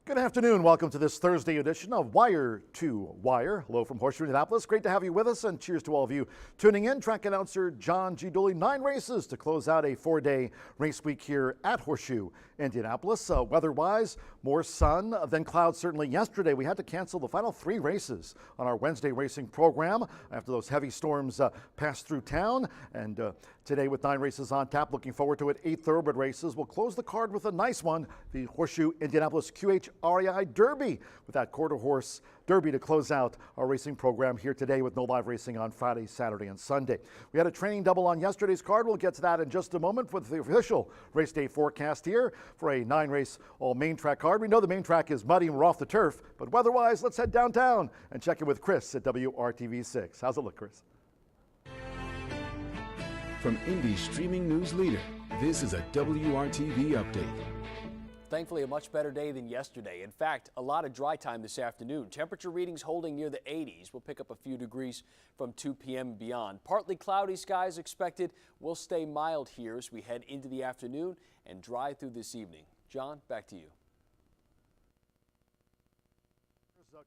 Good afternoon. Welcome to this Thursday edition of Wire to Wire. Hello from Horseshoe Indianapolis. Great to have you with us, and cheers to all of you tuning in. Track announcer John G. Dooley. 9 races to close out a 4-day race week here at Horseshoe Indianapolis. Weather-wise, more sun than clouds certainly yesterday. We had to cancel the final 3 races on our Wednesday racing program after those heavy storms passed through town. And today with 9 races on tap, looking forward to it. 8 thoroughbred races. We'll close the card with a nice one, the Horseshoe Indianapolis QHI Derby, with that quarter horse Derby to close out our racing program here today with no live racing on Friday, Saturday, and Sunday. We had a training double on yesterday's card. We'll get to that in just a moment with the official race day forecast here for a 9-race all main track card. We know the main track is muddy and we're off the turf, but weather-wise, let's head downtown and check in with Chris at WRTV6. How's it look, Chris? From Indy's streaming news leader, this is a WRTV update. Thankfully, a much better day than yesterday. In fact, a lot of dry time this afternoon. Temperature readings holding near the 80s. We'll pick up a few degrees from 2 p.m. and beyond. Partly cloudy skies expected. We'll stay mild here as we head into the afternoon and dry through this evening. John, back to you.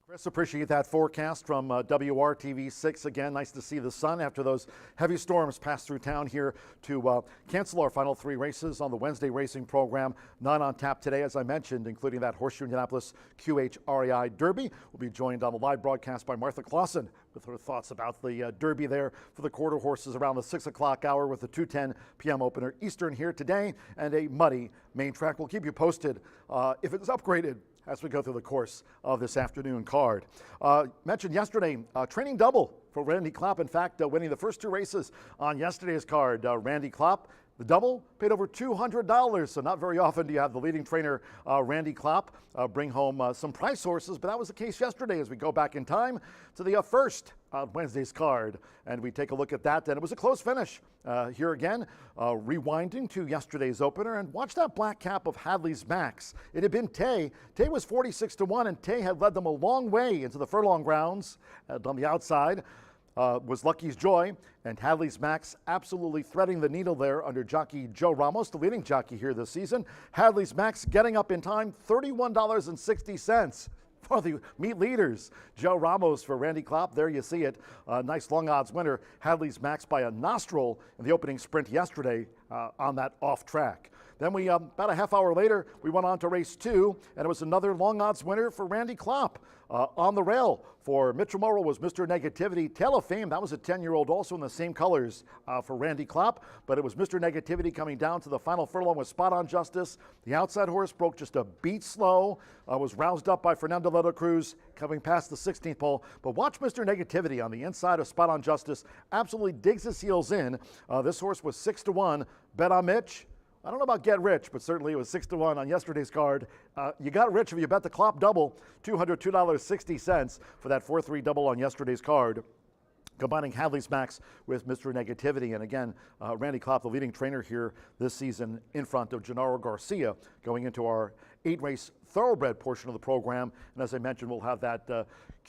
Chris, appreciate that forecast from WRTV6. Again, nice to see the sun after those heavy storms pass through town here to cancel our final 3 races on the Wednesday racing program. 9 on tap today, as I mentioned, including that Horseshoe Indianapolis QHI Derby. We'll be joined on the live broadcast by Martha Clausen with her thoughts about the Derby there for the quarter horses around the 6 o'clock hour with the 2:10 p.m. opener Eastern here today, and a muddy main track. We'll keep you posted if it's upgraded as we go through the course of this afternoon card. Mentioned yesterday, training double for Randy Klopp. In fact, winning the first 2 races on yesterday's card. Randy Klopp, the double, paid over $200, so not very often do you have the leading trainer, Randy Klopp, bring home some prize horses, but that was the case yesterday as we go back in time to the first Wednesday's card, and we take a look at that, and it was a close finish. Here again, rewinding to yesterday's opener, and watch that black cap of Hadley's Max. It had been Tay. Tay was 46-1, and Tay had led them a long way into the furlong grounds. On the outside was Lucky's Joy, and Hadley's Max absolutely threading the needle there under jockey Joe Ramos, the leading jockey here this season. Hadley's Max getting up in time, $31.60 for the meet leaders. Joe Ramos for Randy Klopp. There you see it. Nice long odds winner. Hadley's Max by a nostril in the opening sprint yesterday on that off track. Then we, about a half hour later, we went on to race 2, and it was another long odds winner for Randy Klopp. On the rail for Mitchell Morrow was Mr. Negativity. Tale of Fame, that was a 10-year-old, also in the same colors for Randy Klopp, but it was Mr. Negativity coming down to the final furlong with Spot on Justice. The outside horse broke just a beat slow, was roused up by Fernando Ledo Cruz coming past the 16th pole. But watch Mr. Negativity on the inside of Spot on Justice, absolutely digs his heels in. This horse was 6-1, bet on Mitch. I don't know about get rich, but certainly it was 6-1 on yesterday's card. You got rich if you bet the Klopp double, $202.60 for that 4-3 double on yesterday's card, combining Hadley's Max with Mr. Negativity. And again, Randy Klopp, the leading trainer here this season, in front of Gennaro Garcia, going into our 8-race thoroughbred portion of the program. And as I mentioned, we'll have that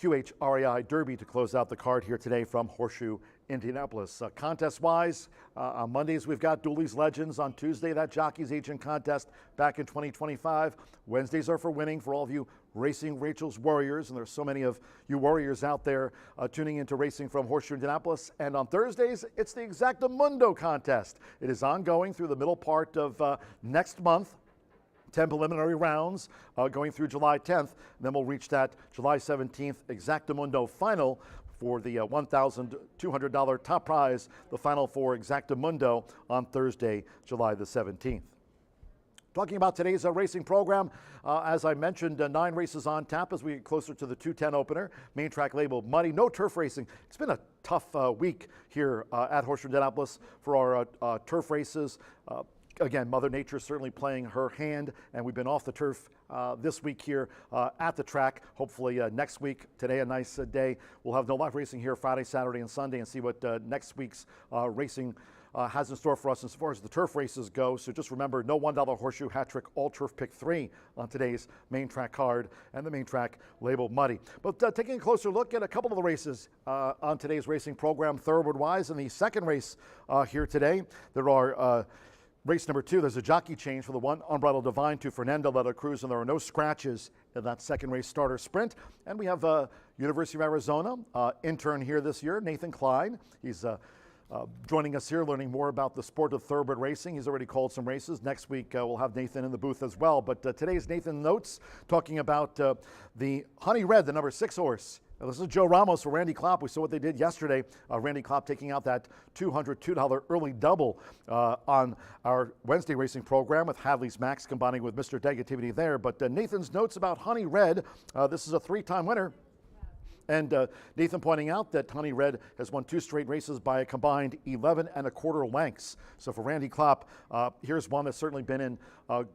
QHI Derby to close out the card here today from Horseshoe Indianapolis. Contest-wise, on Mondays we've got Dooley's Legends. On Tuesday, that Jockey's Agent contest back in 2025. Wednesdays are for winning for all of you racing Rachel's Warriors, and there's so many of you warriors out there tuning into racing from Horseshoe Indianapolis. And on Thursdays, it's the Exactamundo contest. It is ongoing through the middle part of next month. 10 preliminary rounds going through July 10th. And then we'll reach that July 17th Exactamundo final for the $1,200 top prize, the final for Exactamundo on Thursday, July the 17th. Talking about today's racing program, as I mentioned, 9 races on tap as we get closer to the 2:10 opener. Main track labeled muddy, no turf racing. It's been a tough week here at Horseshoe Indianapolis for our turf races. Again, Mother Nature certainly playing her hand, and we've been off the turf this week here at the track. Hopefully next week, today a nice day. We'll have no live racing here Friday, Saturday, and Sunday, and see what next week's racing has in store for us as far as the turf races go. So just remember, no $1 horseshoe hat trick, all turf pick 3 on today's main track card, and the main track labeled muddy. But taking a closer look at a couple of the races on today's racing program, thoroughbred wise, in the second race here today, there are race number 2, there's a jockey change for the 1 Unbridled Divine to Fernando Ledo Cruz, and there are no scratches in that second race starter sprint. And we have University of Arizona intern here this year, Nathan Klein. He's joining us here, learning more about the sport of thoroughbred racing. He's already called some races. Next week, we'll have Nathan in the booth as well. But today's Nathan Notes talking about the Honey Red, the number 6 horse. Now, this is Joe Ramos for Randy Klopp. We saw what they did yesterday. Randy Klopp taking out that $202 early double on our Wednesday racing program with Hadley's Max combining with Mr. Negativity there. But Nathan's notes about Honey Red. This is a 3-time winner. And Nathan pointing out that Honey Red has won 2 straight races by a combined 11 1/4 lengths. So for Randy Klopp, here's one that's certainly been in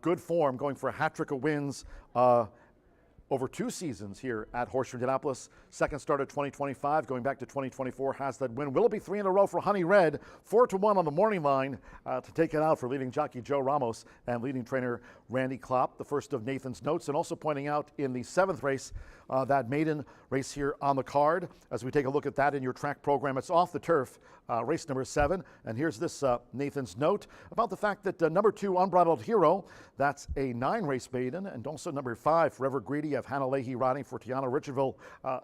good form, going for a hat trick of wins over 2 seasons here at Horseshoe Indianapolis. Second start of 2025, going back to 2024, has that win. Will it be 3 in a row for Honey Red? 4-1 on the morning line to take it out for leading jockey Joe Ramos and leading trainer Randy Klopp. The first of Nathan's notes, and also pointing out in the 7th race, that maiden race here on the card. As we take a look at that in your track program, it's off the turf, race number 7. And here's this Nathan's note about the fact that number 2, Unbridled Hero, that's a 9-race maiden, and also number 5, Forever Greedy of Hannah Leahy riding for Tiana Richardville,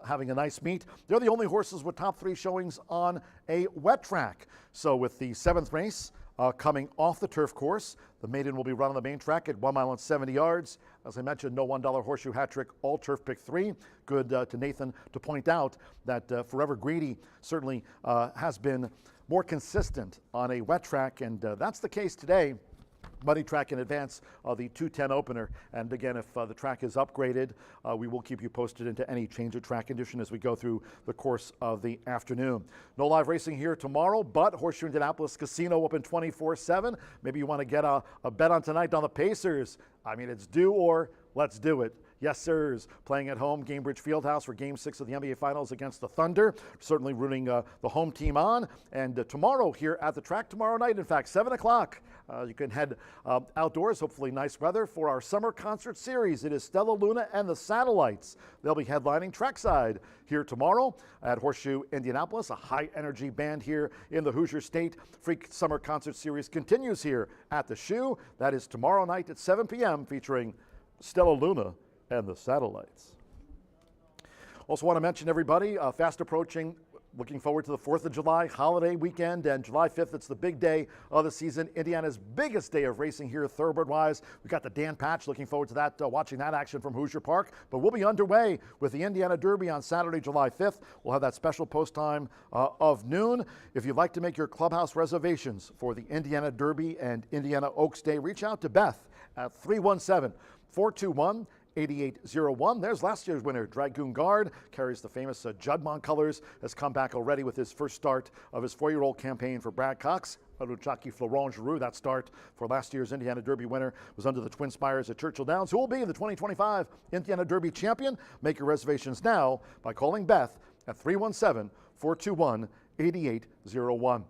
having a nice meet. They're the only horses with top 3 showings on a wet track. So with the 7th race coming off the turf course, the maiden will be run on the main track at 1 mile and 70 yards. As I mentioned, no $1 horseshoe hat trick, all turf pick 3. Good to Nathan to point out that Forever Greedy certainly has been more consistent on a wet track, and that's the case today. Muddy track in advance of the 2:10 opener. And again, if the track is upgraded, we will keep you posted into any change of track condition as we go through the course of the afternoon. No live racing here tomorrow, but Horseshoe Indianapolis Casino open 24/7. Maybe you want to get a bet on tonight on the Pacers. I mean, it's do or let's do it. Yes, sirs. Playing at home, Gamebridge Fieldhouse for Game 6 of the NBA Finals against the Thunder. Certainly rooting the home team on. And tomorrow here at the track, tomorrow night, in fact, 7 o'clock, you can head outdoors, hopefully nice weather, for our summer concert series. It is Stella Luna and the Satellites. They'll be headlining trackside here tomorrow at Horseshoe Indianapolis. A high-energy band here in the Hoosier State. Freak Summer Concert Series continues here at the Shoe. That is tomorrow night at 7 p.m. featuring Stella Luna and the Satellites. Also want to mention, everybody, fast approaching, looking forward to the 4th of July holiday weekend, and July 5th, it's the big day of the season, Indiana's biggest day of racing here thoroughbred-wise. We got the Dan Patch, looking forward to that, watching that action from Hoosier Park. But we'll be underway with the Indiana Derby on Saturday, July 5th. We'll have that special post time of noon. If you'd like to make your clubhouse reservations for the Indiana Derby and Indiana Oaks Day, reach out to Beth at 317-421-8801. There's last year's winner, Dragoon Guard, carries the famous Judmont colors, has come back already with his first start of his 4-year-old campaign for Brad Cox. Jockey Florent Giroux, that start for last year's Indiana Derby winner, was under the Twin Spires at Churchill Downs, who will be the 2025 Indiana Derby champion. Make your reservations now by calling Beth at 317-421-8801.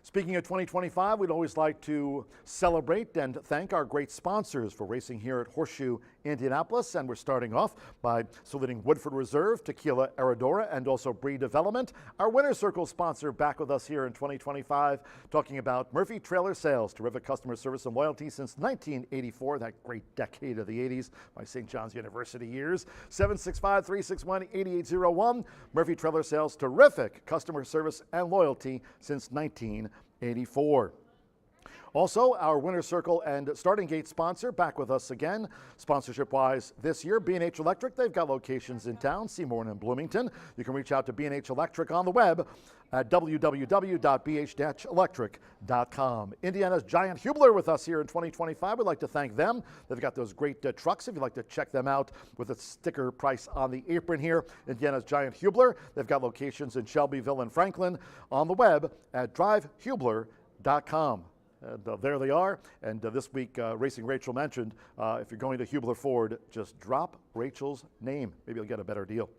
Speaking of 2025, we'd always like to celebrate and thank our great sponsors for racing here at Horseshoe Indianapolis. And we're starting off by saluting Woodford Reserve, Tequila Aradora, and also Breed Development. Our Winner's Circle sponsor back with us here in 2025, talking about Murphy Trailer Sales. Terrific customer service and loyalty since 1984, that great decade of the 80s, my St. John's University years. 765-361-8801. Murphy Trailer Sales, terrific customer service and loyalty since 1984. Also, our Winner's Circle and Starting Gate sponsor back with us again, sponsorship-wise this year, B&H Electric. They've got locations in town, Seymour and Bloomington. You can reach out to B&H Electric on the web at www.bh-electric.com. Indiana's Giant Hubler with us here in 2025. We'd like to thank them. They've got those great trucks. If you'd like to check them out with a sticker price on the apron here, Indiana's Giant Hubler. They've got locations in Shelbyville and Franklin, on the web at drivehubler.com. And there they are. And this week, Racing Rachel mentioned, if you're going to Hubler Ford, just drop Rachel's name. Maybe you'll get a better deal.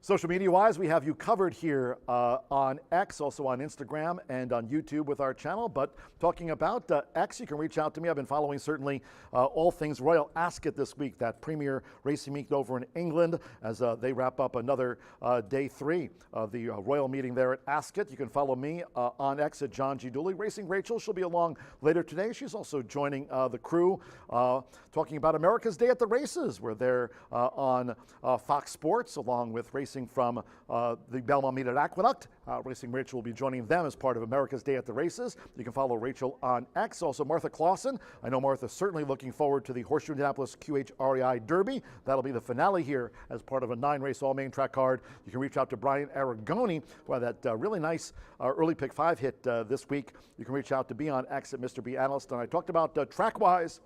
Social media-wise, we have you covered here on X, also on Instagram and on YouTube with our channel. But talking about X, you can reach out to me. I've been following certainly all things Royal Ascot this week, that premier racing meet over in England as they wrap up another day 3 of the Royal meeting there at Ascot. You can follow me on X at John G. Dooley. Racing Rachel, she'll be along later today. She's also joining the crew talking about America's Day at the Races, where they're on Fox Sports along with racing from the Belmont Meet at Aqueduct. Racing Rachel will be joining them as part of America's Day at the Races. You can follow Rachel on X. Also, Martha Clausen. I know Martha's certainly looking forward to the Horseshoe Indianapolis QHI Derby. That'll be the finale here as part of a 9-race all-main track card. You can reach out to Brian Aragoni for that really nice early pick 5 hit this week. You can reach out to be on X at Mr. B Analyst. And I talked about TrackWise.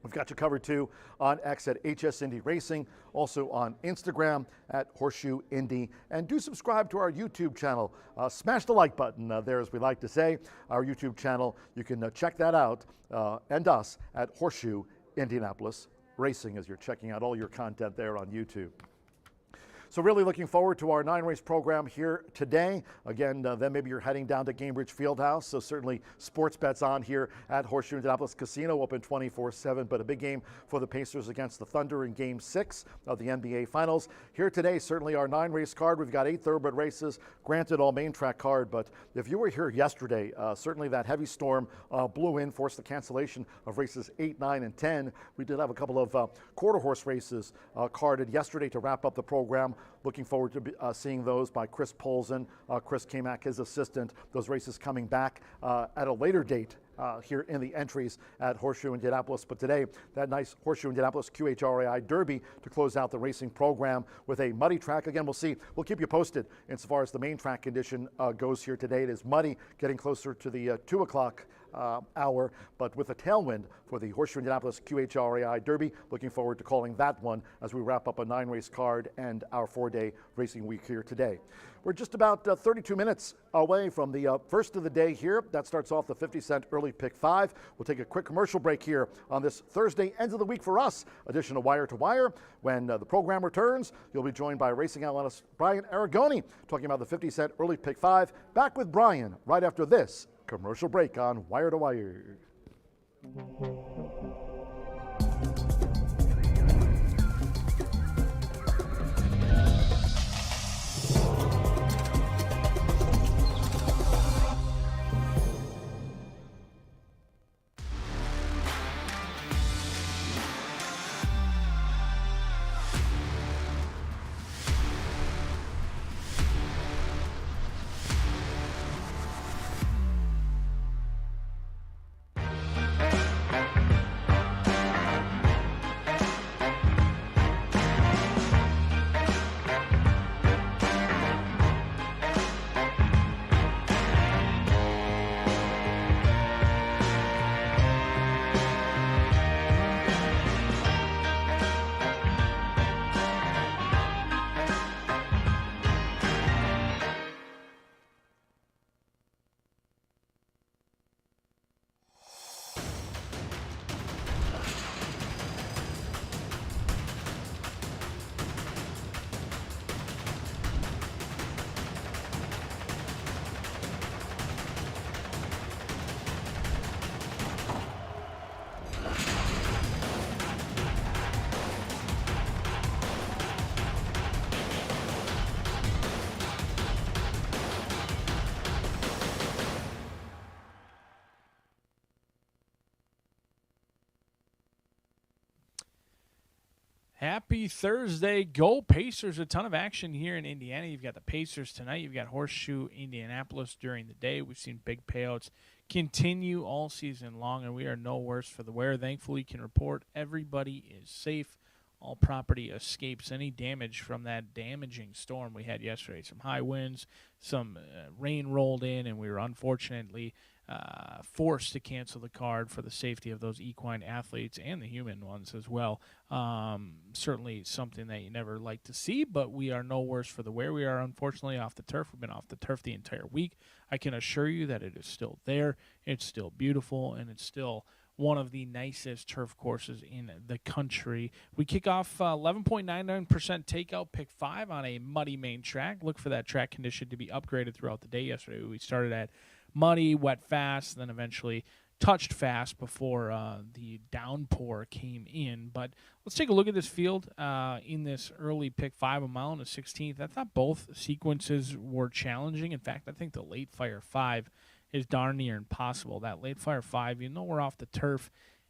We've got you covered too on X at HS Indy Racing, also on Instagram at Horseshoe Indy. And do subscribe to our YouTube channel. Smash the like button there, as we like to say. Our YouTube channel, you can check that out and us at Horseshoe Indianapolis Racing as you're checking out all your content there on YouTube. So really looking forward to our 9-race program here today. Again, then maybe you're heading down to Gainbridge Fieldhouse. So certainly sports bets on here at Horseshoe Indianapolis Casino, open 24/7. But a big game for the Pacers against the Thunder in Game 6 of the NBA Finals. Here today, certainly our 9-race card. We've got 8 thoroughbred races, granted all main track card. But if you were here yesterday, certainly that heavy storm blew in, forced the cancellation of races 8, 9, and 10. We did have a couple of quarter horse races carded yesterday to wrap up the program. Looking forward to seeing those by Chris Polzin, Chris Kamak, his assistant. Those races coming back at a later date here in the entries at Horseshoe Indianapolis. But today, that nice Horseshoe Indianapolis QHRAI Derby to close out the racing program with a muddy track. Again, we'll keep you posted insofar as the main track condition goes here today. It is muddy, getting closer to the 2 o'clock hour, but with a tailwind for the Horseshoe Indianapolis QHRAI Derby. Looking forward to calling that one as we wrap up a 9-race card and our 4-day racing week here today. We're just about 32 minutes away from the first of the day here. That starts off the 50-cent early pick 5. We'll take a quick commercial break here on this Thursday, end of the week for us, edition of Wire to Wire. When the program returns, you'll be joined by racing analyst Brian Aragoni talking about the 50-cent early pick 5. Back with Brian right after this commercial break on Wire to Wire. Happy Thursday. Go Pacers. A ton of action here in Indiana. You've got the Pacers tonight. You've got Horseshoe Indianapolis during the day. We've seen big payouts continue all season long, and we are no worse for the wear. Thankfully, you can report everybody is safe. All property escapes any damage from that damaging storm we had yesterday. Some high winds, some rain rolled in, and we were unfortunately forced to cancel the card for the safety of those equine athletes and the human ones as well. Certainly something that you never like to see, but we are no worse for the wear. We are unfortunately off the turf. We've been off the turf the entire week. I can assure you that it is still there. It's still beautiful, and it's still one of the nicest turf courses in the country. We kick off 11.99% takeout, pick 5 on a muddy main track. Look for that track condition to be upgraded throughout the day. Yesterday we started at muddy, wet, fast, then eventually touched fast before the downpour came in. But let's take a look at this field in this early pick 5, a mile and a 16th. I thought both sequences were challenging. In fact, I think the late fire 5 is darn near impossible. That late fire 5, we're off the turf.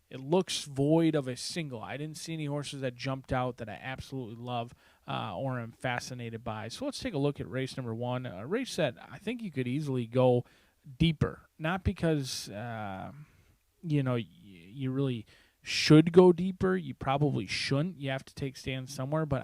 It looks void of a single. I didn't see any horses that jumped out that I absolutely love or am fascinated by. So let's take a look at race number 1, a race that I think you could easily go deeper. Not because, you really should go deeper. You probably shouldn't. You have to take stands somewhere, but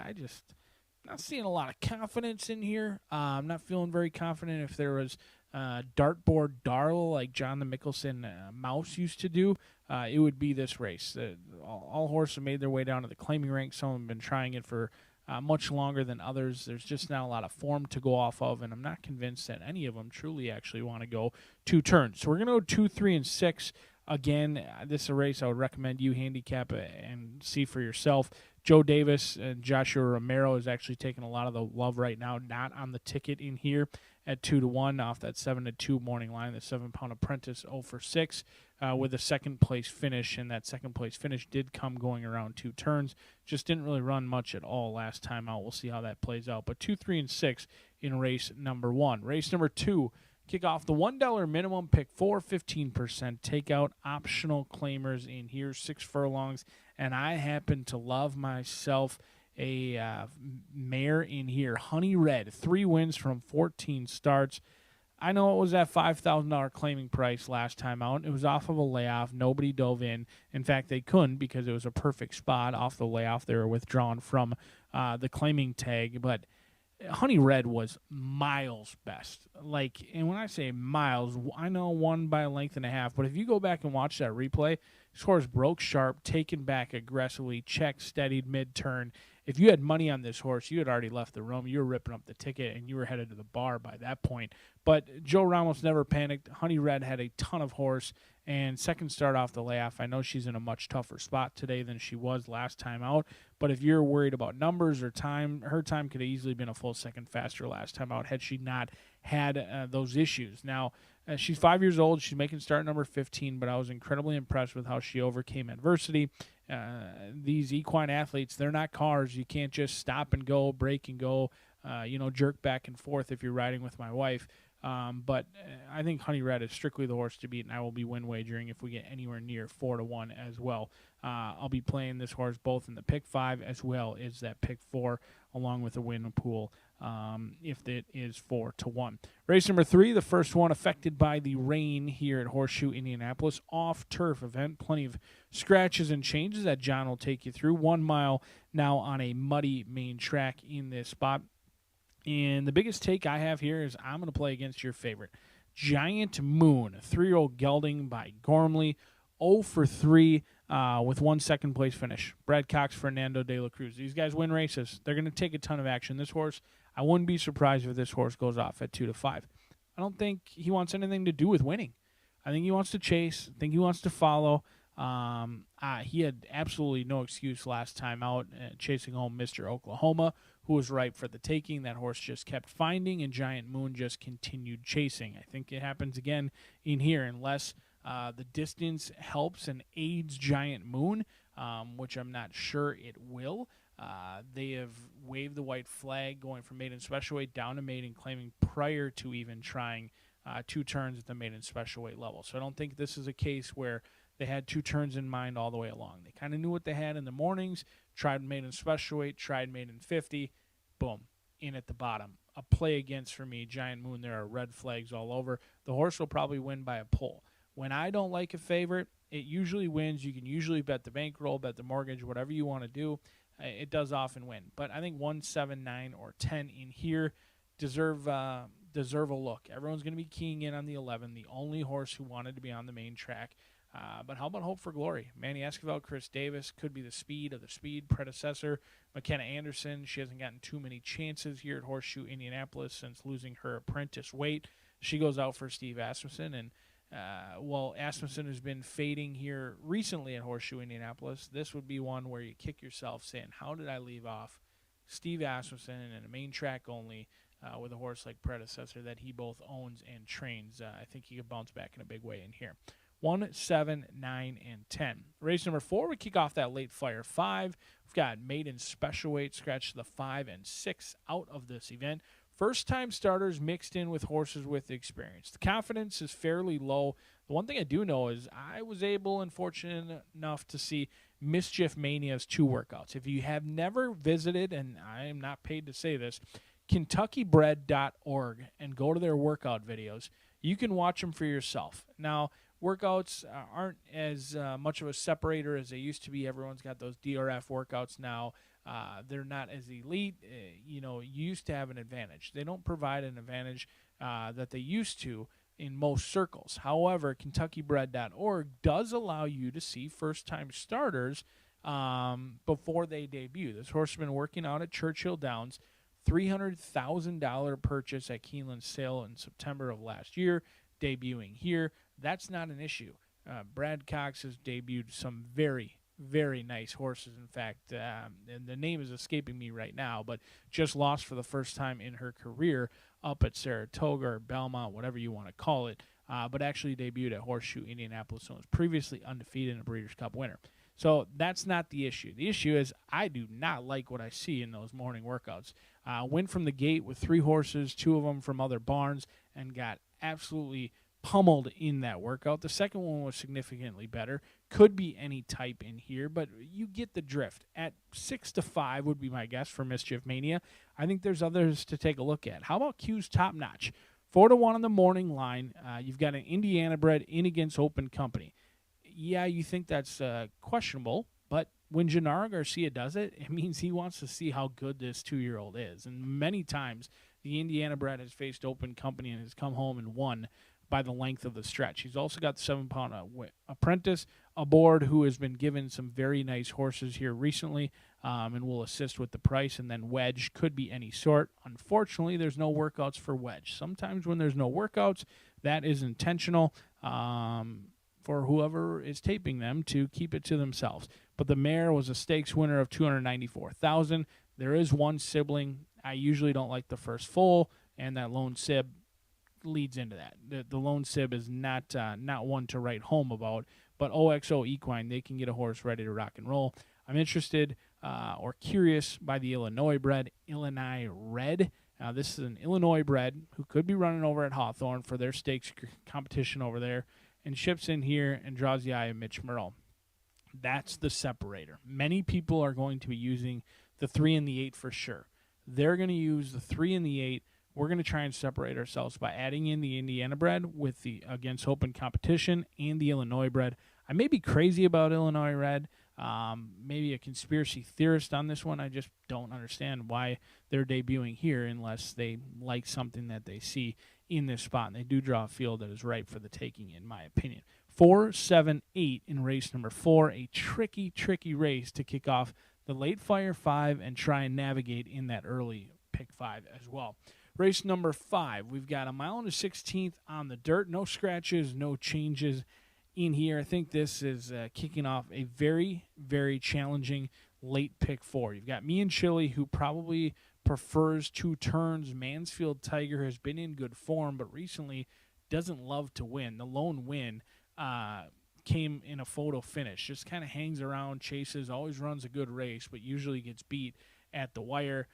not seeing a lot of confidence in here. I'm not feeling very confident. If there was dartboard Darl like John the Mickelson Mouse used to do, it would be this race. All horses made their way down to the claiming ranks. Some have been trying it for much longer than others. There's just not a lot of form to go off of, and I'm not convinced that any of them truly actually want to go 2 turns. So we're going to go 2, 3, and 6. Again, this is a race I would recommend you handicap and see for yourself. Joe Davis and Joshua Romero is actually taking a lot of the love right now, not on the ticket in here at 2-1 off that 7-2 morning line. The 7-pound apprentice 0 for 6 with a second-place finish, and that second-place finish did come going around 2 turns. Just didn't really run much at all last time out. We'll see how that plays out. But 2, 3, and 6 in race number 1. Race number 2, kick off the $1 minimum, pick 4, 15% takeout, optional claimers in here, 6 furlongs. And I happen to love myself a mare in here, Honey Red, 3 wins from 14 starts. I know it was that $5,000 claiming price last time out. It was off of a layoff. Nobody dove in. In fact, they couldn't because it was a perfect spot off the layoff. They were withdrawn from the claiming tag. But Honey Red was miles best. And when I say miles, I know won by a length and a half. But if you go back and watch that replay, this horse broke sharp, taken back aggressively, checked, steadied mid-turn. If you had money on this horse, you had already left the room. You were ripping up the ticket, and you were headed to the bar by that point. But Joe Ramos never panicked. Honey Red had a ton of horse, and second start off the layoff. I know she's in a much tougher spot today than she was last time out, but if you're worried about numbers or time, her time could have easily been a full second faster last time out had she not had those issues. Now, she's 5 years old. She's making start number 15, but I was incredibly impressed with how she overcame adversity. These equine athletes, they're not cars. You can't just stop and go, break and go, jerk back and forth if you're riding with my wife. But I think Honey Red is strictly the horse to beat, and I will be win wagering if we get anywhere near 4-1 as well. I'll be playing this horse both in the pick 5 as well as that pick 4, along with a win pool if it is 4-1. Race number 3, the first one affected by the rain here at Horseshoe Indianapolis, off turf event. Plenty of scratches and changes that John will take you through. 1 mile now on a muddy main track in this spot. And the biggest take I have here is I'm going to play against your favorite, Giant Moon, a 3-year-old gelding by Gormley, 0 for 3 with 1 second-place finish. Brad Cox, Fernando de la Cruz. These guys win races. They're going to take a ton of action. This horse, I wouldn't be surprised if this horse goes off at 2-5. I don't think he wants anything to do with winning. I think he wants to chase. I think he wants to follow. He had absolutely no excuse last time out chasing home Mr. Oklahoma, who was ripe for the taking. That horse just kept finding, and Giant Moon just continued chasing. I think it happens again in here unless the distance helps and aids Giant Moon, which I'm not sure it will. They have waved the white flag going from Maiden Special Weight down to Maiden claiming prior to even trying 2 turns at the Maiden Special Weight level. So I don't think this is a case where they had 2 turns in mind all the way along. They kind of knew what they had in the mornings, tried Maiden Special Weight, tried Maiden 50, boom, in at the bottom. A play against for me, Giant Moon. There are red flags all over. The horse will probably win by a pull. When I don't like a favorite, it usually wins. You can usually bet the bankroll, bet the mortgage, whatever you want to do. It does often win. But I think 1, 7, 9, or 10 in here deserve a look. Everyone's going to be keying in on the 11, the only horse who wanted to be on the main track. But how about Hope for Glory? Manny Esquivel, Chris Davis could be the speed of the speed predecessor. McKenna Anderson, she hasn't gotten too many chances here at Horseshoe Indianapolis since losing her apprentice weight. She goes out for Steve Asmussen, and well, Asmussen has been fading here recently at Horseshoe Indianapolis. This would be one where you kick yourself saying, how did I leave off Steve Asmussen in a main track only with a horse like Predecessor that he both owns and trains? I think he could bounce back in a big way in here. 1, 7, 9, and 10. Race number 4, we kick off that late fire 5. We've got Maiden special weight, scratch the 5 and 6 out of this event. First-time starters mixed in with horses with experience. The confidence is fairly low. The one thing I do know is I was able and fortunate enough to see Mischief Mania's 2 workouts. If you have never visited, and I am not paid to say this, KentuckyBred.org and go to their workout videos, you can watch them for yourself. Now, workouts aren't as much of a separator as they used to be. Everyone's got those DRF workouts now. They're not as elite. You used to have an advantage. They don't provide an advantage that they used to in most circles. However, KentuckyBred.org does allow you to see first-time starters before they debut. This horse has been working out at Churchill Downs, $300,000 purchase at Keeneland's sale in September of last year, debuting here. That's not an issue. Brad Cox has debuted some very, very nice horses. In fact, and the name is escaping me right now, but just lost for the first time in her career up at Saratoga or Belmont, whatever you want to call it, but actually debuted at Horseshoe Indianapolis and was previously undefeated in a Breeders' Cup winner. So that's not the issue. The issue is I do not like what I see in those morning workouts. Went from the gate with 3 horses, 2 of them from other barns, and got absolutely pummeled in that workout. The second one was significantly better. Could be any type in here, but you get the drift. At 6-5 would be my guess for Mischief Mania. I think there's others to take a look at. How about Q's Top Notch? 4-1 on the morning line. You've got an Indiana bred in against Open Company. Yeah, you think that's questionable, but when Gennaro Garcia does it, it means he wants to see how good this 2-year-old is. And many times, the Indiana bred has faced Open Company and has come home and won by the length of the stretch. He's also got the 7-pound apprentice aboard who has been given some very nice horses here recently and will assist with the price. And then Wedge could be any sort. Unfortunately, there's no workouts for Wedge. Sometimes when there's no workouts, that is intentional for whoever is taping them to keep it to themselves. But the mare was a stakes winner of $294,000. There is one sibling. I usually don't like the first foal, and that lone sib leads into that. The lone sib is not one to write home about, but OXO Equine, they can get a horse ready to rock and roll. I'm interested or curious by the Illinois bred, Illinois Red. This is an Illinois bred who could be running over at Hawthorne for their stakes competition over there, and ships in here and draws the eye of Mitch Merle. That's the separator. Many people are going to be using the 3 and the 8 for sure. They're going to use the 3 and the 8. We're going to try and separate ourselves by adding in the Indiana bred with the against Open Competition and the Illinois bred. I may be crazy about Illinois Red, maybe a conspiracy theorist on this one. I just don't understand why they're debuting here unless they like something that they see in this spot. And they do draw a field that is ripe for the taking, in my opinion. 4, 7, 8 in race number 4, a tricky, tricky race to kick off the late fire 5 and try and navigate in that early pick 5 as well. Race number 5, we've got a 1/16 on the dirt. No scratches, no changes in here. I think this is kicking off a very, very challenging late pick 4. You've got Me and Chili, who probably prefers 2 turns. Mansfield Tiger has been in good form, but recently doesn't love to win. The lone win came in a photo finish. Just kind of hangs around, chases, always runs a good race, but usually gets beat at the wire.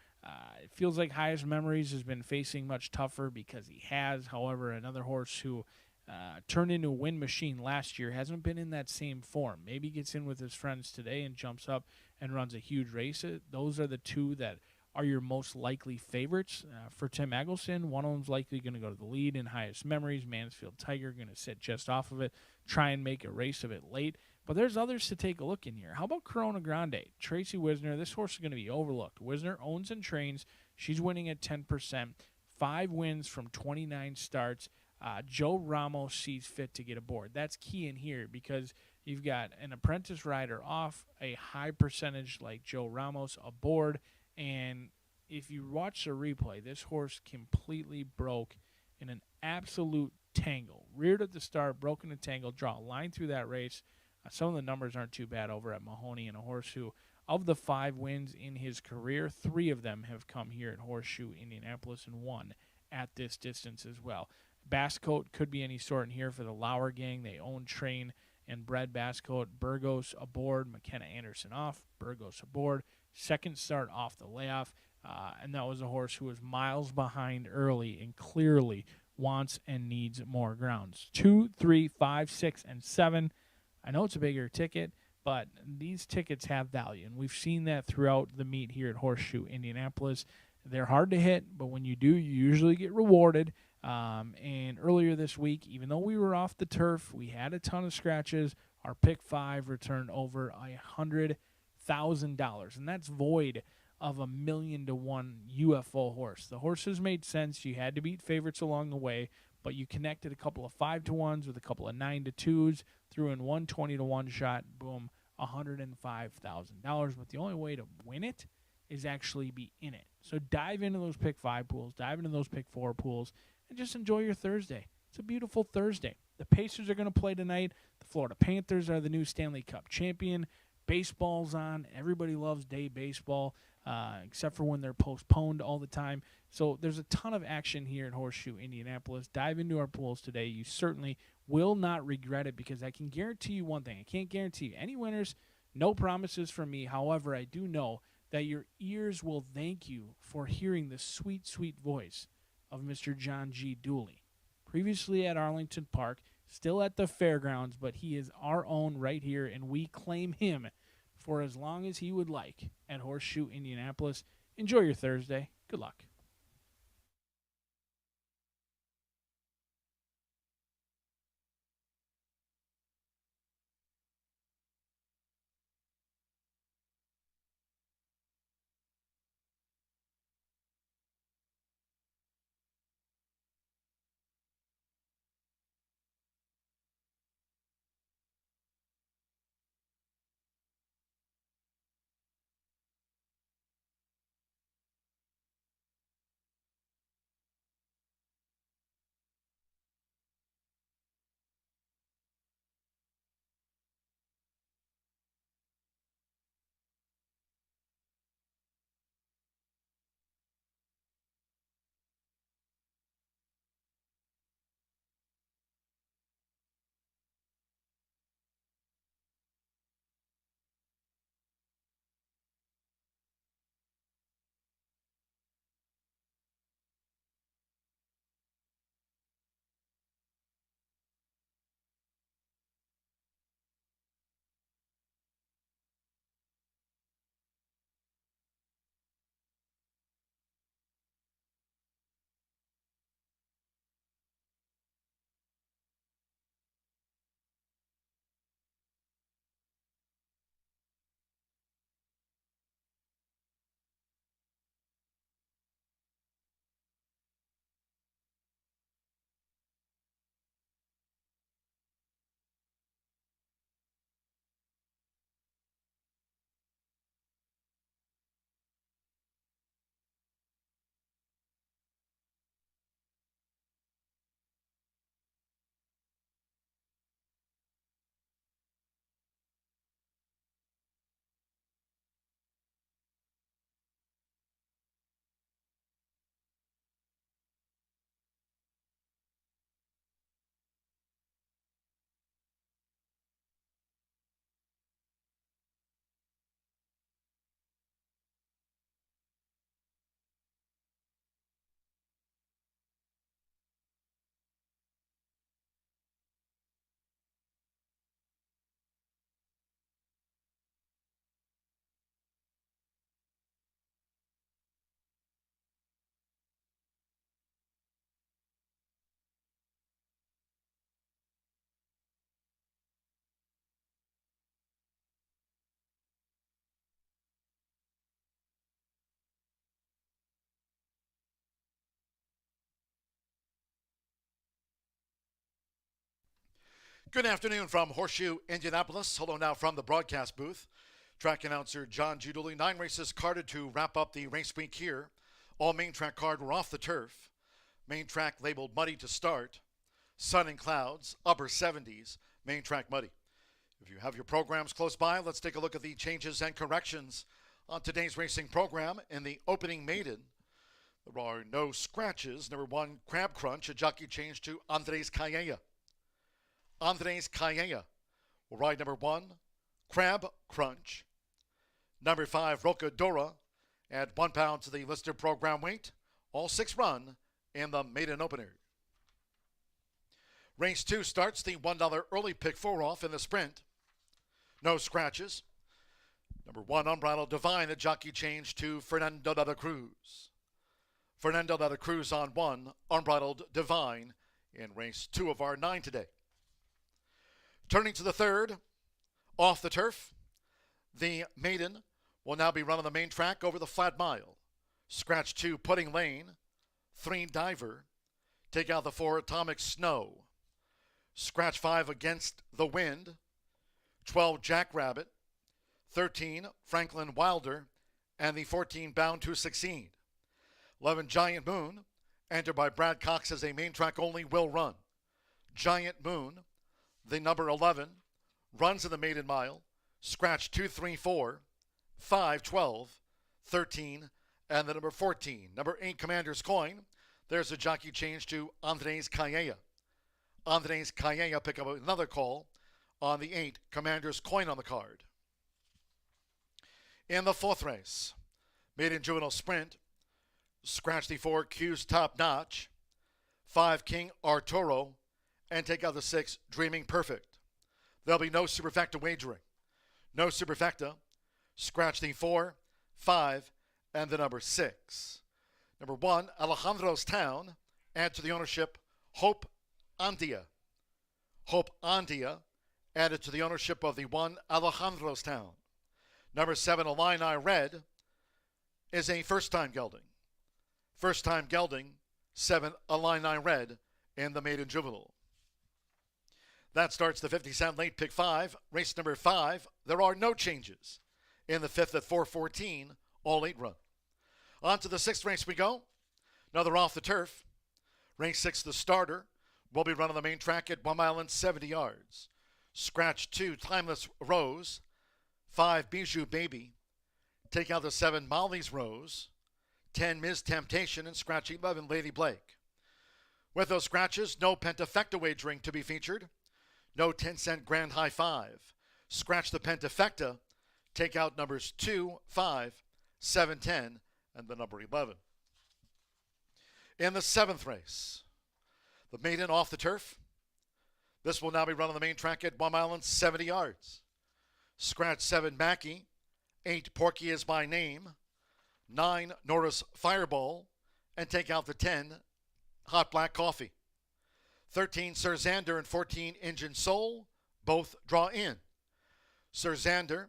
It feels like Highest Memories has been facing much tougher because he has. However, another horse who turned into a win machine last year hasn't been in that same form. Maybe gets in with his friends today and jumps up and runs a huge race. Those are the 2 that are your most likely favorites for Tim Eggleston. One of them's likely going to go to the lead in Highest Memories. Mansfield Tiger going to sit just off of it, try and make a race of it late. But there's others to take a look in here. How about Corona Grande? Tracy Wisner, this horse is going to be overlooked. Wisner owns and trains. She's winning at 10%. 5 wins from 29 starts. Joe Ramos sees fit to get aboard. That's key in here because you've got an apprentice rider off, a high percentage like Joe Ramos aboard, and if you watch the replay, this horse completely broke in an absolute tangle. Reared at the start, broken a tangle, draw a line through that race. Some of the numbers aren't too bad over at Mahoney and a Horseshoe. Of the 5 wins in his career, 3 of them have come here at Horseshoe Indianapolis and 1 at this distance as well. Basscoat could be any sort in here for the Lauer gang. They own, train, and bred Basscoat. Burgos aboard, McKenna Anderson off, Burgos aboard. Second start off the layoff, and that was a horse who was miles behind early and clearly wants and needs more grounds. 2, 3, 5, 6, and 7. I know it's a bigger ticket, but these tickets have value, and we've seen that throughout the meet here at Horseshoe Indianapolis. They're hard to hit, but when you do, you usually get rewarded. And earlier this week, even though we were off the turf, we had a ton of scratches. Our pick 5 returned over $100,000, and that's void of a $1 million to 1 UFO horse. The horses made sense. You had to beat favorites along the way, but you connected a couple of 5 to 1s with a couple of 9 to 2s, threw in 1 20 to 1 shot, boom, $105,000. But the only way to win it is actually be in it. So dive into those pick 5 pools, dive into those pick 4 pools, and just enjoy your Thursday. It's a beautiful Thursday. The Pacers are going to play tonight. The Florida Panthers are the new Stanley Cup champion. Baseball's on. Everybody loves day baseball, except for when they're postponed all the time. So there's a ton of action here at Horseshoe Indianapolis. Dive into our pools today. You certainly will not regret it, because I can guarantee you one thing. I can't guarantee you any winners. No promises from me. However, I do know that your ears will thank you for hearing the sweet, sweet voice of Mr. John G. Dooley. Previously at Arlington Park, still at the fairgrounds, but he is our own right here, and we claim him for as long as he would like at Horseshoe Indianapolis. Enjoy your Thursday. Good luck. Good afternoon from Horseshoe Indianapolis. Hello now from the broadcast booth. Track announcer John G. Dooley. 9 races carded to wrap up the race week here. All main track card were off the turf. Main track labeled muddy to start. sun and clouds, upper 70s, main track muddy. If you have your programs close by, let's take a look at the changes and corrections on today's racing program. In the opening maiden, there are no scratches. Number 1, Crab Crunch, a jockey change to Andres Calleja. Andres Calleja will ride number 1, Crab Crunch. Number 5, Rocadora, add 1 pound to the listed program weight. All 6 run in the maiden opener. Race 2 starts the $1 early pick 4 off in the sprint. No scratches. Number 1, Unbridled Divine, a jockey change to Fernando de la Cruz. Fernando de la Cruz on 1, Unbridled Divine in race 2 of our 9 today. Turning to the third, off the turf, the maiden will now be run on the main track over the flat mile. Scratch 2, Pudding Lane. 3, Diver. Take out the 4, Atomic Snow. Scratch 5, Against the Wind. 12, Jackrabbit. 13, Franklin Wilder. And the 14, Bound to Succeed. 11, Giant Moon, entered by Brad Cox as a main track only, will run. Giant Moon, the number 11, runs in the maiden mile. Scratch 2, 3, 4, 5, 12, 13, and the number 14. Number 8, Commander's Coin. There's a jockey change to Andres Calleja. Andres Calleja pick up another call on the 8, Commander's Coin on the card. In the 4th race, maiden juvenile sprint, scratch the 4, Q's Top Notch, 5, King Arturo, and take out the 6, Dreaming Perfect. There'll be no superfecta wagering. No superfecta. Scratch the 4, 5, and the number 6. Number 1, Alejandro's Town, add to the ownership Hope Andia. Hope Andia, added to the ownership of the 1, Alejandro's Town. Number 7, Illini Red, is a first-time gelding. First-time gelding, 7, Illini Red in the maiden juvenile. That starts the 50-cent late pick 5. Race number 5, there are no changes. In the 5th at 4:14, all 8 run. On to the 6th race we go. Another off the turf. Race 6, the starter, will be run on the main track at 1 mile and 70 yards. Scratch 2, Timeless Rose. 5, Bijou Baby. Take out the 7, Molly's Rose. 10, Ms. Temptation, and scratch 11, Lady Blake. With those scratches, no pentafecta wagering to be featured. No 10-cent grand high 5. Scratch the pentafecta. Take out numbers 2, 5, 7, 10, and the number 11. In the 7th race, the maiden off the turf. This will now be run on the main track at 1 mile and 70 yards. Scratch 7, Mackie. 8, Porky Is My Name. 9, Norris Fireball. And take out the 10, Hot Black Coffee. 13, Sir Xander, and 14, Engine Soul. Both draw in. Sir Xander,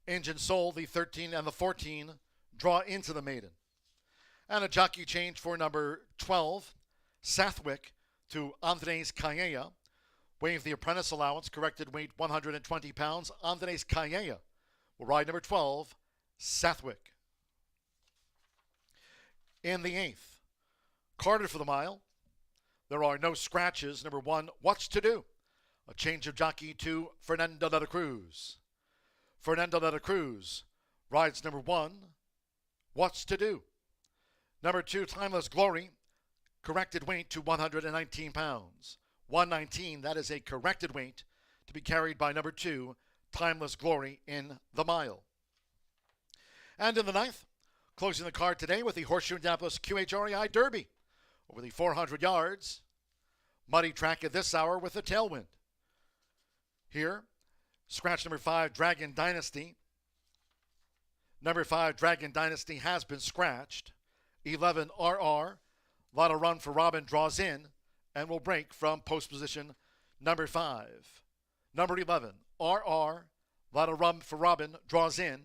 Engine Soul, the 13 and the 14, draw into the maiden. And a jockey change for number 12, Sathwick, to Andres Calleja. Waive the apprentice allowance, corrected weight 120 pounds. Andres Calleja will ride number 12, Sathwick. In the 8th, carded for the mile. There are no scratches. Number 1, What's to Do? A change of jockey to Fernando de la Cruz. Fernando de la Cruz rides number 1, What's to Do? Number 2, Timeless Glory, corrected weight to 119 pounds. 119, that is a corrected weight to be carried by number 2, Timeless Glory in the mile. And in the 9th, closing the card today with the Horseshoe Indianapolis QHI Derby. Over the 400 yards, muddy track at this hour with a tailwind. Here, scratch number 5, Dragon Dynasty. Number 5, Dragon Dynasty has been scratched. 11, RR. Lot of run for Robin draws in and will break from post position number 5. Number 11, RR. Lot of run for Robin draws in,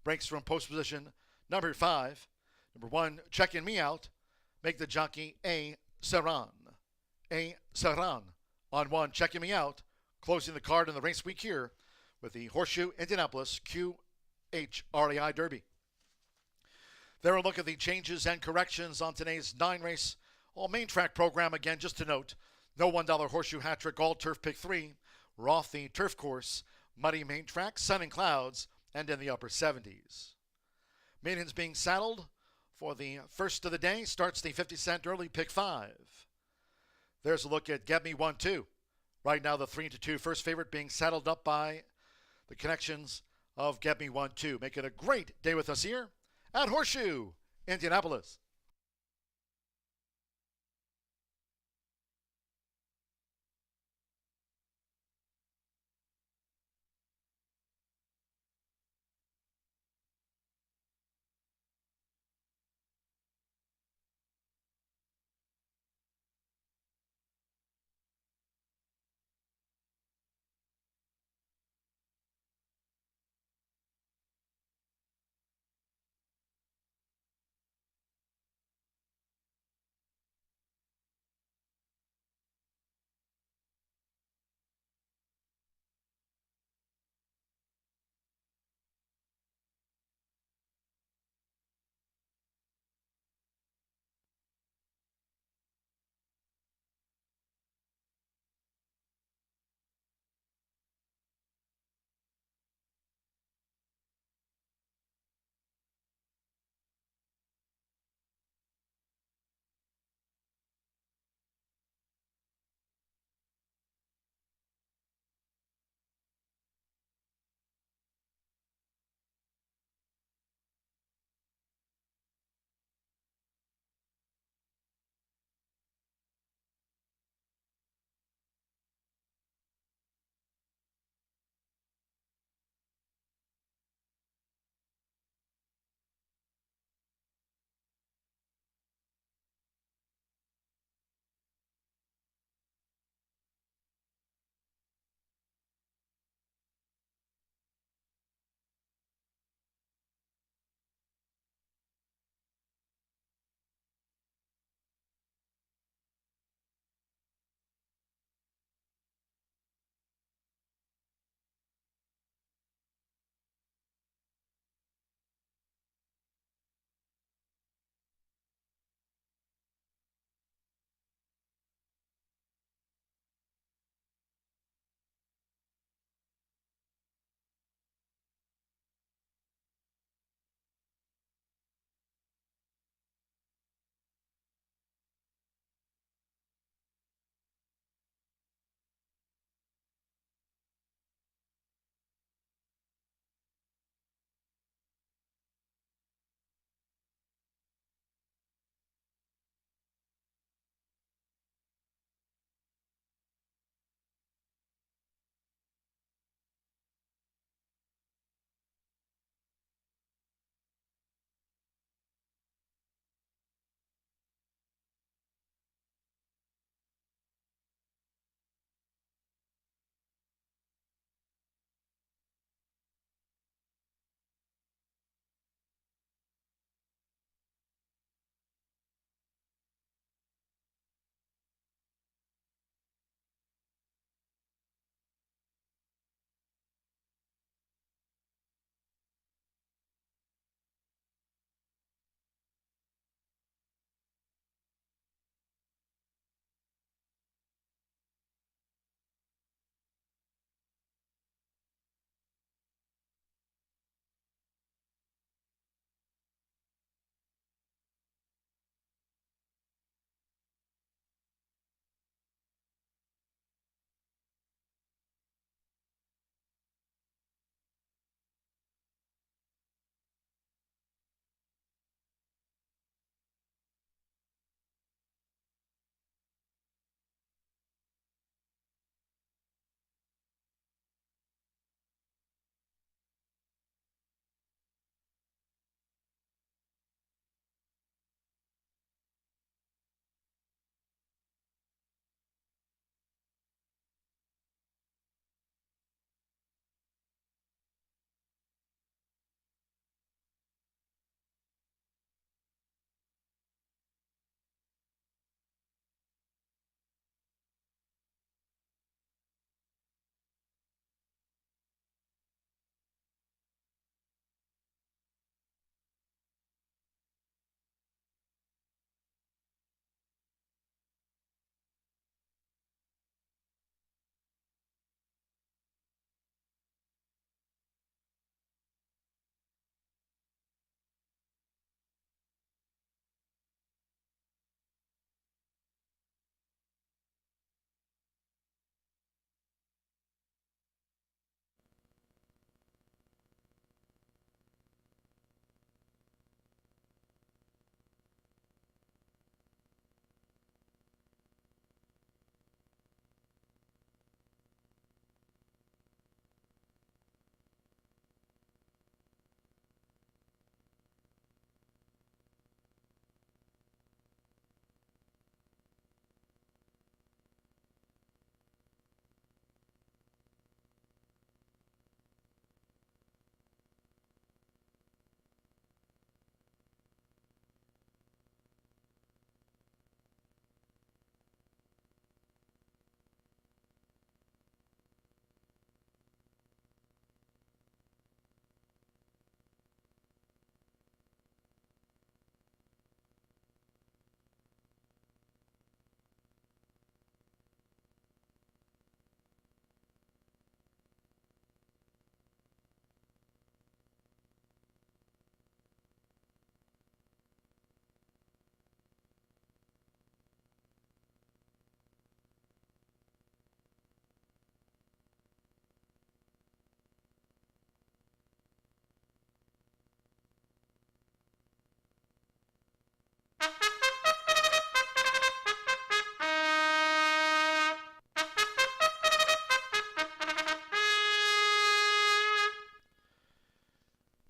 breaks from post position number 5. Number 1, Checking Me Out. Make the jockey A. Serran. A. Serran on 1, Checking Me Out. Closing the card in the race week here with the Horseshoe Indianapolis QHI Derby. There a look at the changes and corrections on today's 9-race all main track program. Again, just to note, No $1 horseshoe hat trick, all turf pick 3. Rothy turf course, muddy main track, sun and clouds, and in the upper 70s. Maiden's being saddled for the first of the day. Starts the 50-cent early pick 5. There's a look at Get Me 1-2. Right now the 3-2 first favorite being saddled up by the connections of Get Me 1-2. Make it a great day with us here at Horseshoe Indianapolis.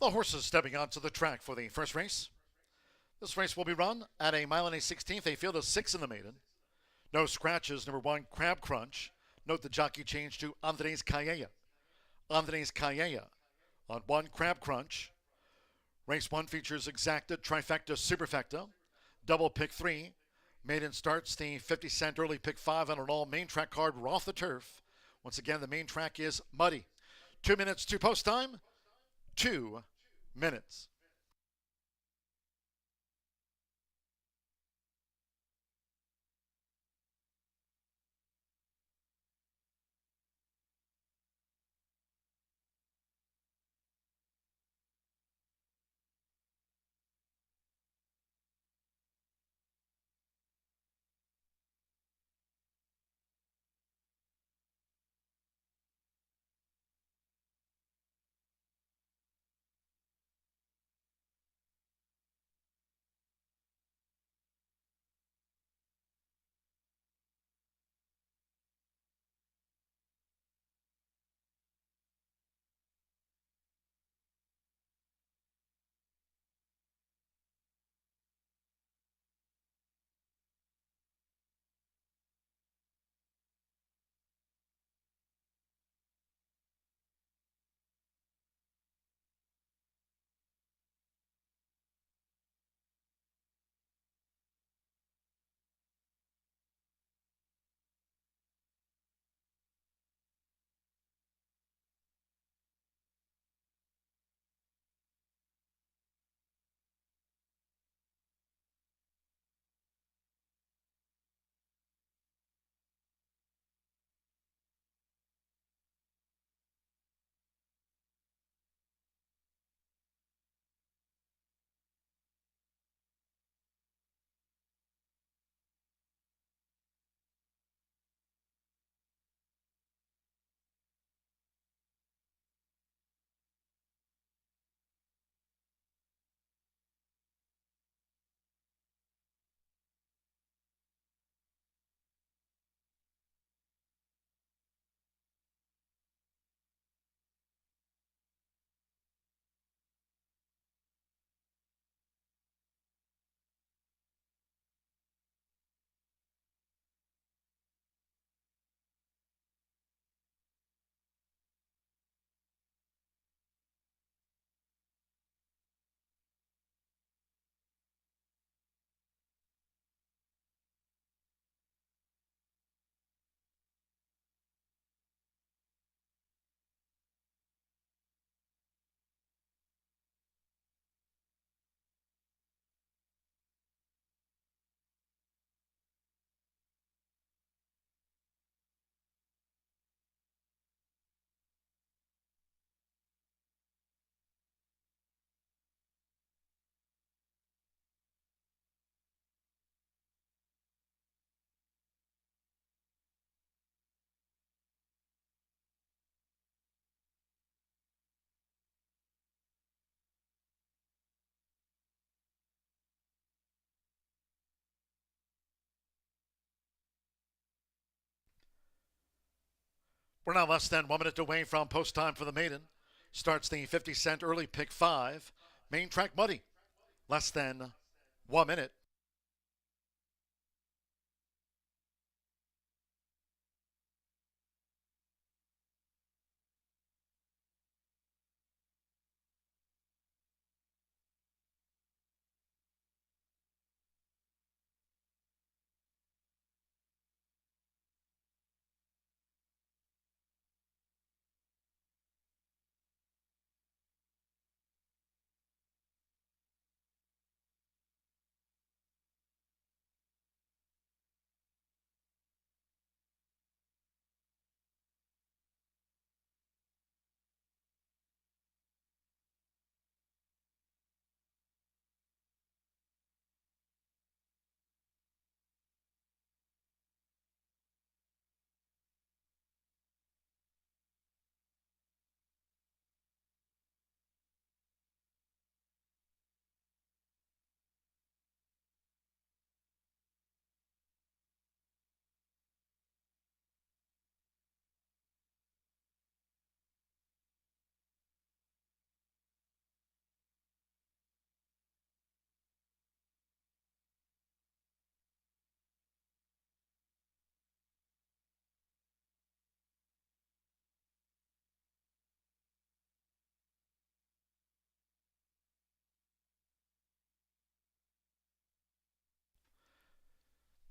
The horses stepping onto the track for the first race. This race will be run at a mile and a 16th, a field of 6 in the maiden. No scratches, number 1, Crab Crunch. Note the jockey change to Andres Calleja. Andres Calleja on 1, Crab Crunch. Race 1 features exacta, trifecta, superfecta. Double pick 3. Maiden starts the 50-cent early pick 5 on an all main track card. We're off the turf. Once again, the main track is muddy. 2 minutes to post time. 2 minutes. We're now less than 1 minute away from post time for the maiden. Starts the 50-cent early pick 5. Main track muddy. Less than 1 minute.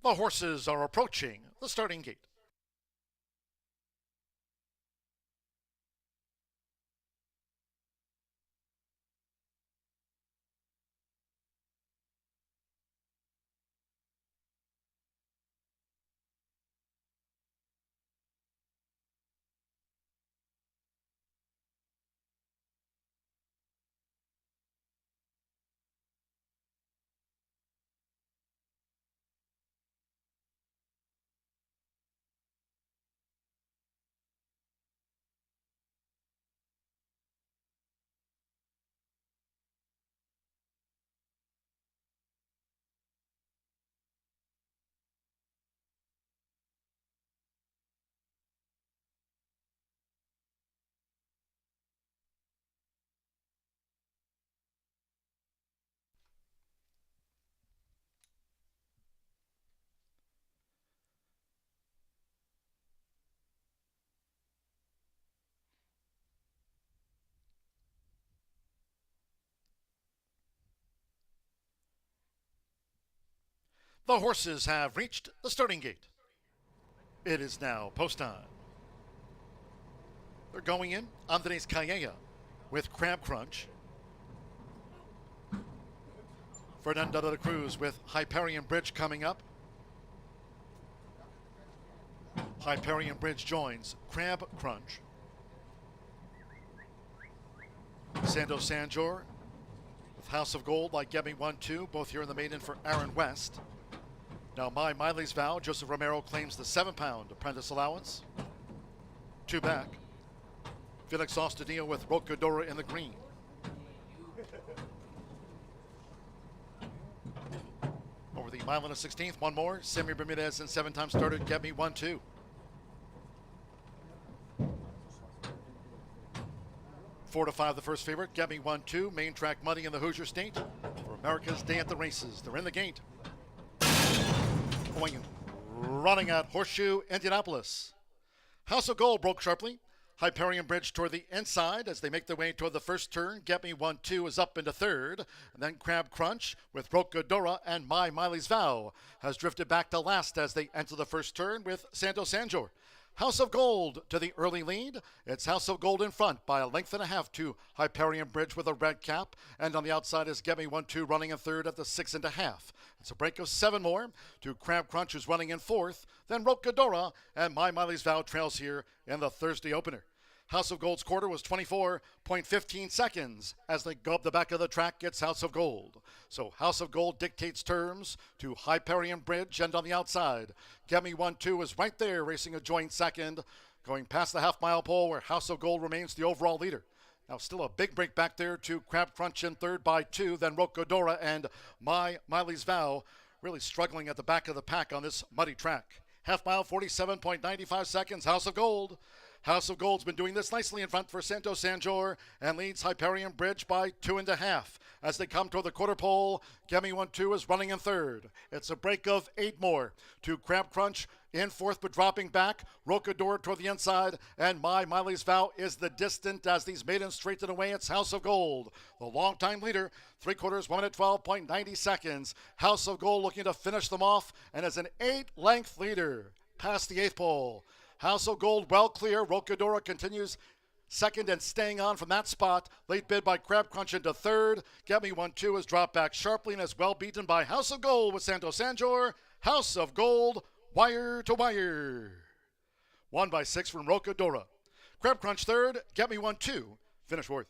The horses are approaching the starting gate. The horses have reached the starting gate. It is now post time. They're going in. Andres Calleja with Crab Crunch. Fernando de la Cruz with Hyperion Bridge coming up. Hyperion Bridge joins Crab Crunch. Santos Sanjor with House of Gold like Get Me 1-2, both here in the maiden for Aaron West. Now My Miley's Vow, Joseph Romero claims the 7-pound apprentice allowance. 2 back. Felix Ostadillo with Rocadora in the green. Over the mile and a 16th, one more. Sammy Bermudez and 7-time started Get Me 1-2. Four to 5, the first favorite. Get Me 1-2. Main track muddy in the Hoosier State for America's Day at the Races. They're in the gate. Going running at Horseshoe Indianapolis. House of Gold broke sharply. Hyperion Bridge toward the inside as they make their way toward the first turn. Get Me 1-2 is up into third. And then Crab Crunch with Rocadora and My Miley's Vow has drifted back to last as they enter the first turn with Santos Sanjor. House of Gold to the early lead. It's House of Gold in front by a length and a half to Hyperion Bridge with a red cap. And on the outside is Get Me 1-2 running in third at the 6.5. It's a break of 7 more to Crab Crunch, who's running in fourth. Then Rocadora and My Miley's Vow trails here in the Thursday opener. House of Gold's quarter was 24.15 seconds. As they go up the back of the track, it's House of Gold. So House of Gold dictates terms to Hyperion Bridge, and on the outside, Get Me 1-2 is right there racing a joint second, going past the half-mile pole where House of Gold remains the overall leader. Now still a big break back there to Crab Crunch in third by 2, then Rocadora and My Miley's Vow really struggling at the back of the pack on this muddy track. Half mile, 47.95 seconds, House of Gold. House of Gold's been doing this nicely in front for Santos Sanjor and leads Hyperion Bridge by 2.5. As they come toward the quarter pole, Get Me 1-2 is running in third. It's a break of 8 more to Crab Crunch in fourth but dropping back. Rocadora toward the inside, and My Miley's Vow is the distant as these maidens straighten away. It's House of Gold, the longtime leader, 3/4, 1 minute 12.90 seconds. House of Gold looking to finish them off and is an 8-length leader past the 8th pole. House of Gold well clear. Rocadora continues second and staying on from that spot. Late bid by Crab Crunch into third. Get Me 1-2 is dropped back sharply and is well beaten by House of Gold with Santos Sanjor. House of Gold, wire to wire. 1 by 6 from Rocadora. Crab Crunch third. Get Me 1-2. Finish fourth.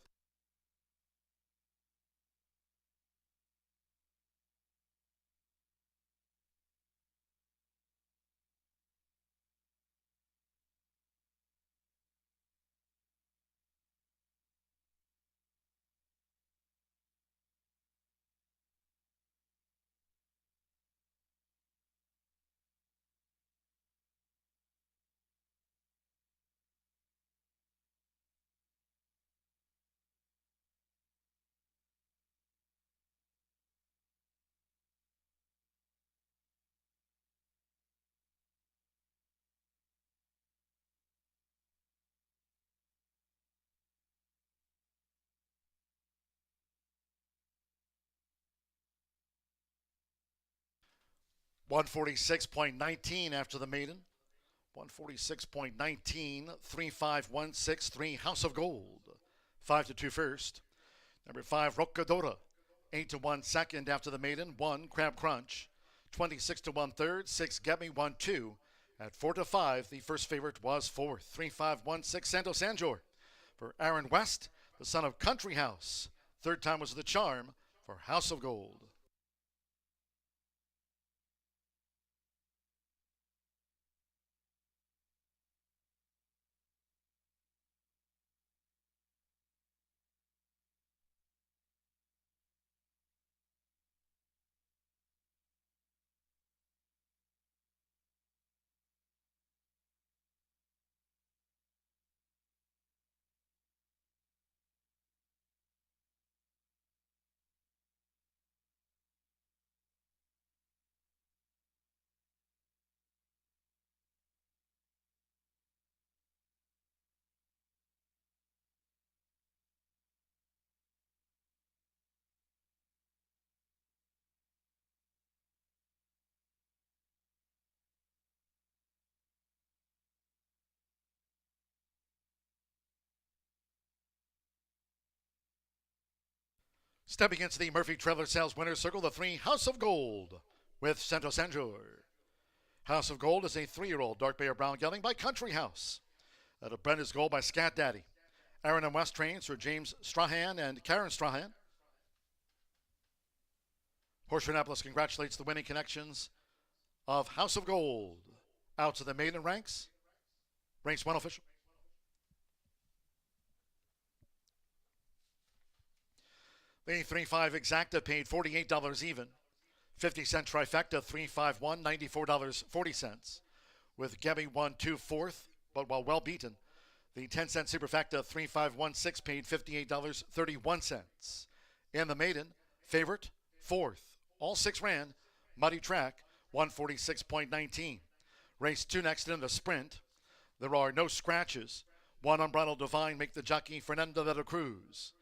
146.19 after the maiden. 146.19, 3-5-1-6-3, House of Gold. 5-2 first. Number 5, Rocadora. 8-1 second after the maiden. 1, Crab Crunch. 26-1 third. 6, Get Me 1-2. At 4-5, the first favorite was 4th. 3-5-1-6, Santo Sanjor. For Aaron West, the son of Country House. Third time was the charm for House of Gold. Stepping into the Murphy Trailer Sales Winner's Circle, the 3, House of Gold with Santo Sanjor. House of Gold is a 3-year-old dark bay or brown gelding by Country House. At a Brenda's Gold by Scat Daddy. Aaron and West trains for James Strahan and Karen Strahan. Horseshoe Indianapolis congratulates the winning connections of House of Gold. Out to the maiden ranks. Ranks 1 official. The 3-5 exacta paid $48 even. 50-cent trifecta 3-5-1, $94.40. With Gebby 1-2 fourth, but while well beaten. The 10-cent superfecta 3-5-1-6 paid $58.31. In the maiden, favorite, fourth. All 6 ran. Muddy track, 146.19. Race 2 next in the sprint. There are no scratches. 1 Unbridled Divine make the jockey Fernando de la Cruz.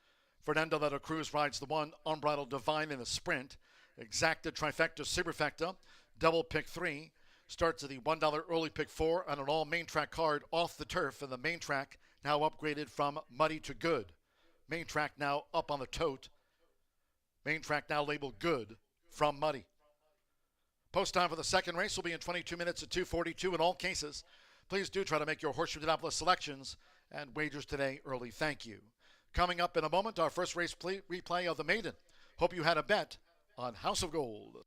Fernando de la Cruz rides the 1 Unbridled Divine in the sprint. Exacta trifecta superfecta, double pick 3. Starts at the $1 early pick 4 on an all main track card off the turf, and the main track now upgraded from muddy to good. Main track now up on the tote. Main track now labeled good from muddy. Post time for the second race will be in 22 minutes at 2:42 in all cases. Please do try to make your Horseshoe Indianapolis selections and wagers today early. Thank you. Coming up in a moment, our first race replay of the maiden. Hope you had a bet on House of Gold.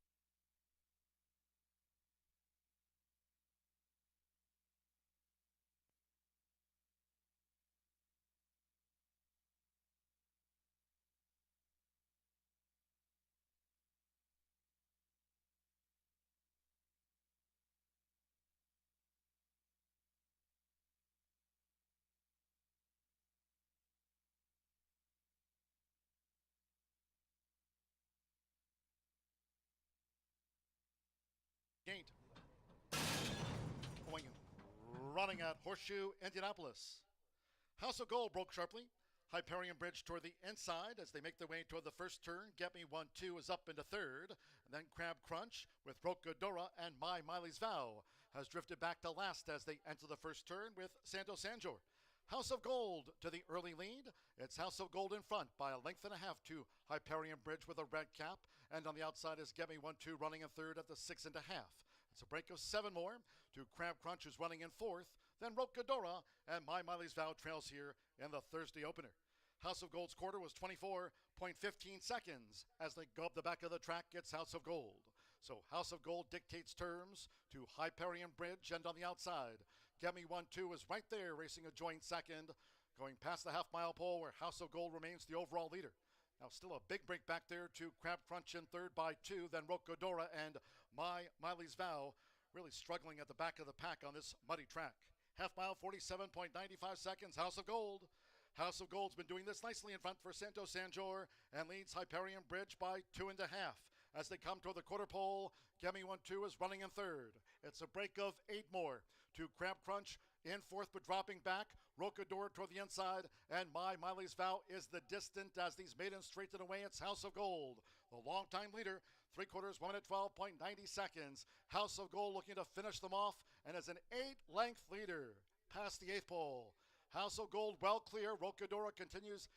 Gained. Going running at Horseshoe Indianapolis. House of Gold broke sharply. Hyperion Bridge toward the inside as they make their way toward the first turn. Get Me 1-2 is up into third. And then Crab Crunch with Rocadora and My Miley's Vow has drifted back to last as they enter the first turn with Santo Sanjor. House of Gold to the early lead. It's House of Gold in front by a length and a half to Hyperion Bridge with a red cap. And on the outside is Get Me 1-2 running in third at the 6.5. It's a break of 7 more to Crab Crunch, who's running in fourth. Then Rocadora and My Miley's Vow trails here in the Thursday opener. House of Gold's quarter was 24.15 seconds. As they go up the back of the track, it's House of Gold. So House of Gold dictates terms to Hyperion Bridge, and on the outside, Get Me 1-2 is right there racing a joint second, going past the half-mile pole where House of Gold remains the overall leader. Now still a big break back there to Crab Crunch in third by 2, then Rocadora and My Miley's Vow really struggling at the back of the pack on this muddy track. Half mile, 47.95 seconds, House of Gold. House of Gold's been doing this nicely in front for Santo Sanjor and leads Hyperion Bridge by 2.5. As they come toward the quarter pole, Get Me 1-2 is running in third. It's a break of 8 more to Crab Crunch in fourth but dropping back. Rocadora toward the inside, and My Miley's Vow is the distant as these maidens straighten away. It's House of Gold, the longtime leader, 3/4, 1 minute 12.90 seconds. House of Gold looking to finish them off and is an 8-length leader past the 8th pole. House of Gold well clear. Rocadora continues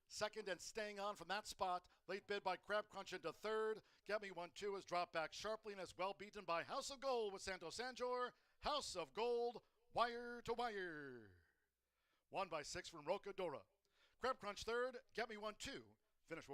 second and staying on from that spot. Late bid by Crab Crunch into third. Get Me 1-2 has dropped back sharply and is well beaten by House of Gold with Santos Sanjor. House of Gold, wire to wire. 1 by 6 from Rocadora. Crab Crunch third. Get Me 1-2. Finish.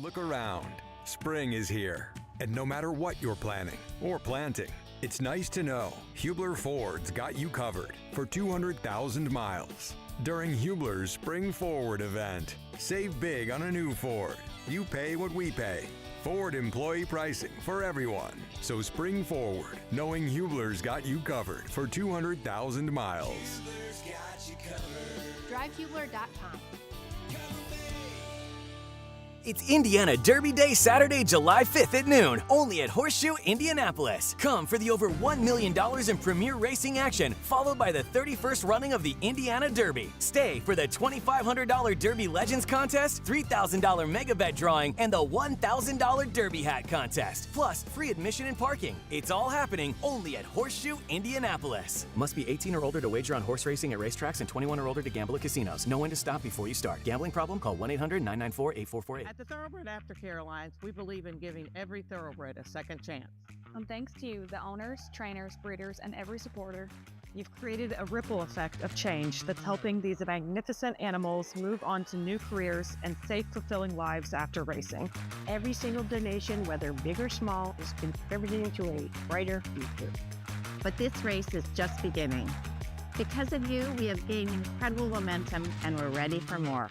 Look around. Spring is here. And no matter what you're planning or planting, it's nice to know Hubler Ford's got you covered for 200,000 miles. During Hubler's Spring Forward event, save big on a new Ford. You pay what we pay. Ford employee pricing for everyone. So spring forward, knowing Hubler's got you covered for 200,000 miles. DriveHubler.com. It's Indiana Derby Day, Saturday, July 5th at noon, only at Horseshoe Indianapolis. Come for the over $1 million in premier racing action, followed by the 31st running of the Indiana Derby. Stay for the $2,500 Derby Legends contest, $3,000 mega bet drawing, and the $1,000 Derby hat contest, plus free admission and parking. It's all happening only at Horseshoe Indianapolis. Must be 18 or older to wager on horse racing at racetracks and 21 or older to gamble at casinos. Know when to stop before you start. Gambling problem? Call 1-800-994-8448. At the Thoroughbred Aftercare Alliance, we believe in giving every thoroughbred a second chance. And thanks to you, the owners, trainers, breeders, and every supporter, You've created a ripple effect of change that's helping these magnificent animals move on to new careers and safe, fulfilling lives after racing. Every single donation, whether big or small, is contributing to a brighter future. But this race is just beginning. Because of you, we have gained incredible momentum and we're ready for more.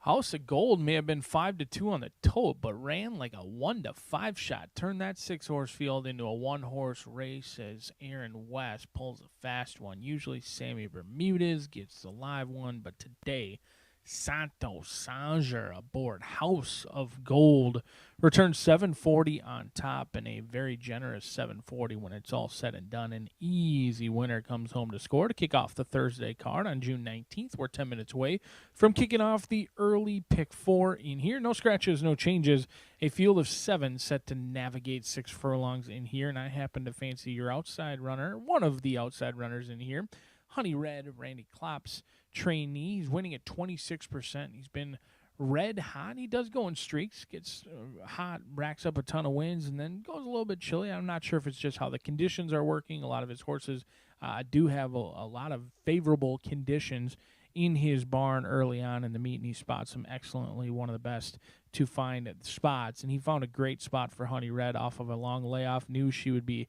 House of Gold may have been 5-2 on the tote, but ran like a 1-5 shot. Turned that 6-horse field into a 1-horse race as Aaron West pulls a fast one. Usually Sammy Bermudez gets the live one, but today Santo Sanger aboard House of Gold returns 740 on top and a very generous 740 when it's all said and done. An easy winner comes home to score to kick off the Thursday card on June 19th. We're 10 minutes away from kicking off the early pick 4 in here. No scratches, no changes. A field of 7 set to navigate 6 furlongs in here, and I happen to fancy your outside runner, one of the outside runners in here. Honey Red, Randy Klopp's trainee. He's winning at 26%. He's been red hot. He does go in streaks, gets hot, racks up a ton of wins, and then goes a little bit chilly. I'm not sure if it's just how the conditions are working. A lot of his horses do have a lot of favorable conditions in his barn early on in the meet, and he spots them excellently, one of the best to find spots. And he found a great spot for Honey Red off of a long layoff, knew she would be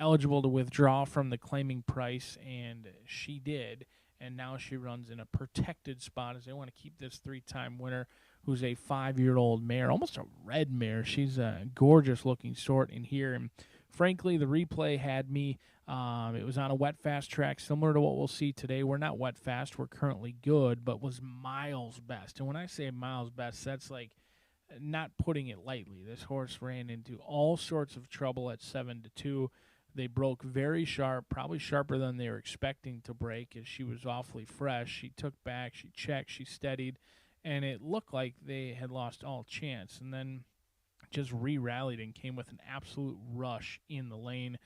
eligible to withdraw from the claiming price, and she did. And now she runs in a protected spot as they want to keep this 3-time winner, who's a 5-year-old mare, almost a red mare. She's a gorgeous-looking sort in here. And frankly, the replay had me. It was on a wet fast track, similar to what we'll see today. We're not wet fast. We're currently good, but was miles best. And when I say miles best, that's like not putting it lightly. This horse ran into all sorts of trouble at 7-2. They broke very sharp, probably sharper than they were expecting to break, as she was awfully fresh. She took back, she checked, she steadied, and it looked like they had lost all chance. And then just re-rallied and came with an absolute rush in the lane.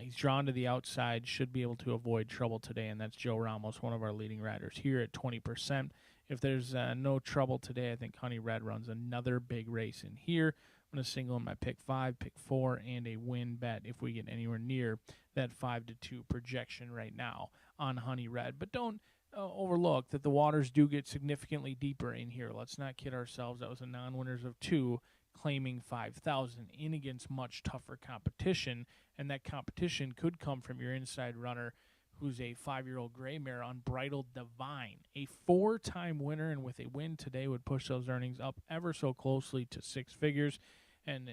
He's drawn to the outside, should be able to avoid trouble today, and that's Joe Ramos, one of our leading riders here at 20%. If there's no trouble today, I think Honey Red runs another big race in here. I'm going to single in my pick 5, pick 4, and a win bet if we get anywhere near that 5-2 projection right now on Honey Red. But don't overlook that the waters do get significantly deeper in here. Let's not kid ourselves. That was a non-winners of 2 claiming 5,000 in against much tougher competition, and that competition could come from your inside runner, who's a 5-year-old gray mare, Unbridled Divine, a 4-time winner, and with a win today would push those earnings up ever so closely to 6 figures, and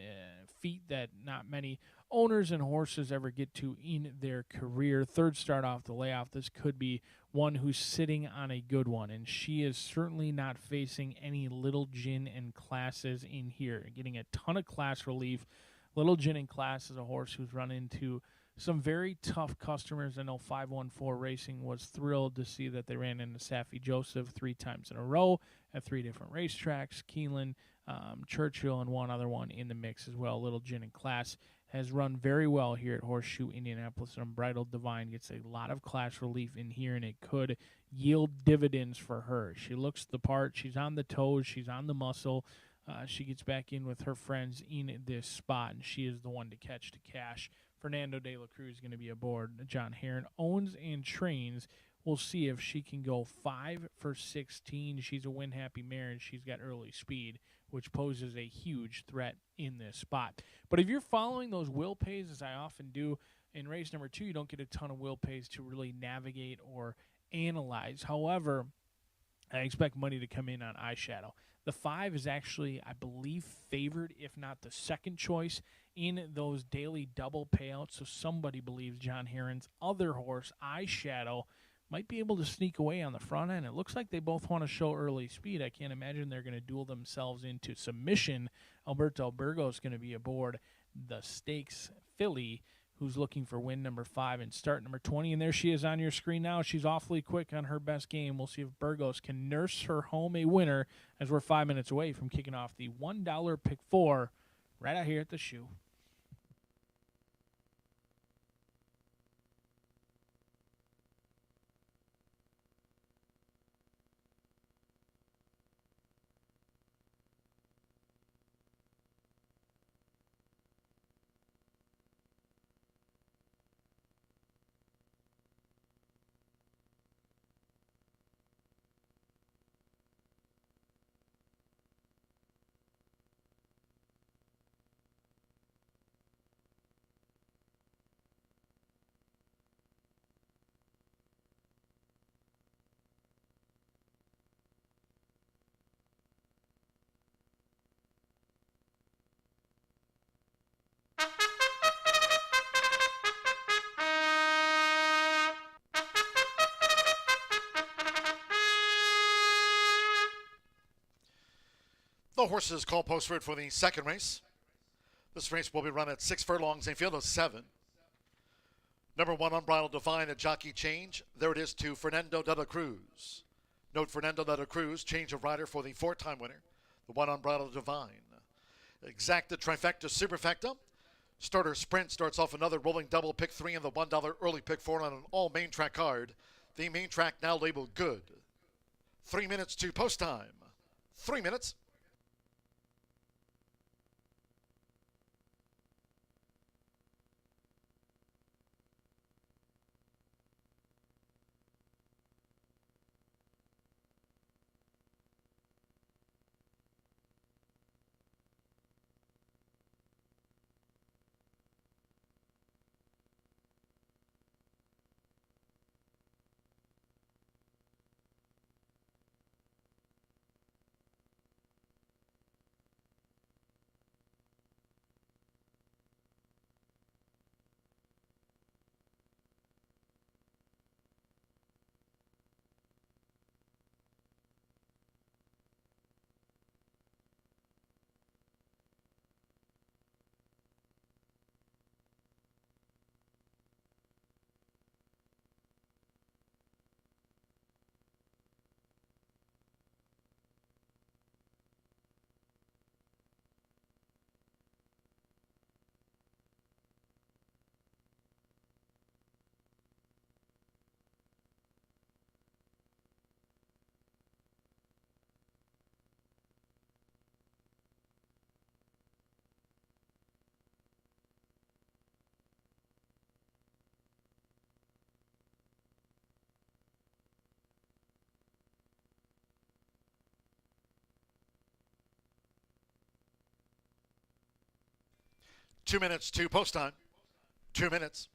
feat that not many owners and horses ever get to in their career. Third start off the layoff. This could be one who's sitting on a good one, and she is certainly not facing any Little Gin and Classes in here, getting a ton of class relief. Little Gin and Class is a horse who's run into some very tough customers. I know 514 Racing was thrilled to see that they ran into Safi Joseph 3 times in a row at 3 different racetracks. Keeneland, Churchill, and one other one in the mix as well. Little Gin and Class has run very well here at Horseshoe Indianapolis. Unbridled Divine gets a lot of class relief in here, and it could yield dividends for her. She looks the part. She's on the toes. She's on the muscle. She gets back in with her friends in this spot, and she is the one to catch to cash. Fernando de la Cruz is going to be aboard. John Heron owns and trains. We'll see if she can go 5 for 16. She's a win-happy mare, and she's got early speed, which poses a huge threat in this spot. But if you're following those will pays, as I often do, in race number 2, you don't get a ton of will pays to really navigate or analyze. However, I expect money to come in on Eyeshadow. The 5 is actually, I believe, favored, if not the second choice, in those daily double payouts. So somebody believes John Heron's other horse, Eyeshadow, might be able to sneak away on the front end. It looks like they both want to show early speed. I can't imagine they're going to duel themselves into submission. Alberto Burgos is going to be aboard the Stakes filly, who's looking for win number 5 and start number 20. And there she is on your screen now. She's awfully quick on her best game. We'll see if Burgos can nurse her home a winner, as we're 5 minutes away from kicking off the $1 pick 4 right out here at the shoe. The horses call postword for the second race. This race will be run at 6 furlongs, a field of 7. Number 1, Unbridled Divine, a jockey change. There it is to Fernando de la Cruz. Note Fernando de la Cruz, change of rider for the 4-time winner. The 1, Unbridled Divine. Exacta, trifecta, superfecta. Starter sprint starts off another rolling double, pick 3 in the $1 early pick 4 on an all main track card. The main track now labeled good. 3 minutes to post time. 3 minutes. Two minutes to post time. 2 minutes.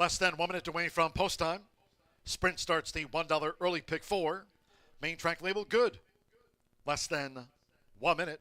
Less than 1 minute away from post time. Sprint starts the $1 early pick 4. Main track labeled good. Less than 1 minute.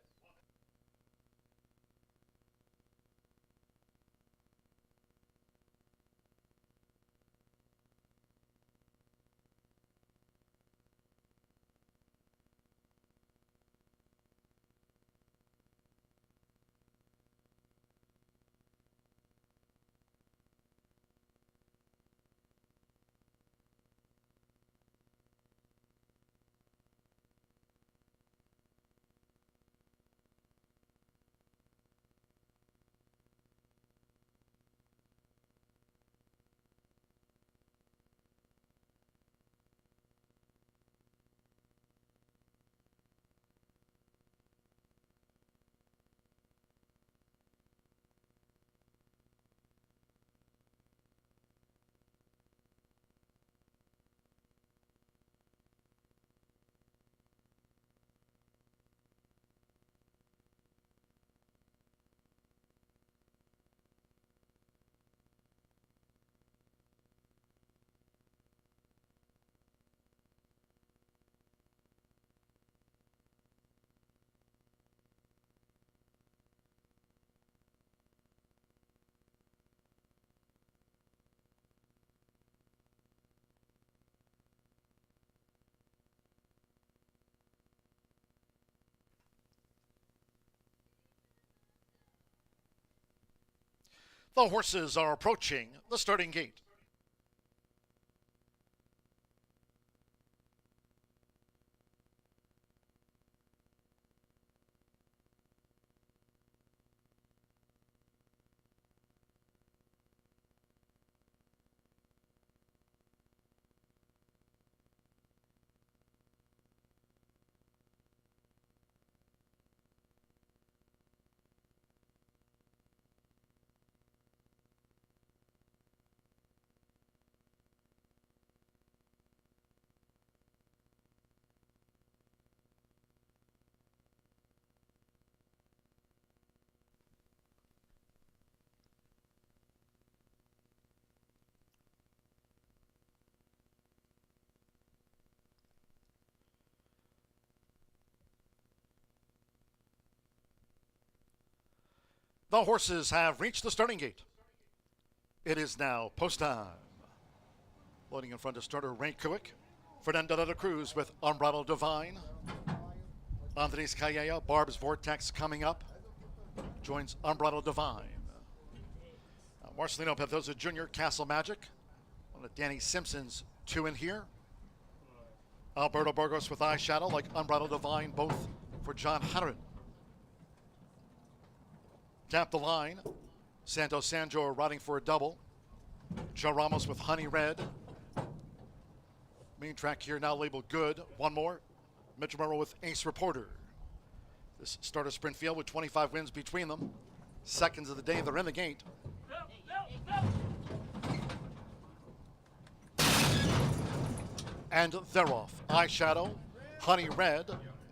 The horses are approaching the starting gate. The horses have reached the starting gate. It is now post time. Loading in front of starter Ray Kuick. Fernando de la Cruz with Unbridled Divine. Andres Calleja, Barb's Vortex coming up. Joins Unbridled Divine. Marcelino Pedroza Jr., Castle Magic. One of Danny Simpson's two in here. Alberto Burgos with Eyeshadow, like Unbridled Divine, both for John Harron. Tap the line. Santos Sanjor riding for a double. Joe Ramos with Honey Red. Main track here now labeled good. One more. Mitch Romero with Ace Reporter. This starter sprint field with 25 wins between them. Seconds of the day, they're in the gate. And they're off. Eyeshadow, Honey Red,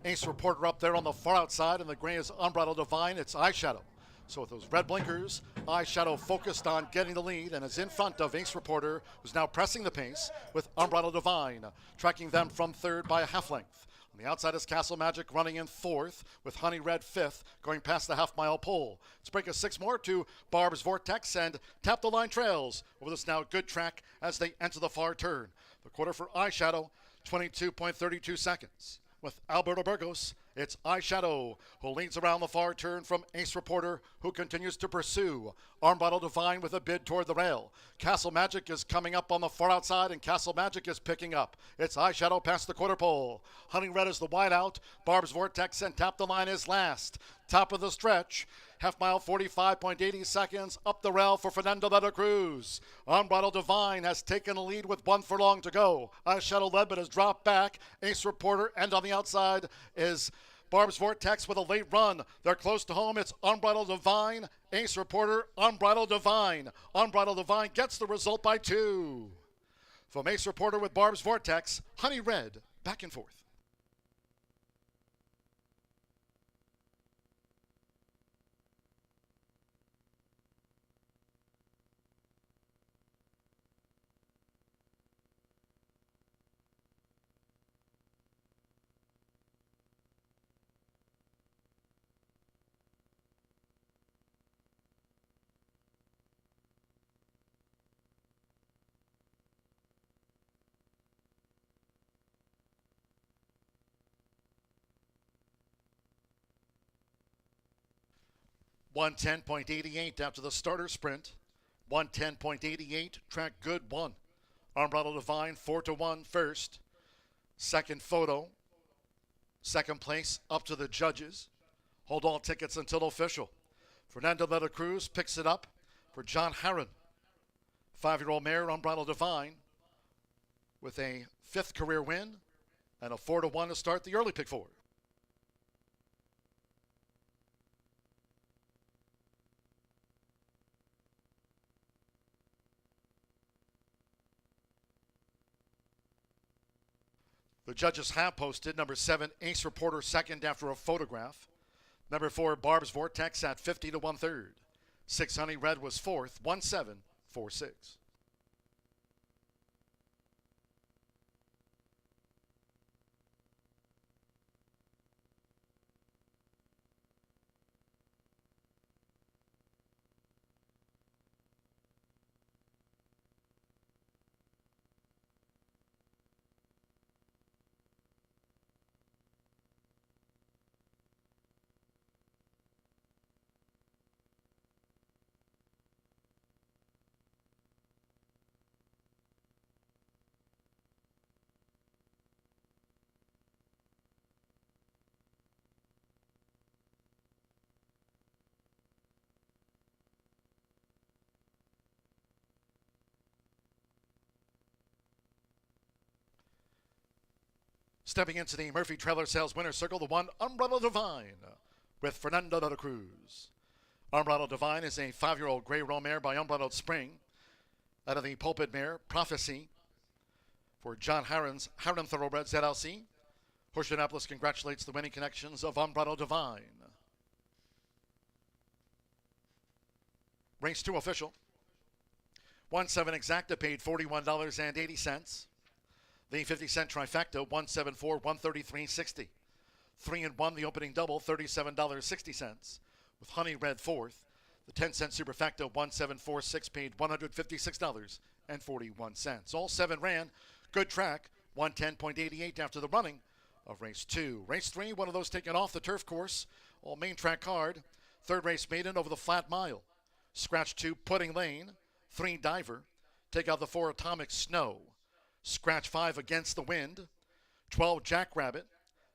Ace Reporter up there on the far outside, and the gray is Unbridled Divine. It's Eyeshadow. So with those red blinkers, Eyeshadow focused on getting the lead and is in front of Ace Reporter, who's now pressing the pace with Unbridled Divine, tracking them from third by a half length. On the outside is Castle Magic running in fourth, with Honey Red fifth, going past the half-mile pole. Let's break a six more to Barb's Vortex and Tap the Line trails over this now good track as they enter the far turn. The quarter for Eyeshadow, 22.32 seconds. With Alberto Burgos, it's Eyeshadow, who leads around the far turn from Ace Reporter, who continues to pursue. Unbridled Divine with a bid toward the rail. Castle Magic is coming up on the far outside, and Castle Magic is picking up. It's Eyeshadow past the quarter pole. Honey Red is the wide out. Barb's Vortex and Tap the Line is last. Top of the stretch. Half mile, 45.80 seconds. Up the rail for Fernando de la Cruz. Unbridled Divine has taken a lead with one furlong to go. Eyeshadow led but has dropped back. Ace Reporter, and on the outside is Barb's Vortex with a late run. They're close to home. It's Unbridled Divine. Ace Reporter, Unbridled Divine. Unbridled Divine gets the result by 2. From Ace Reporter with Barb's Vortex, Honey Red back and forth. 110.88 after the starter sprint. 110.88, track good 1. Unbridled Divine 4-1 first. Second photo. Second place up to the judges. Hold all tickets until official. Fernando de la Cruz picks it up for John Harron. 5-year-old mare Unbridled Divine with a 5th career win and a 4-1 to start the early pick 4. The judges have posted number 7, Ace Reporter, second after a photograph. Number 4, Barb's Vortex at 50 to 1/3. 6 Honey Red was 4th, 1-7-4-6. Stepping into the Murphy Trailer Sales winner circle, the 1, Unbridled Divine, with Fernando de la Cruz. Unbridled Divine is a 5-year-old gray roan mare by Unbridled Spring. Out of the Pulpit mare, Prophecy, for John Harron's Harron Thoroughbreds LLC. Horseshoe Indianapolis congratulates the winning connections of Unbridled Divine. Race 2 official. 1-7 Exacta paid $41.80. The 50-cent trifecta, 174, 133.60. 3-1, the opening double, $37.60. With Honey Red 4th. The 10-cent superfecta, 1746, paid $156.41. All 7 ran. Good track, 110.88 after the running of race 2. Race 3, one of those taken off the turf course. All main track card. 3rd race Maiden over the flat mile. Scratch 2, Pudding Lane. 3, Diver. Take out the 4, Atomic Snow. Scratch 5, Against the Wind. 12, Jackrabbit.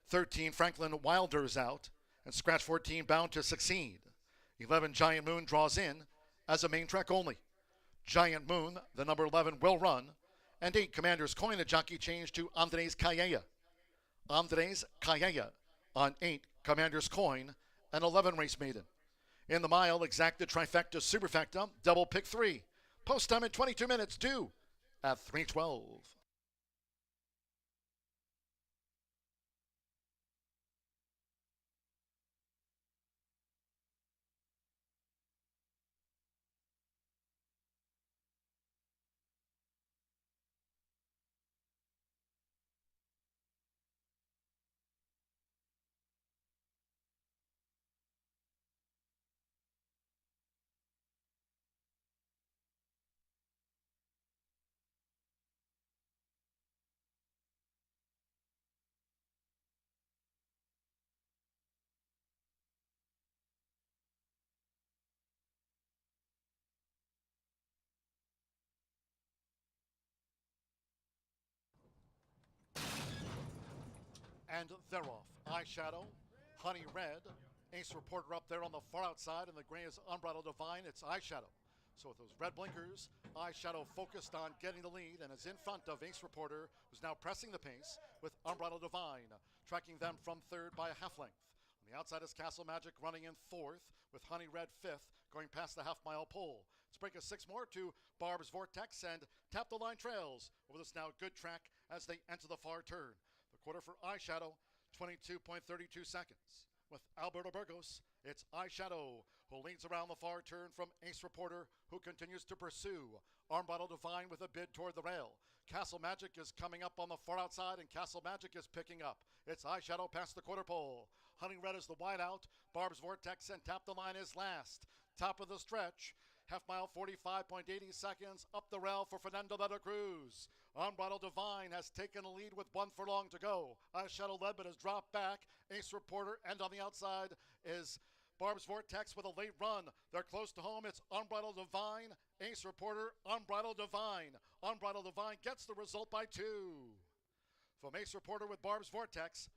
13, Franklin Wilder's out. And scratch 14, Bound to Succeed. 11, Giant Moon draws in as a main track only. Giant Moon, the number 11, will run. And 8, Commander's Coin, a jockey change to Andres Calleja. Andres Calleja on 8, Commander's Coin, and 11, Race Maiden. In the mile, Exacta, Trifecta, Superfecta, double pick 3. Post time in 22 minutes, due at 3:12. And they're off. Eyeshadow, Honey Red, Ace Reporter up there on the far outside, and the gray is Unbridled Divine. It's Eyeshadow. So with those red blinkers, Eyeshadow focused on getting the lead and is in front of Ace Reporter, who's now pressing the pace with Unbridled Divine, tracking them from 3rd by a half length. On the outside is Castle Magic running in 4th, with Honey Red 5th, going past the half-mile pole. Let's break a 6 more to Barb's Vortex and Tap the Line Trails over this now good track as they enter the far turn. The quarter for Eyeshadow, 22.32 seconds. With Alberto Burgos, it's Eyeshadow, who leads around the far turn from Ace Reporter, who continues to pursue. Unbridled Divine with a bid toward the rail. Castle Magic is coming up on the far outside, and Castle Magic is picking up. It's Eyeshadow past the quarter pole. Honey Red is the wide out. Barb's Vortex and Tap the Line is last. Top of the stretch. Half mile, 45.80 seconds. Up the rail for Fernando de la Cruz. Unbridled Divine has taken a lead with 1 furlong to go. Eyeshadow led but has dropped back. Ace Reporter, and on the outside is Barb's Vortex with a late run. They're close to home. It's Unbridled Divine. Ace Reporter, Unbridled Divine. Unbridled Divine gets the result by 2. From Ace Reporter with Barb's Vortex.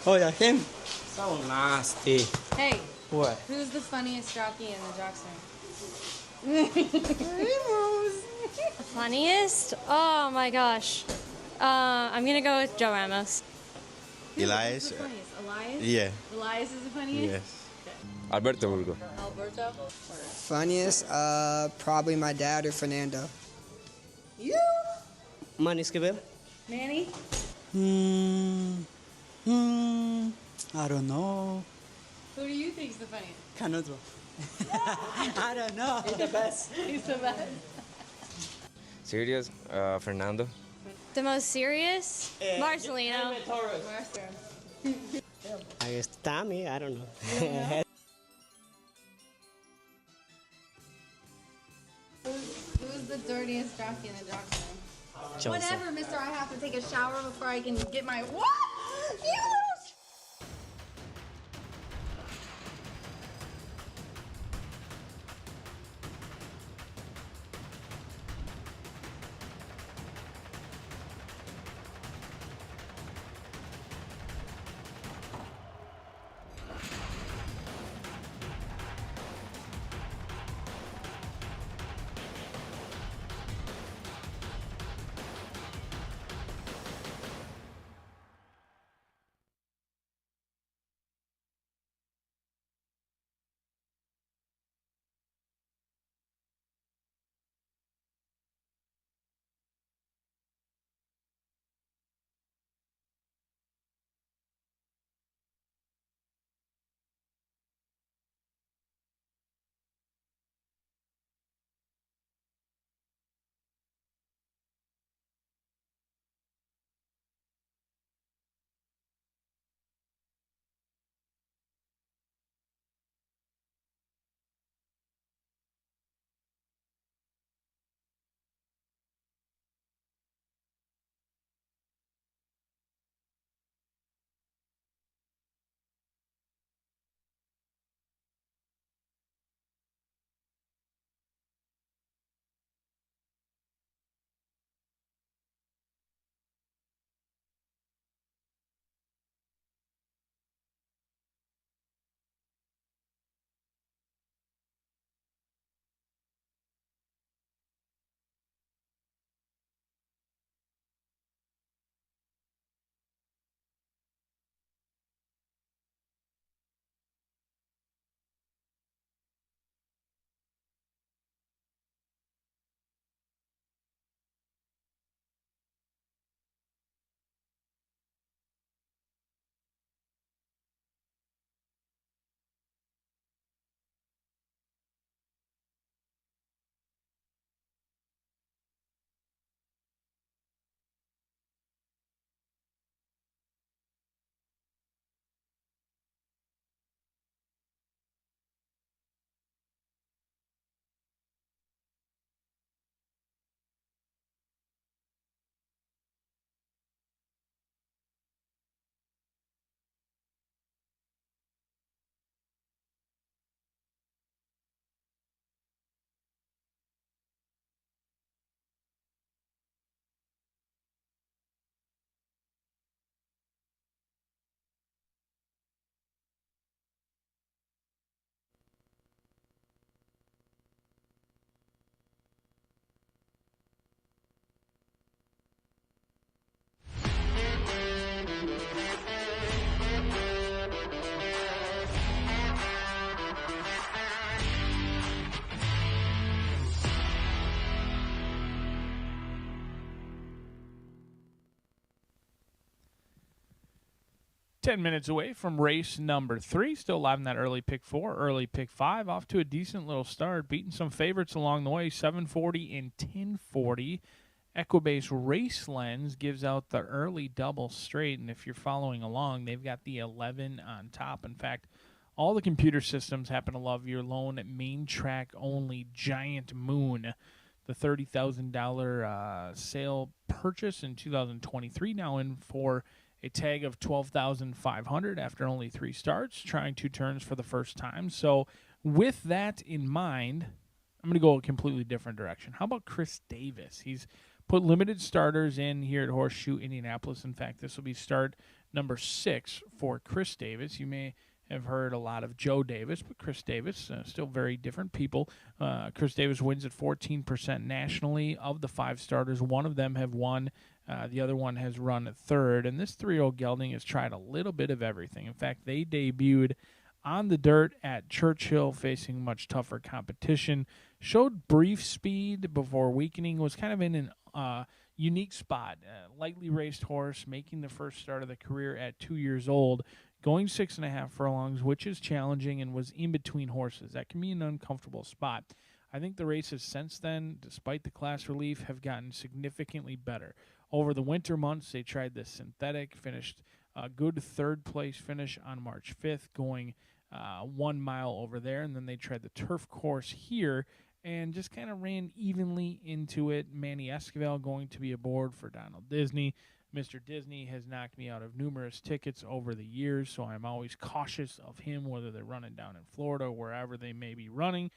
Thôi à xem So nasty. Hey. What? Who's the funniest jockey in the jock stand? Funniest? Oh my gosh. I'm gonna go with Joe Ramos. Elias? Who's the funniest? Elias? Yeah. Elias is the funniest? Yes. Alberto Burgo. Alberto? Funniest? Probably my dad or Fernando. You? Manny Esquivel. Manny? I don't know. Who do you think's the funniest? Canotro. I don't know. He's the best. He's the best. Serious? Fernando. The most serious? Marcelino. I guess Tommy. I don't know. Who's the dirtiest jockey in the jock stand? Joseph. Whatever, mister. I have to take a shower before I can get my... What? You... Minutes away from race number 3. Still live in that early pick 4, early pick 5. Off to a decent little start. Beating some favorites along the way, 740 and 1040. Equibase Race Lens gives out the early double straight. And if you're following along, they've got the 11 on top. In fact, all the computer systems happen to love your lone main track only Giant Moon. The $30,000 sale purchase in 2023 now in for a tag of $12,500 after only 3 starts, trying 2 turns for the first time. So with that in mind, I'm going to go a completely different direction. How about Chris Davis? He's put limited starters in here at Horseshoe Indianapolis. In fact, this will be start number 6 for Chris Davis. You may have heard a lot of Joe Davis, but Chris Davis, still very different people. Chris Davis wins at 14% nationally. Of the 5 starters, 1 of them have won. The other one has run at 3rd. And this 3-year-old gelding has tried a little bit of everything. In fact, they debuted on the dirt at Churchill, facing much tougher competition. Showed brief speed before weakening. Was kind of in an unique spot. Lightly raced horse, making the first start of the career at 2 years old. Going 6.5 furlongs, which is challenging, and was in between horses. That can be an uncomfortable spot. I think the races since then, despite the class relief, have gotten significantly better. Over the winter months, they tried the synthetic, finished a good 3rd place finish on March 5th, going 1 mile over there, and then they tried the turf course here and just kind of ran evenly into it. Manny Esquivel going to be aboard for Donald Disney. Mr. Disney has knocked me out of numerous tickets over the years, so I'm always cautious of him, whether they're running down in Florida or wherever they may be running.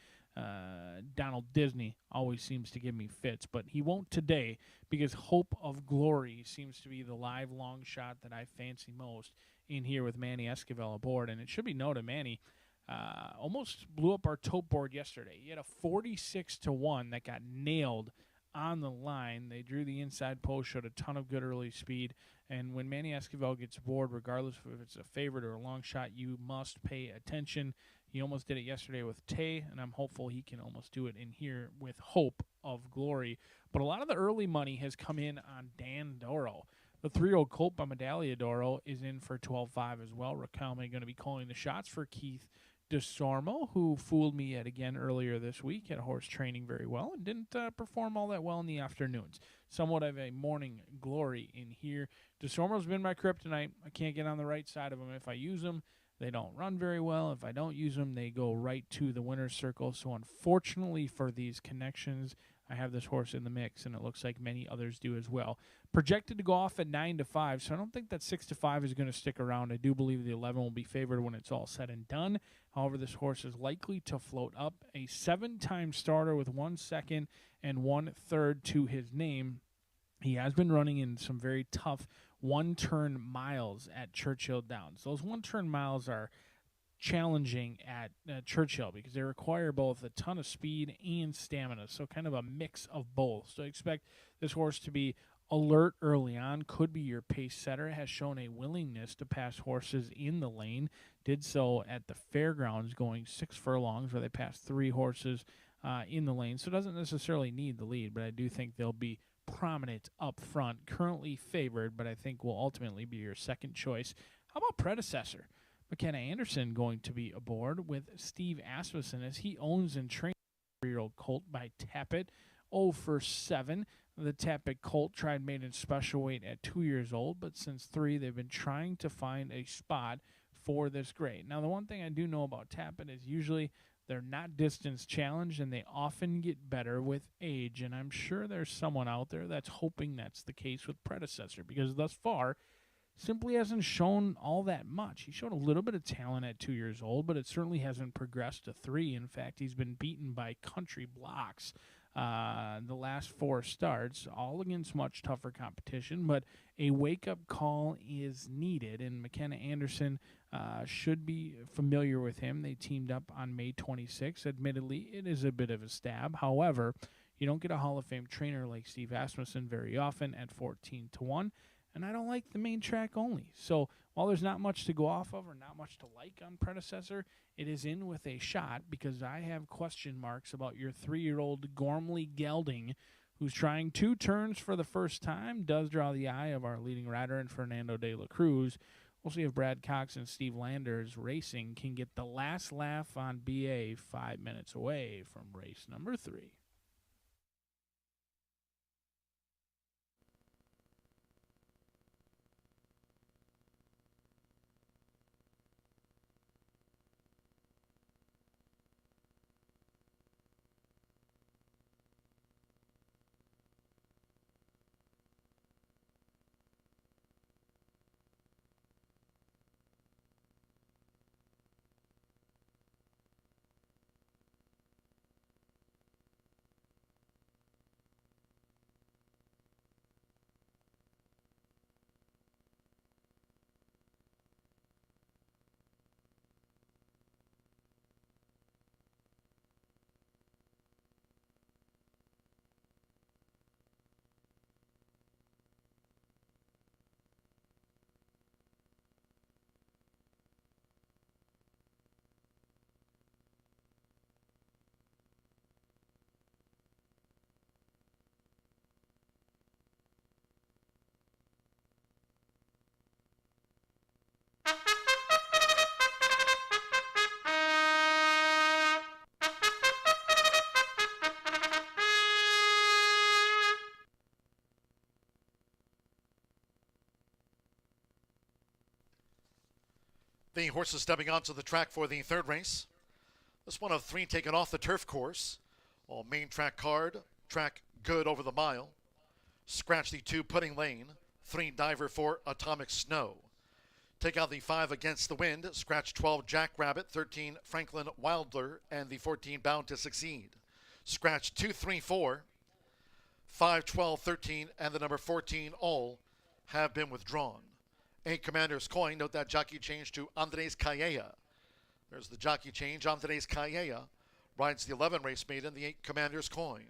Donald Disney always seems to give me fits, but he won't today because Hope of Glory seems to be the live long shot that I fancy most in here with Manny Esquivel aboard. And it should be noted, Manny almost blew up our tote board yesterday. He had a 46-1 that got nailed on the line. They drew the inside post, showed a ton of good early speed, and when Manny Esquivel gets aboard, regardless of if it's a favorite or a long shot, you must pay attention. He almost did it yesterday with Tay, and I'm hopeful he can almost do it in here with Hope of Glory. But a lot of the early money has come in on Dan Doro. The 3-year-old colt by Medaglia Doro is in for 12.5 as well. Raquelme going to be calling the shots for Keith DeSormo, who fooled me yet again earlier this week. Had a horse training very well and didn't perform all that well in the afternoons. Somewhat of a morning glory in here. DeSormo's been my kryptonite. I can't get on the right side of them. If I use them, they don't run very well. If I don't use them, they go right to the winner's circle. So unfortunately for these connections, I have this horse in the mix, and it looks like many others do as well. Projected to go off at 9-5, so I don't think that 6-5 is going to stick around. I do believe the 11 will be favored when it's all said and done. However, this horse is likely to float up. A 7-time starter with 1 second and 1/3 to his name. He has been running in some very tough one-turn miles at Churchill Downs. Those one-turn miles are challenging at Churchill because they require both a ton of speed and stamina, so kind of a mix of both. So I expect this horse to be alert early on, could be your pace setter, has shown a willingness to pass horses in the lane, did so at the fairgrounds going 6 furlongs where they passed 3 horses in the lane, so doesn't necessarily need the lead, but I do think they'll be prominent up front, currently favored, but I think will ultimately be your second choice. How about predecessor? McKenna Anderson going to be aboard with Steve Asmussen as he owns and trains the 3-year-old colt by Tappet. 0 for 7. The Tappet colt tried maiden special weight at 2 years old, but since 3, they've been trying to find a spot for this grade. Now, the one thing I do know about Tappet is usually they're not distance challenged, and they often get better with age, and I'm sure there's someone out there that's hoping that's the case with predecessor, because thus far, simply hasn't shown all that much. He showed a little bit of talent at 2 years old, but it certainly hasn't progressed to 3. In fact, he's been beaten by country blocks the last 4 starts, all against much tougher competition, but a wake-up call is needed, and McKenna Anderson should be familiar with him. They teamed up on May 26th. Admittedly, it is a bit of a stab. However, you don't get a Hall of Fame trainer like Steve Asmussen very often at 14-1, and I don't like the main track only. So while there's not much to go off of or not much to like on predecessor, it is in with a shot because I have question marks about your 3-year-old Gormley Gelding, who's trying 2 turns for the first time, does draw the eye of our leading rider in Fernando de la Cruz. We'll see if Brad Cox and Steve Landers Racing can get the last laugh on BA 5 minutes away from race number 3. the horses stepping onto the track for the third race. This one of three taken off the turf course. All main track card, track good over the mile. Scratch the 2 Pudding Lane, 3 Diver for Atomic Snow. Take out the 5 Against the Wind, scratch 12 Jackrabbit, 13 Franklin Wilder, and the 14 Bound to Succeed. Scratch 2, 3, 4, 5, 12, 13, and the number 14 all have been withdrawn. 8 Commander's Coin, note that jockey change to Andres Calleja. There's the jockey change, Andres Calleja rides the 11 race maiden, the 8 Commander's Coin.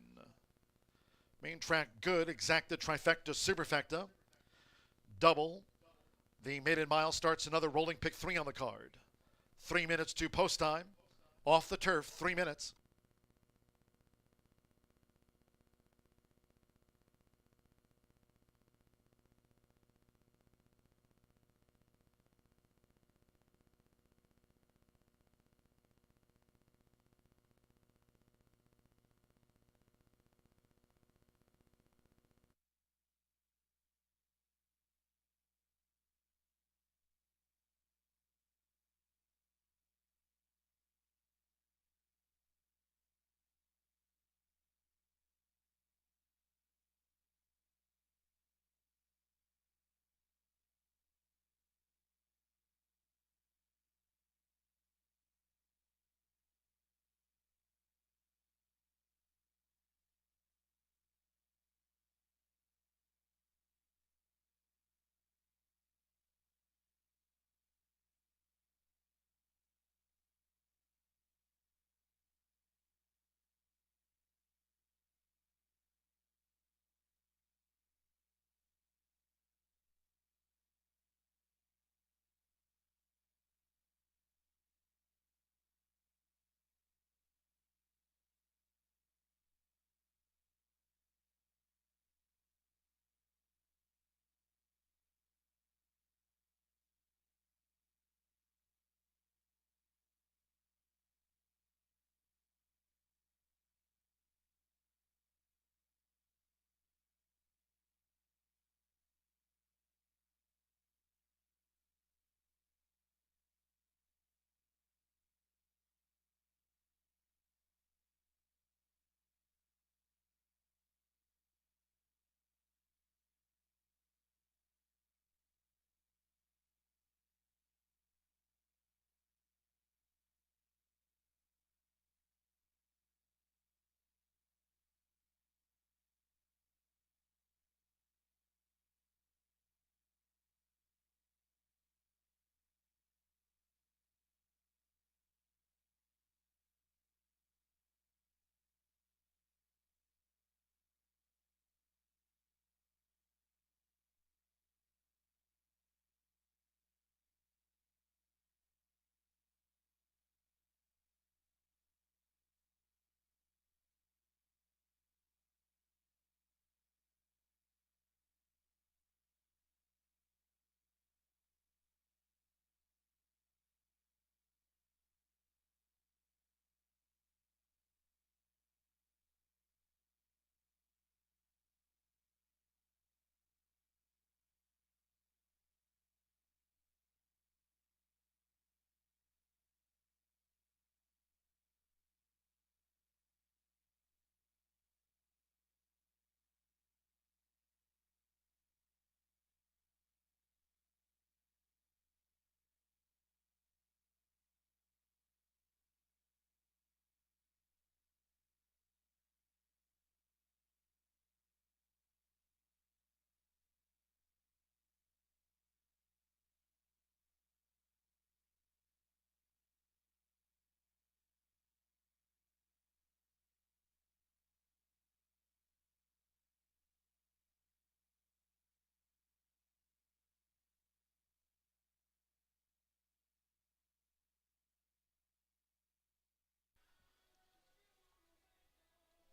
Main track good, exacta, trifecta, superfecta. Double. The maiden mile starts another rolling pick 3 on the card. 3 minutes to post time. Off the turf, 3 minutes.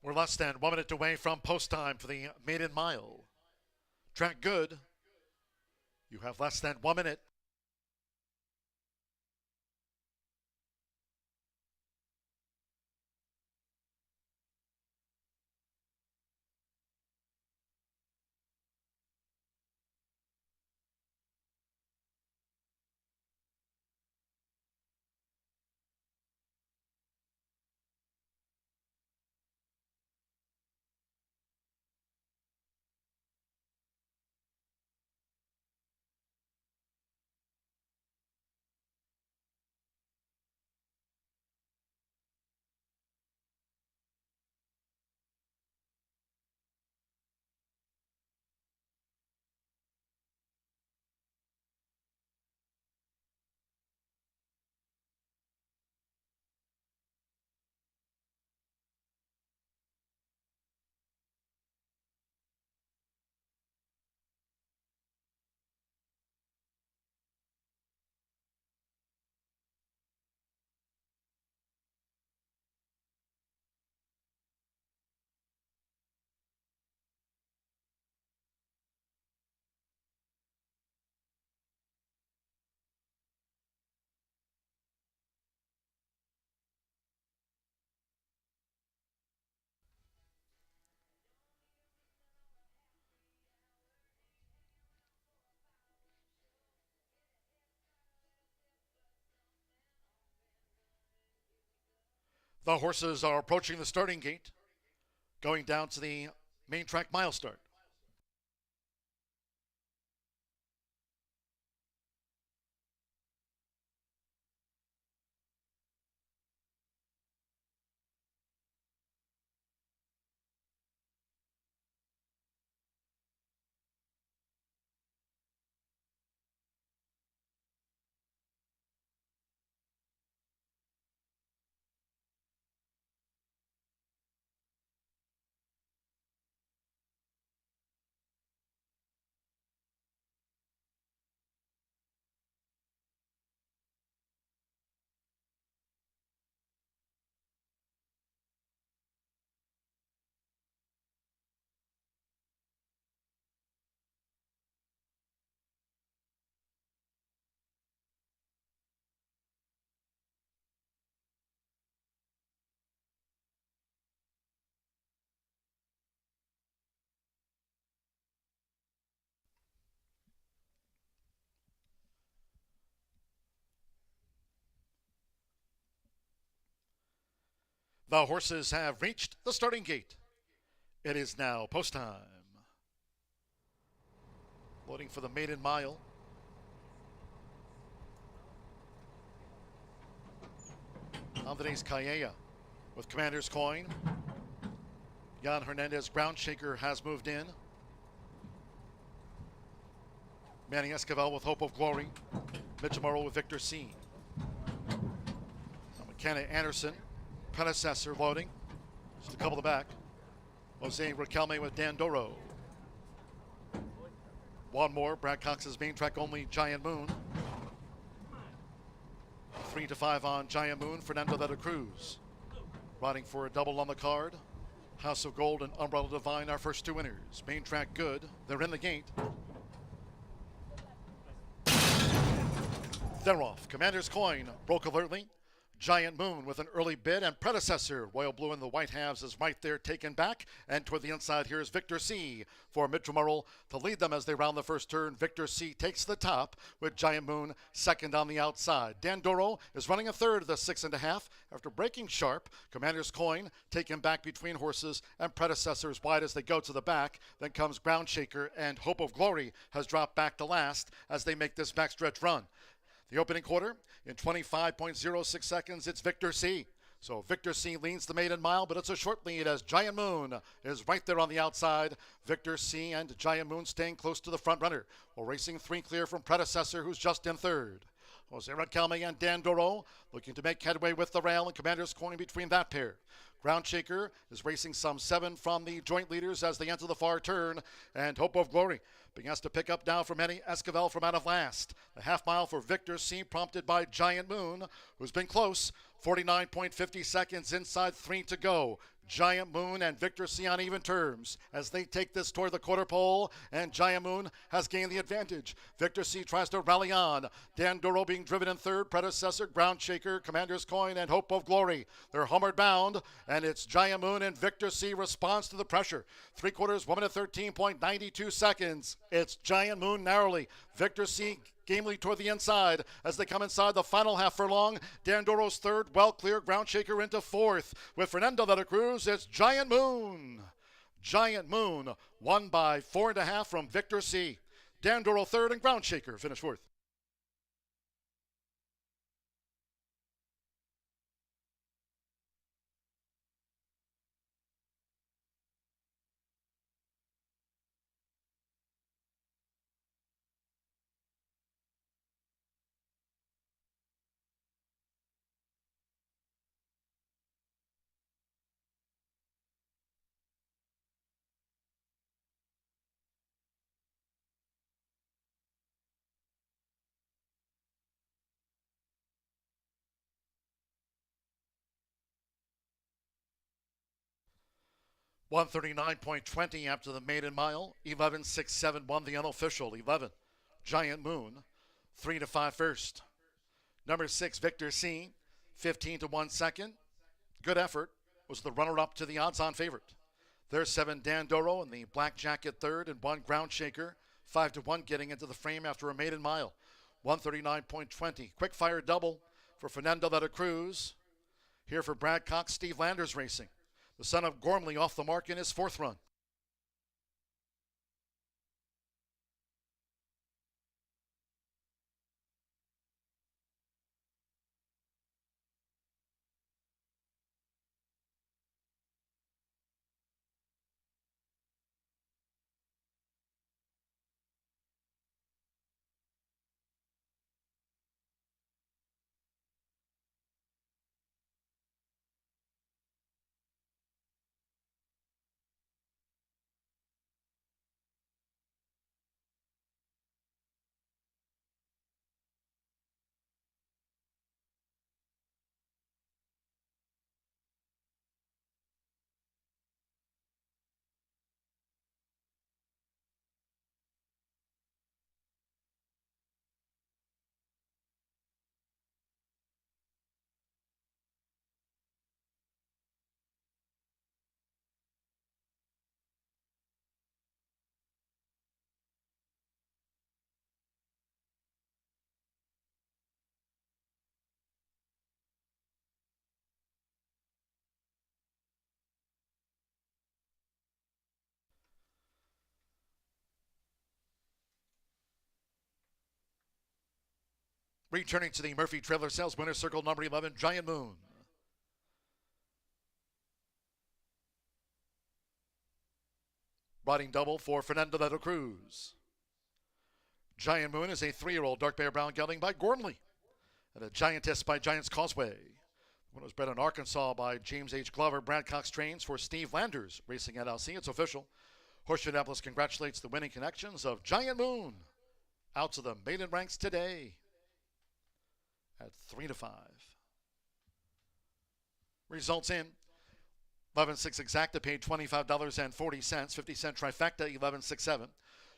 We're less than 1 minute away from post time for the maiden mile. Track good. You have less than 1 minute. The horses are approaching the starting gate, going down to the main track mile start. The horses have reached the starting gate. It is now post time. Loading for the maiden mile. Andres Calleja with Commander's Coin. Jan Hernandez Ground Shaker has moved in. Manny Esquivel with Hope of Glory. Mitchell Morrow with Victor C. McKenna Anderson, predecessor loading. Just a couple to the back. Jose Riquelme with Dandoro. One more, Brad Cox's main track only, Giant Moon. 3 to 5 on Giant Moon, Fernando de la Cruz. Riding for a double on the card. House of Gold and Umbrella Divine, our first two winners. Main track good, they're in the gate. They're off. Commander's Coin broke alertly. Giant Moon with an early bid, and predecessor Royal Blue in the white halves is right there taken back, and toward the inside here is Victor C for Mitchell Merle to lead them as they round the first turn. Victor C takes the top with Giant Moon second on the outside. Dandoro is running a third of the 6.5 after breaking sharp. Commander's Coin taken back between horses and predecessors wide as they go to the back. Then comes Ground Shaker, and Hope of Glory has dropped back to last as they make this backstretch run. The opening quarter, in 25.06 seconds, it's Victor C. So Victor C leads the maiden mile, but it's a short lead as Giant Moon is right there on the outside. Victor C and Giant Moon staying close to the front runner, while racing 3 clear from predecessor, who's just in third. Jose Riquelme and Dandoro looking to make headway with the rail, and Commander's Coin between that pair. Ground Shaker is racing some 7 from the joint leaders as they enter the far turn, and Hope of Glory being asked to pick up now from Manny Esquivel from out of last. The half mile for Victor C prompted by Giant Moon, who's been close. 49.50 seconds inside 3 to go. Giant Moon and Victor C on even terms as they take this toward the quarter pole, and Giant Moon has gained the advantage. Victor C tries to rally on. Dandoro being driven in third, predecessor Ground Shaker, Commander's Coin, and Hope of Glory. They're homeward bound, and it's Giant Moon, and Victor C responds to the pressure. 3/4, 1 minute 13.92 seconds. It's Giant Moon narrowly. Victor C gamely toward the inside as they come inside the final half furlong. Dandoro's third, well clear. Ground Shaker into fourth. With Fernando de la Cruz, it's Giant Moon. Giant Moon won by 4.5 from Victor C. Dandoro third, and Ground Shaker finished fourth. $139.20 after the maiden mile. 11.67 won the unofficial. 11. Giant Moon. 3 to 5 first. Number 6, Victor C. 15 to 1 second. Good effort. Was the runner-up to the odds-on favorite. There's 7, Dandoro in the black jacket third, and 1, Ground Shaker. 5 to 1 getting into the frame after a maiden mile. 139.20. Quick fire double for Fernando de la Cruz. Here for Brad Cox, Steve Landers Racing. The son of Gormley off the mark in his fourth run. Returning to the Murphy Trailer Sales winner circle number 11, Giant Moon. Riding double for Fernando de la Cruz. Giant Moon is a 3-year-old dark bear brown gelding by Gormley. And a Giantess by Giants Causeway. One was bred in Arkansas by James H. Glover. Brad Cox trains for Steve Landers Racing LLC. It's official. Horseshoe Indianapolis congratulates the winning connections of Giant Moon. Out to the maiden ranks today at 3-5. Results in 11-6 exacta paid $25.40. 50-cent trifecta 11-6-7.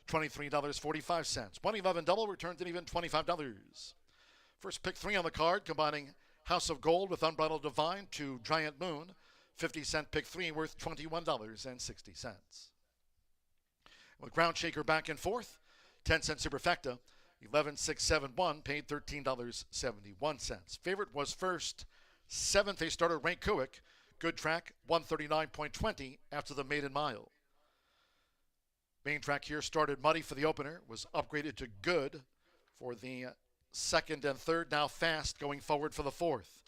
$23.45. 111 double returned an even $25. First pick 3 on the card, combining House of Gold with Unbridled Divine to Giant Moon. 50-cent pick 3 worth $21.60. With Ground Shaker back and forth, 10-cent superfecta 11-6-7-1 paid $13.71. Favorite was first. 7th, they started Rank Kuick. Good track, 139.20 after the maiden mile. Main track here started muddy for the opener, was upgraded to good for the second and third, now fast going forward for the fourth.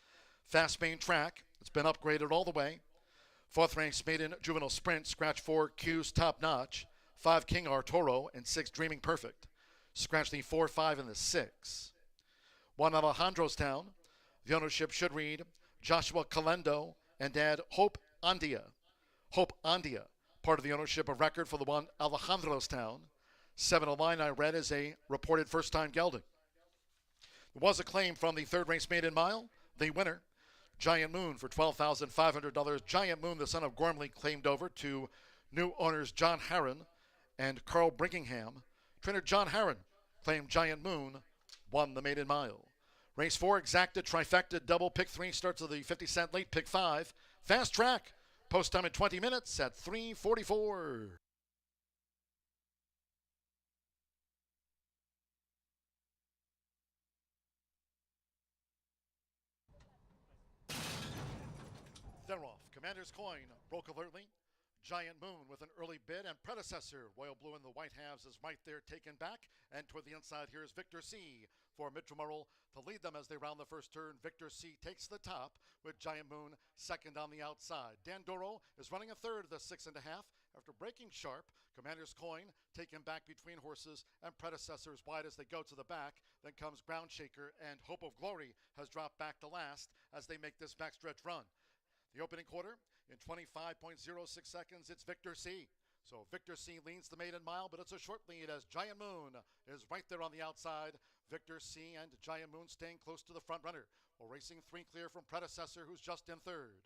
Fast main track, it's been upgraded all the way. 4th ranked Maiden Juvenile Sprint, scratch 4 Q's Top Notch, 5 King Arturo, and 6 Dreaming Perfect. Scratch the 4, 5, and the 6. 1 Alejandro's Town. The ownership should read Joshua Calendo and Dad Hope Andia. Hope Andia, part of the ownership of record for the 1 Alejandro's Town. 7 Illini I read is a reported first-time gelding. There was a claim from the 3rd race maiden mile. The winner, Giant Moon, for $12,500. Giant Moon, the son of Gormley, claimed over to new owners John Harron and Carl Brinkingham. Trainer John Harron claimed Giant Moon, won the maiden mile. Race 4, exacta, trifecta, double. Pick 3 starts with the 50-cent late. Pick 5, fast track. Post time in 20 minutes at 3:44. They're off. Commander's Coin broke alertly. Giant Moon with an early bid, and predecessor Royal Blue in the white halves is right there taken back. And toward the inside here is Victor C. for Mitchell to lead them as they round the first turn. Victor C. takes the top with Giant Moon second on the outside. Dandoro is running a third of the 6.5 after breaking sharp. Commander's Coin taken back between horses and predecessors wide as they go to the back. Then comes Ground Shaker, and Hope of Glory has dropped back to last as they make this backstretch run. The opening quarter, in 25.06 seconds, it's Victor C. So Victor C leads the maiden mile, but it's a short lead as Giant Moon is right there on the outside. Victor C and Giant Moon staying close to the front runner. Well, racing 3 clear from predecessor, who's just in third.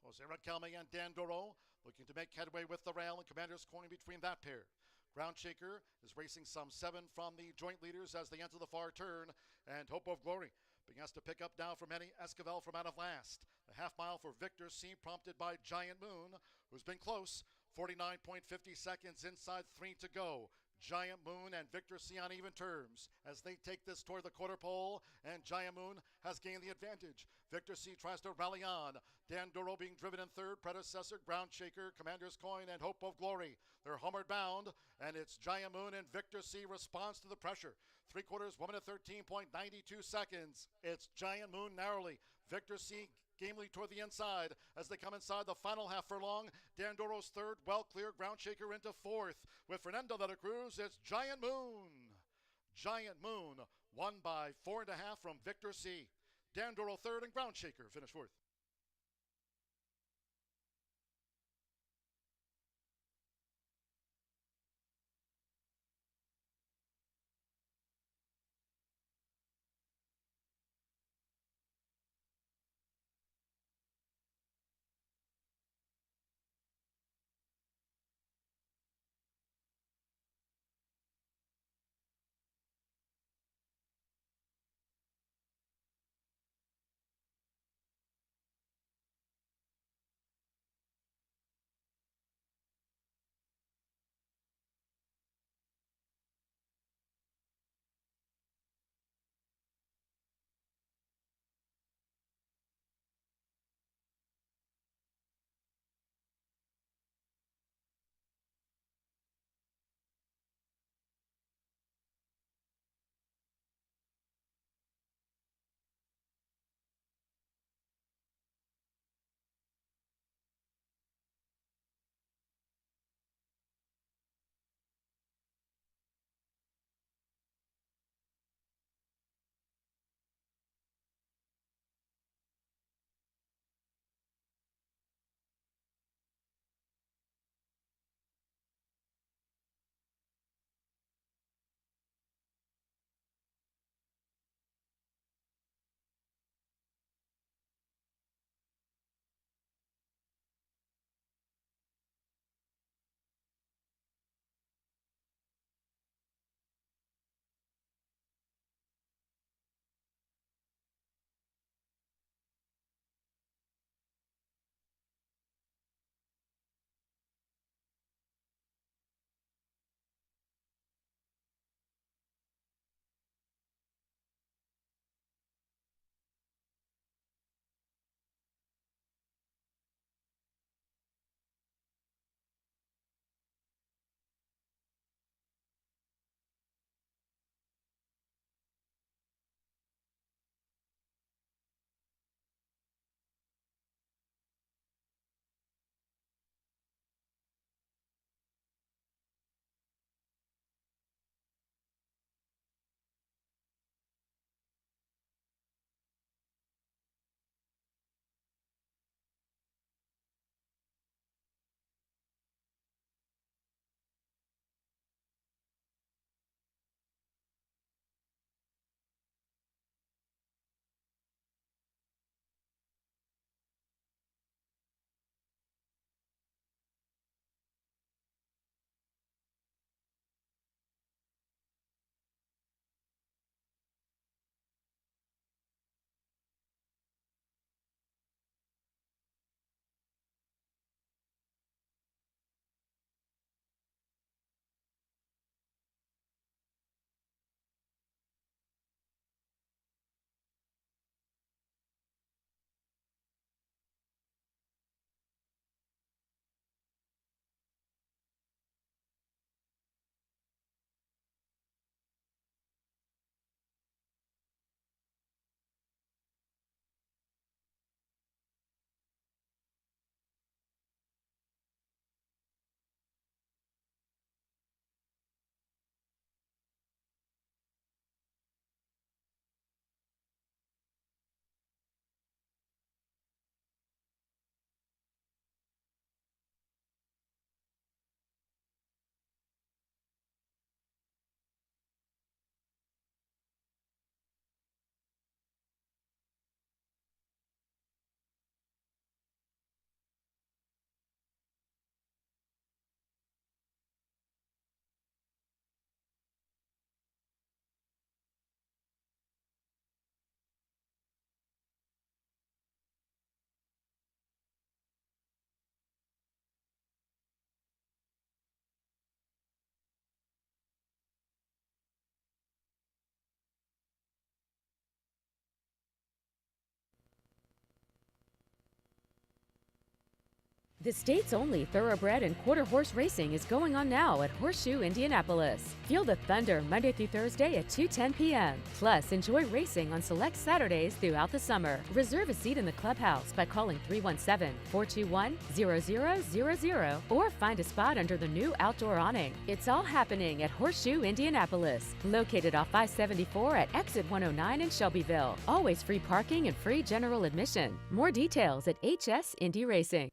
Jose Radcalme and Dandoro looking to make headway with the rail, and Commander's Coin between that pair. Ground Shaker is racing some 7 from the joint leaders as they enter the far turn, and Hope of Glory being asked to pick up now from Eddie Esquivel from out of last. The half mile for Victor C, prompted by Giant Moon, who's been close. 49.50 seconds, inside 3 to go. Giant Moon and Victor C on even terms as they take this toward the quarter pole, and Giant Moon has gained the advantage. Victor C tries to rally on. Dan Duro being driven in third. Predecessor, Ground Shaker, Commander's Coin, and Hope of Glory. They're homeward bound, and it's Giant Moon and Victor C responds to the pressure. 3/4, 1 minute 13.92 seconds. It's Giant Moon narrowly. Victor C gamely toward the inside as they come inside the final half furlong. Dan Duro's third, well clear. Ground Shaker into fourth. With Fernando de la Cruz, it's Giant Moon. Giant Moon won by 4.5 from Victor C. Dan Duro third and Ground Shaker finished fourth. The state's only thoroughbred and quarter horse racing is going on now at Horseshoe Indianapolis. Feel the thunder Monday through Thursday at 2:10 p.m. Plus, enjoy racing on select Saturdays throughout the summer. Reserve a seat in the clubhouse by calling 317-421-0000 or find a spot under the new outdoor awning. It's all happening at Horseshoe Indianapolis, located off I-74 at exit 109 in Shelbyville. Always free parking and free general admission. More details at HS Indy Racing.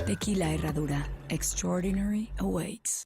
Tequila Herradura. Extraordinary awaits.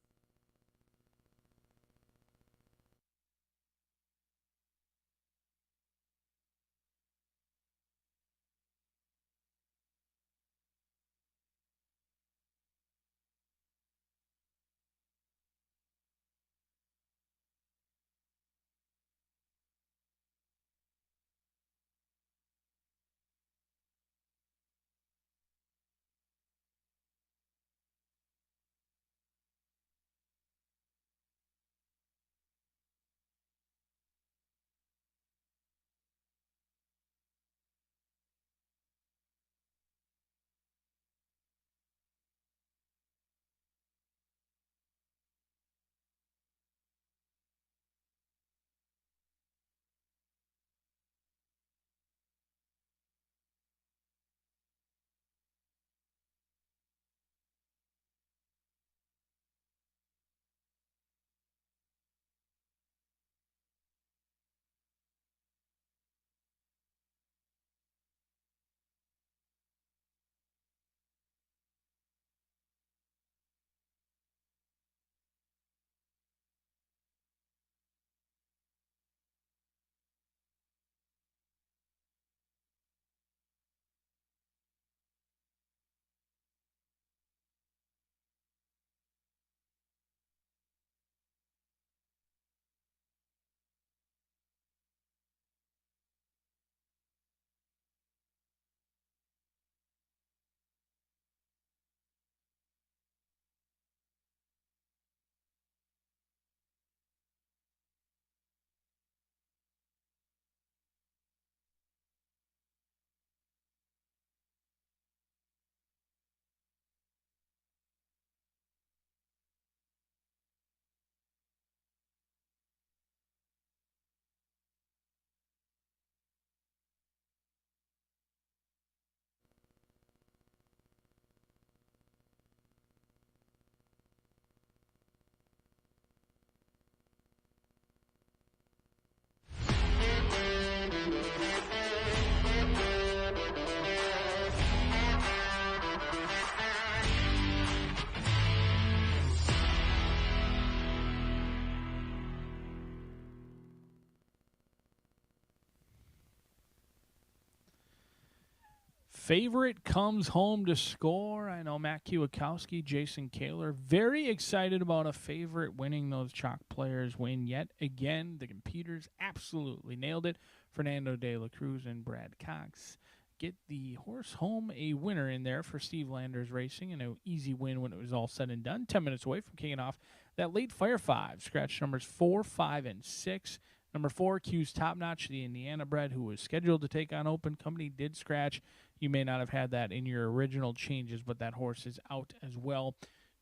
Favorite comes home to score. I know Matt Kiwakowski, Jason Kaler, very excited about a favorite winning those chalk players win yet again. The computers absolutely nailed it. Fernando de la Cruz and Brad Cox get the horse home a winner in there for Steve Landers Racing, and an easy win when it was all said and done. 10 minutes away from kicking off that late Fire 5. Scratch numbers 4, 5, and 6. Number 4, Q's Top Notch, the Indiana bred, who was scheduled to take on Open Company, did scratch. You may not have had that in your original changes, but that horse is out as well.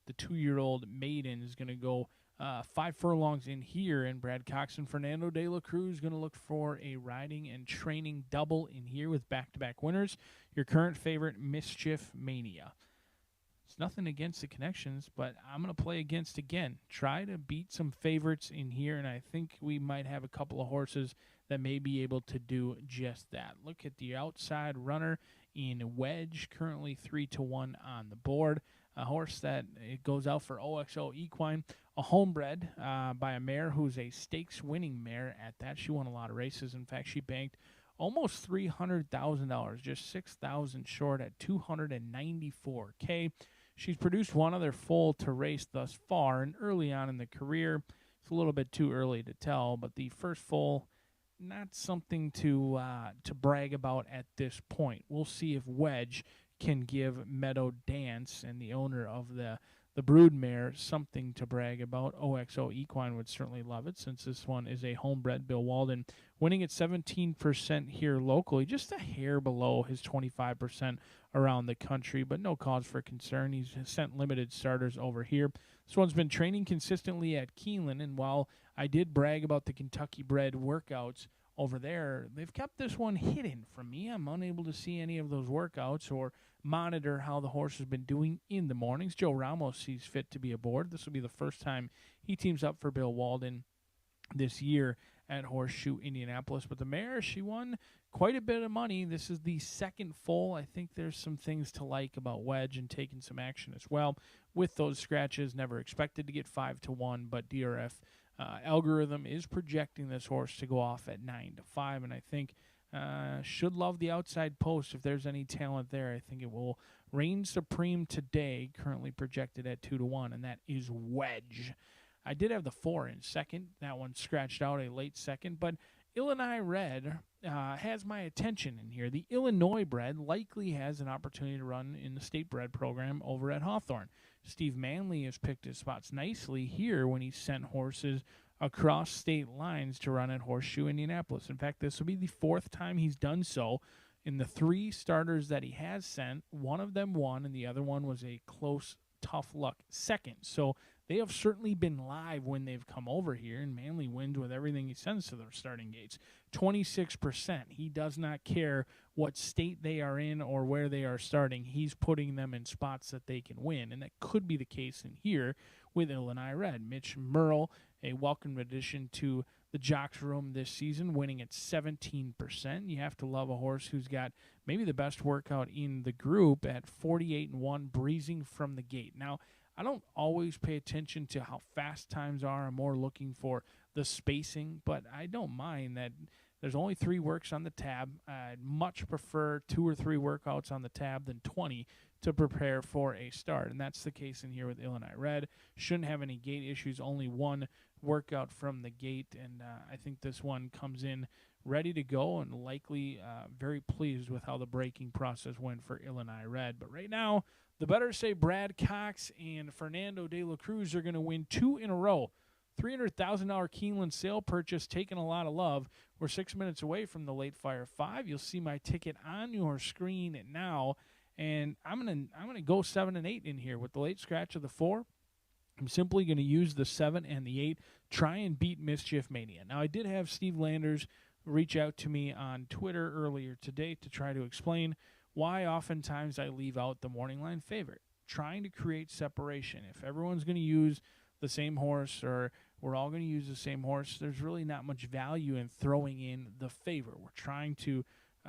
The 2-year-old Maiden is going to go 5 furlongs in here, and Brad Cox and Fernando de la Cruz going to look for a riding and training double in here with back-to-back winners. Your current favorite, Mischief Mania. It's nothing against the connections, but I'm going to play against again. Try to beat some favorites in here, and I think we might have a couple of horses that may be able to do just that. Look at the outside runner in Wedge, currently 3-1 on the board. A horse that it goes out for OXO Equine, a homebred by a mare who's a stakes-winning mare at that. She won a lot of races. In fact, she banked almost $300,000, just $6,000 short at $294K. She's produced one other foal to race thus far, and early on in the career, it's a little bit too early to tell, but the first foal, not something to brag about at this point. We'll see if Wedge can give Meadow Dance and the owner of the broodmare something to brag about. OXO Equine would certainly love it, since this one is a homebred. Bill Walden winning at 17% here locally, just a hair below his 25% around the country, but no cause for concern. He's sent limited starters over here. This one's been training consistently at Keeneland, and while I did brag about the Kentucky-bred workouts over there, they've kept this one hidden from me. I'm unable to see any of those workouts or monitor how the horse has been doing in the mornings. Joe Ramos sees fit to be aboard. This will be the first time he teams up for Bill Walden this year at Horseshoe Indianapolis. But the mare, she won quite a bit of money. This is the second foal. I think there's some things to like about Wedge and taking some action as well with those scratches. Never expected to get 5-1, but DRF algorithm is projecting this horse to go off at 9-5, and I think should love the outside post if there's any talent there. I think it will reign supreme today, currently projected at 2-1, and that is Wedge. I did have the 4 in second. That one scratched out a late second, but Illinois Red has my attention in here. The Illinois bred likely has an opportunity to run in the state bred program over at Hawthorne. Steve Manley has picked his spots nicely here when he sent horses across state lines to run at Horseshoe Indianapolis. In fact, this will be the 4th time he's done so. In the 3 starters that he has sent, one of them won, and the other one was a close, tough luck second. So they have certainly been live when they've come over here, and Manley wins with everything he sends to their starting gates. 26%. He does not care what state they are in or where they are starting. He's putting them in spots that they can win, and that could be the case in here with Illinois Red. Mitch Merle, a welcome addition to the Jocks room this season, winning at 17%. You have to love a horse who's got maybe the best workout in the group at 48-1, breezing from the gate. Now, I don't always pay attention to how fast times are. I'm more looking for the spacing, but I don't mind that there's only 3 works on the tab. I'd much prefer 2 or 3 workouts on the tab than 20 to prepare for a start, and that's the case in here with Illinois Red. Shouldn't have any gate issues, only 1 workout from the gate, and I think this one comes in ready to go and likely very pleased with how the breaking process went for Illinois Red. But right now, the better say Brad Cox and Fernando de la Cruz are going to win 2 in a row. $300,000 Keeneland sale purchase, taking a lot of love. We're 6 minutes away from the late fire 5. You'll see my ticket on your screen now, and I'm gonna go 7 and 8 in here with the late scratch of the 4. I'm simply going to use the 7 and the 8, try and beat Mischief Mania. Now, I did have Steve Landers reach out to me on Twitter earlier today to try to explain why oftentimes I leave out the morning line favorite, trying to create separation. If everyone's going to use the same horse, or we're all going to use the same horse, there's really not much value in throwing in the favorite. We're trying to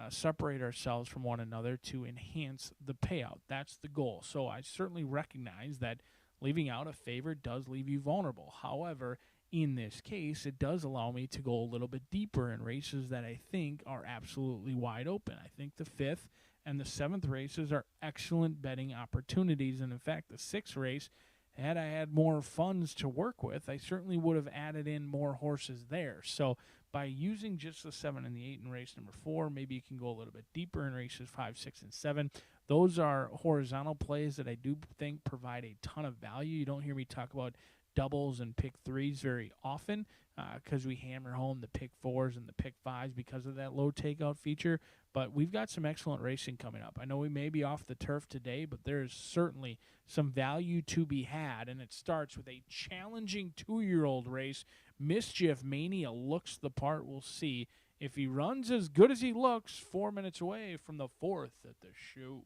separate ourselves from one another to enhance the payout. That's the goal. So I certainly recognize that leaving out a favorite does leave you vulnerable. However, in this case, it does allow me to go a little bit deeper in races that I think are absolutely wide open. I think the 5th and the 7th races are excellent betting opportunities. And in fact, the 6th race, had I had more funds to work with, I certainly would have added in more horses there. So by using just the 7 and the 8 in race number 4, maybe you can go a little bit deeper in races 5, 6, and 7. Those are horizontal plays that I do think provide a ton of value. You don't hear me talk about doubles and pick 3s very often because we hammer home the pick 4s and the pick 5s because of that low takeout feature. But we've got some excellent racing coming up. I know we may be off the turf today, but there is certainly some value to be had, and it starts with a challenging 2-year-old race. Mischief Mania looks the part. We'll see if he runs as good as he looks 4 minutes away from the 4th at the show.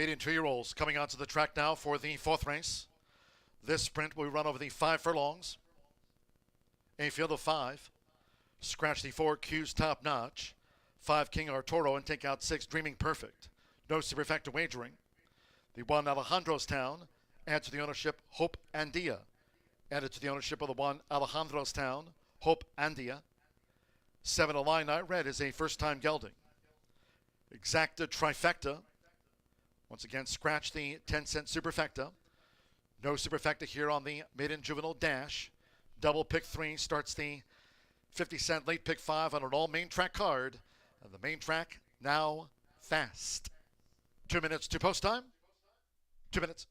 Maiden 2-year-olds coming onto the track now for the 4th race. This sprint will run over the 5 furlongs. A field of 5. Scratch the 4 Q's Top Notch. 5 King Arturo and take out 6 Dreaming Perfect. No superfecta wagering. The 1 Alejandro's Town. Add to the ownership Hope Andia. Added to the ownership of the 1 Alejandro's Town. Hope Andia. 7 Illini Red is a first-time gelding. Exacta Trifecta. Once again, scratch the 10-cent superfecta. No superfecta here on the Maiden Juvenile Dash. Double pick 3 starts the 50-cent late pick 5 on an all main track card. And the main track now fast. 2 minutes to post time. 2 minutes.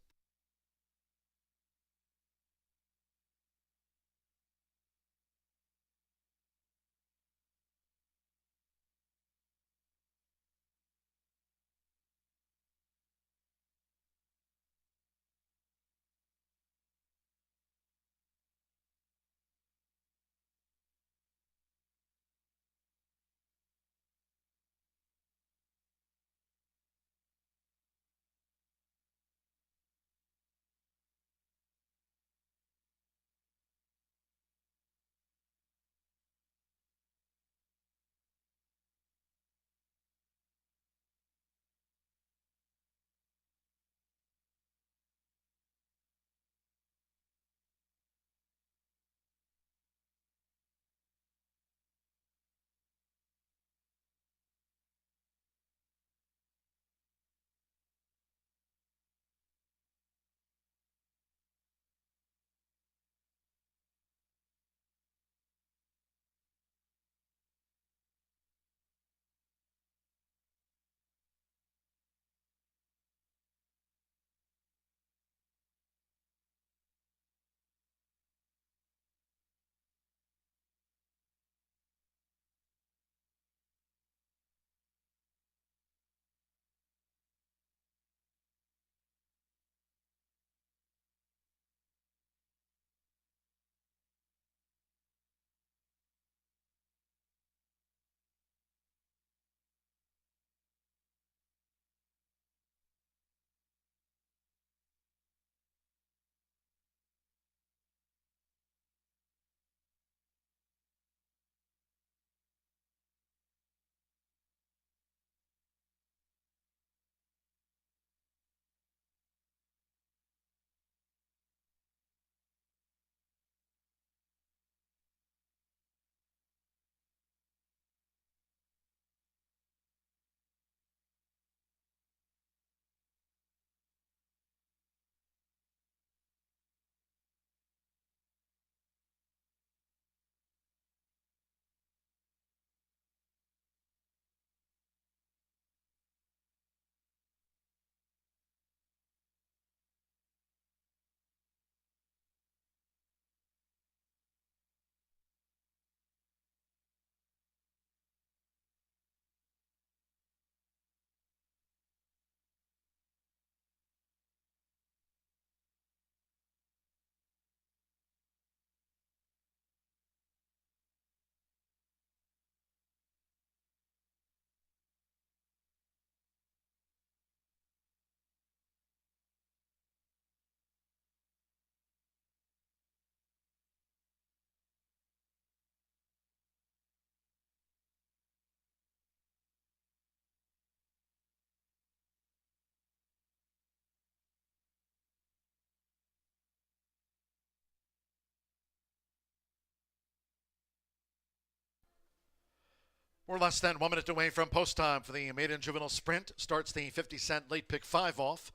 We're less than 1 minute away from post time for the Maiden Juvenile Sprint. Starts the 50-cent late pick 5 off.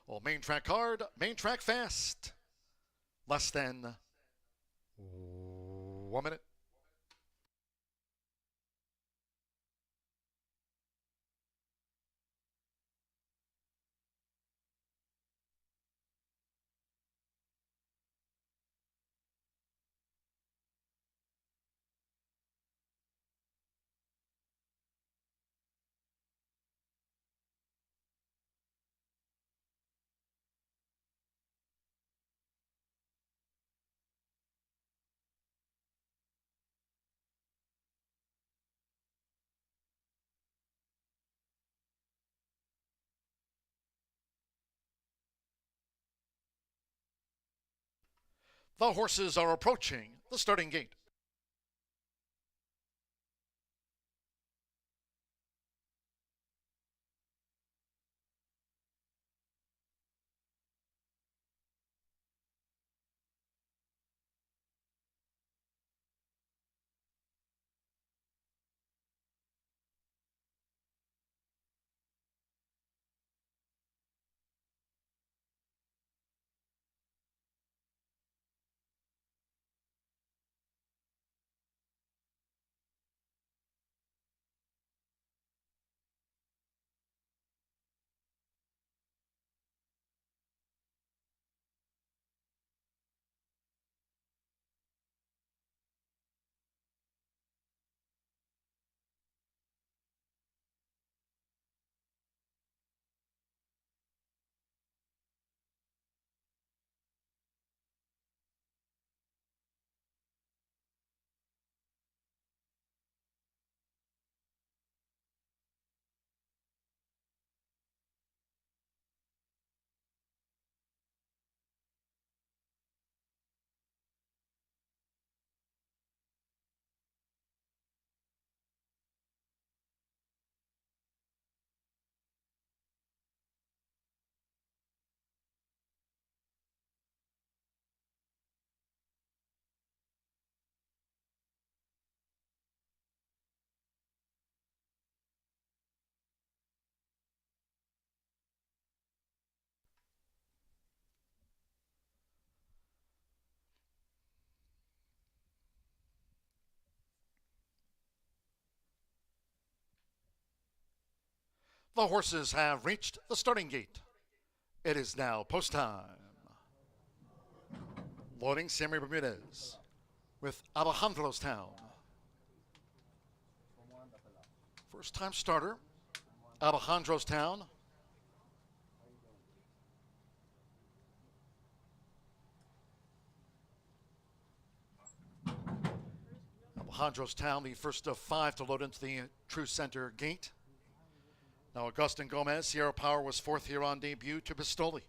Well, main track hard, main track fast. Less than 1 minute. The horses are approaching the starting gate. The horses have reached the starting gate. It is now post time. Loading Sammy Bermudez with Alejandro's Town. First time starter, Alejandro's Town. Alejandro's Town, the first of 5 to load into the true center gate. Now Augustin Gomez, Sierra Power was 4th here on debut to Pistoli.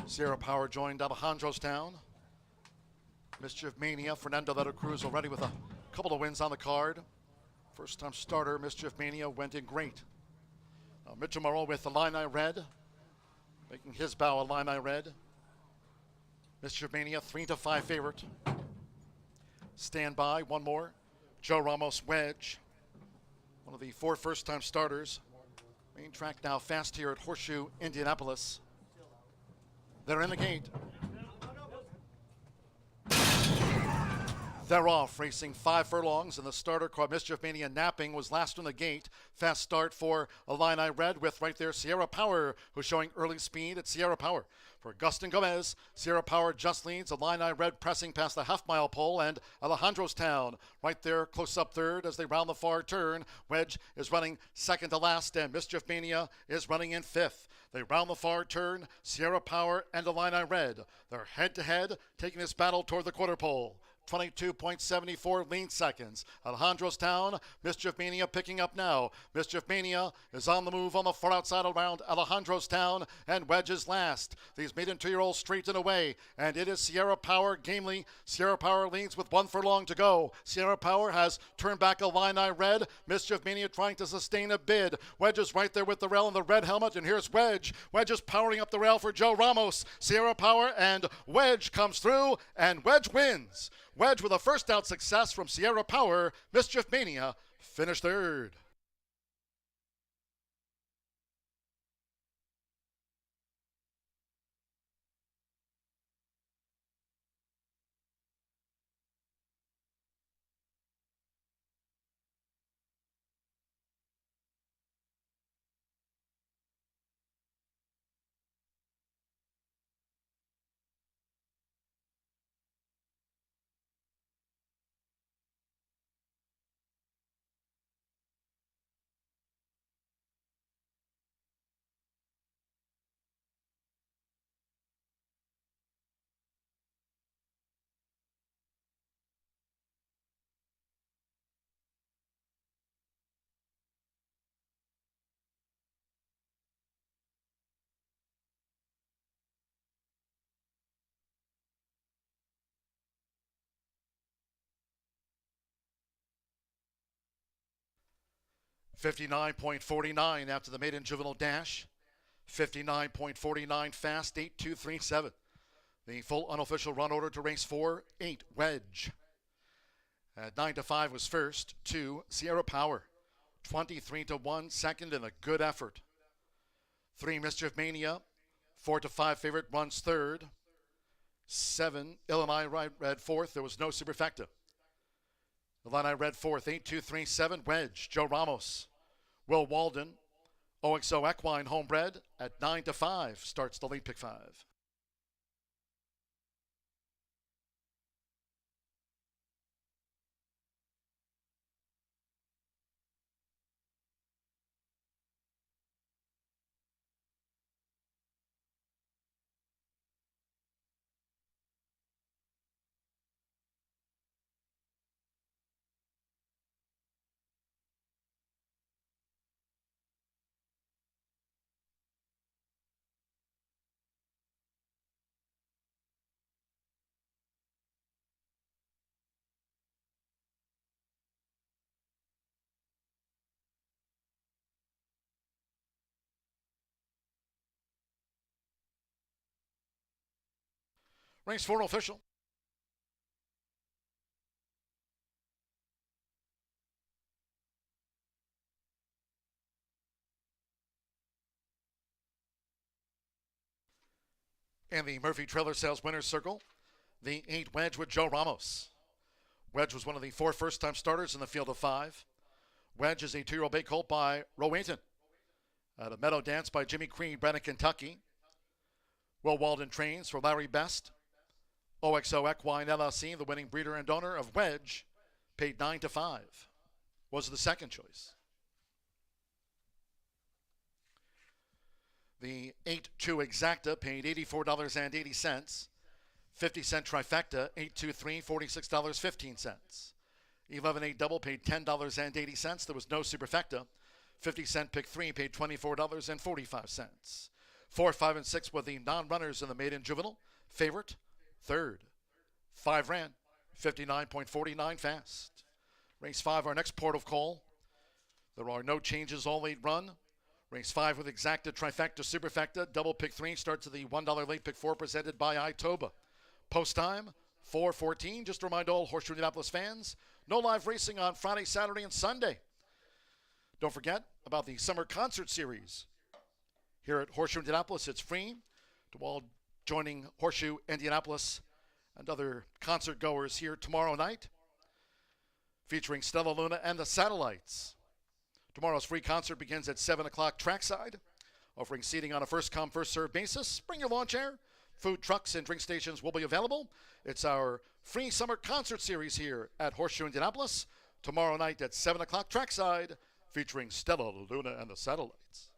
Sierra Power joined Alejandro's Town. Mischief Mania, Fernando de la Cruz already with a couple of wins on the card. First time starter, Mischief Mania went in great. Now Mitchell Morrow with Illini Red, making his bow Illini Red. Mischief Mania 3-5 favorite. Stand by, one more. Joe Ramos Wedge. One of the 4 first-time starters. Main track now fast here at Horseshoe Indianapolis. They're in the gate. They're off, racing 5 furlongs, and the starter called Mischief Mania Napping was last on the gate. Fast start for Illini Red with right there Sierra Power, who's showing early speed at Sierra Power. For Augustin Gomez, Sierra Power just leads. Illini Red pressing past the half-mile pole, and Alejandro's Town right there close up third as they round the far turn. Wedge is running second to last, and Mischief Mania is running in 5th. They round the far turn, Sierra Power and Illini Red. They're head-to-head, taking this battle toward the quarter pole. 22.74 lean seconds. Alejandro's Town, Mischief Mania picking up now. Mischief Mania is on the move on the far outside around Alejandro's Town, and Wedge is last. These maiden 2-year-olds straight and away, and it is Sierra Power gamely. Sierra Power leads with 1 furlong to go. Sierra Power has turned back Illini Red. Mischief Mania trying to sustain a bid. Wedge is right there with the rail in the red helmet, and here's Wedge. Wedge is powering up the rail for Joe Ramos. Sierra Power and Wedge comes through, and Wedge wins. Wedge with a first out success from Sierra Power. Mischief Mania finished 3rd. 59.49 after the maiden juvenile dash. 59.49 fast, 8-2-3-7. The full unofficial run order to race 4, 8, Wedge. At 9-5 was first, 2, Sierra Power. 23-1 second and a good effort. 3, Mischief Mania. 4-5 favorite runs third. 7, Illini Red fourth. There was no superfecta. Illini Red fourth, 8-2-3-7, Wedge, Joe Ramos. Will Walden, OXO Equine Homebred at 9-5 starts the late pick 5. Race 4 official. And the Murphy Trailer Sales Winners Circle, the 8 Wedge with Joe Ramos. Wedge was one of the 4 first-time starters in the field of 5. Wedge is a 2-year-old bay colt by Rowayton. At a meadow dance by Jimmy Creed, bred in Kentucky. Will Walden trains for Larry Best. OXO Equine LLC, the winning breeder and owner of Wedge, paid 9-5. Was the second choice. The 8-2 Exacta paid $84.80. 50-cent trifecta, 8-2-3, $46.15. 11-8 double paid $10.80. There was no superfecta. 50-cent pick 3 paid $24.45. 4, 5, and 6 were the non-runners in the maiden juvenile. Favorite, third. 5 ran, 59.49 fast. Race 5, our next port of call. There are no changes, all 8 run. Race 5 with Exacta, Trifecta, Superfecta. Double pick 3 starts at the $1 late pick 4 presented by Itoba. Post time, 4:14. Just to remind all Horseshoe Indianapolis fans, no live racing on Friday, Saturday, and Sunday. Don't forget about the summer concert series. Here at Horseshoe Indianapolis, it's free to all joining Horseshoe Indianapolis and other concert goers here tomorrow night, featuring Stella Luna and the Satellites. Tomorrow's free concert begins at 7 o'clock trackside, offering seating on a first-come, first-served basis. Bring your lawn chair. Food trucks and drink stations will be available. It's our free summer concert series here at Horseshoe Indianapolis, tomorrow night at 7 o'clock trackside, featuring Stella Luna and the Satellites.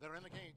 They're in the gate.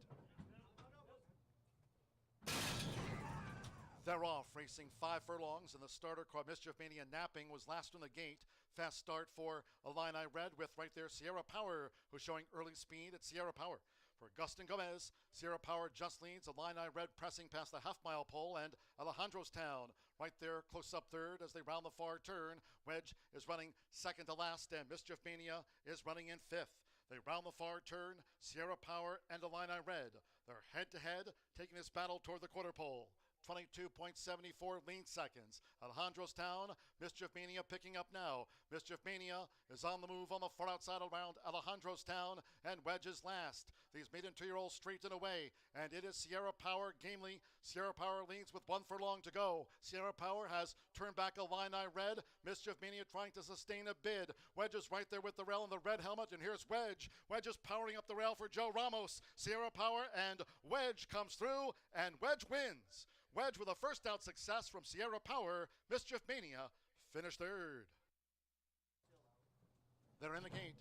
They're off, racing 5 furlongs, and the starter called Mischief Mania Napping was last on the gate. Fast start for Illini Red with right there Sierra Power, who's showing early speed at Sierra Power. For Gustin Gomez, Sierra Power just leads. Illini Red pressing past the half-mile pole, and Alejandro's Town right there close up third as they round the far turn. Wedge is running second to last, and Mischief Mania is running in 5th. They round the far turn, Sierra Power and Illini Red. They're head-to-head, taking this battle toward the quarter pole. 22.74 lean seconds. Alejandro's Town, Mischief Mania picking up now. Mischief Mania is on the move on the far outside around Alejandro's Town, and Wedge is last. These maiden 2-year-olds straight and away, and it is Sierra Power gamely. Sierra Power leads with 1 furlong to go. Sierra Power has turned back Illini Red. Mischief Mania trying to sustain a bid. Wedge is right there with the rail in the red helmet, and here's Wedge. Wedge is powering up the rail for Joe Ramos. Sierra Power and Wedge comes through, and Wedge wins. Wedge with a first out success from Sierra Power. Mischief Mania finished third. They're in the gate.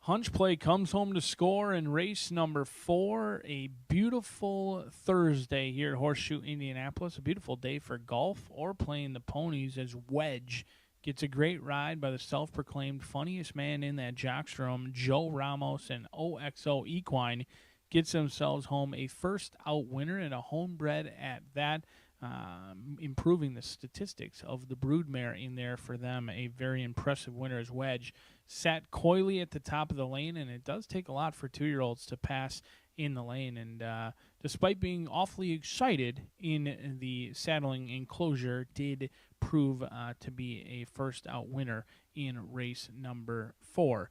Hunch Play comes home to score in race number 4. A beautiful Thursday here at Horseshoe Indianapolis. A beautiful day for golf or playing the ponies as Wedge gets a great ride by the self-proclaimed funniest man in that jockstrom, Joe Ramos, and OXO Equine gets themselves home a first out winner and a homebred at that, improving the statistics of the broodmare in there for them. A very impressive winner as Wedge sat coyly at the top of the lane, and it does take a lot for 2-year-olds to pass in the lane. And despite being awfully excited in the saddling enclosure, did prove to be a first out winner in race number 4.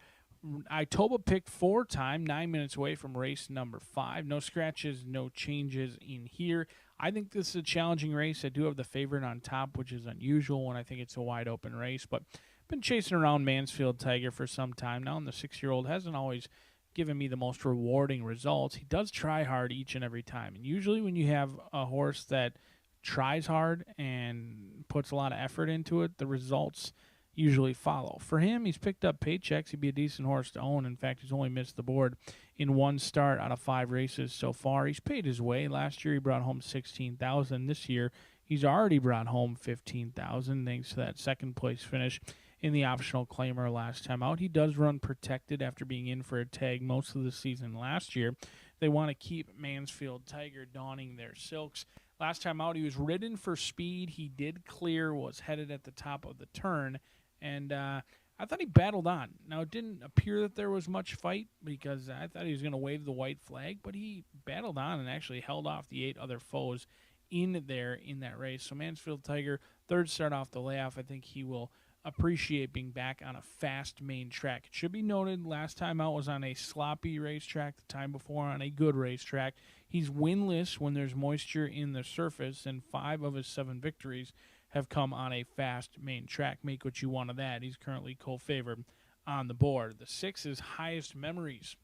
Itoba picked 4-time, 9 minutes away from race number 5. No scratches, no changes in here. I think this is a challenging race. I do have the favorite on top, which is unusual when I think it's a wide open race. But been chasing around Mansfield Tiger for some time now, and the 6-year-old hasn't always given me the most rewarding results. He does try hard each and every time. And usually when you have a horse that tries hard and puts a lot of effort into it, the results usually follow. For him, he's picked up paychecks. He'd be a decent horse to own. In fact, he's only missed the board in 1 start out of 5 races so far. He's paid his way. Last year, he brought home $16,000. This year, he's already brought home $15,000 thanks to that second-place finish in the optional claimer last time out. He does run protected after being in for a tag most of the season last year. They want to keep Mansfield Tiger donning their silks. Last time out, he was ridden for speed. He did clear, was headed at the top of the turn, and I thought he battled on. Now, it didn't appear that there was much fight because I thought he was going to wave the white flag, but he battled on and actually held off the 8 other foes in there in that race. So Mansfield Tiger, third start off the layoff. I think he will appreciate being back on a fast main track. It should be noted last time out was on a sloppy racetrack, the time before on a good racetrack. He's winless when there's moisture in the surface, and 5 of his 7 victories have come on a fast main track. Make what you want of that. He's currently co-favored on the board. The 6 is Highest Memories.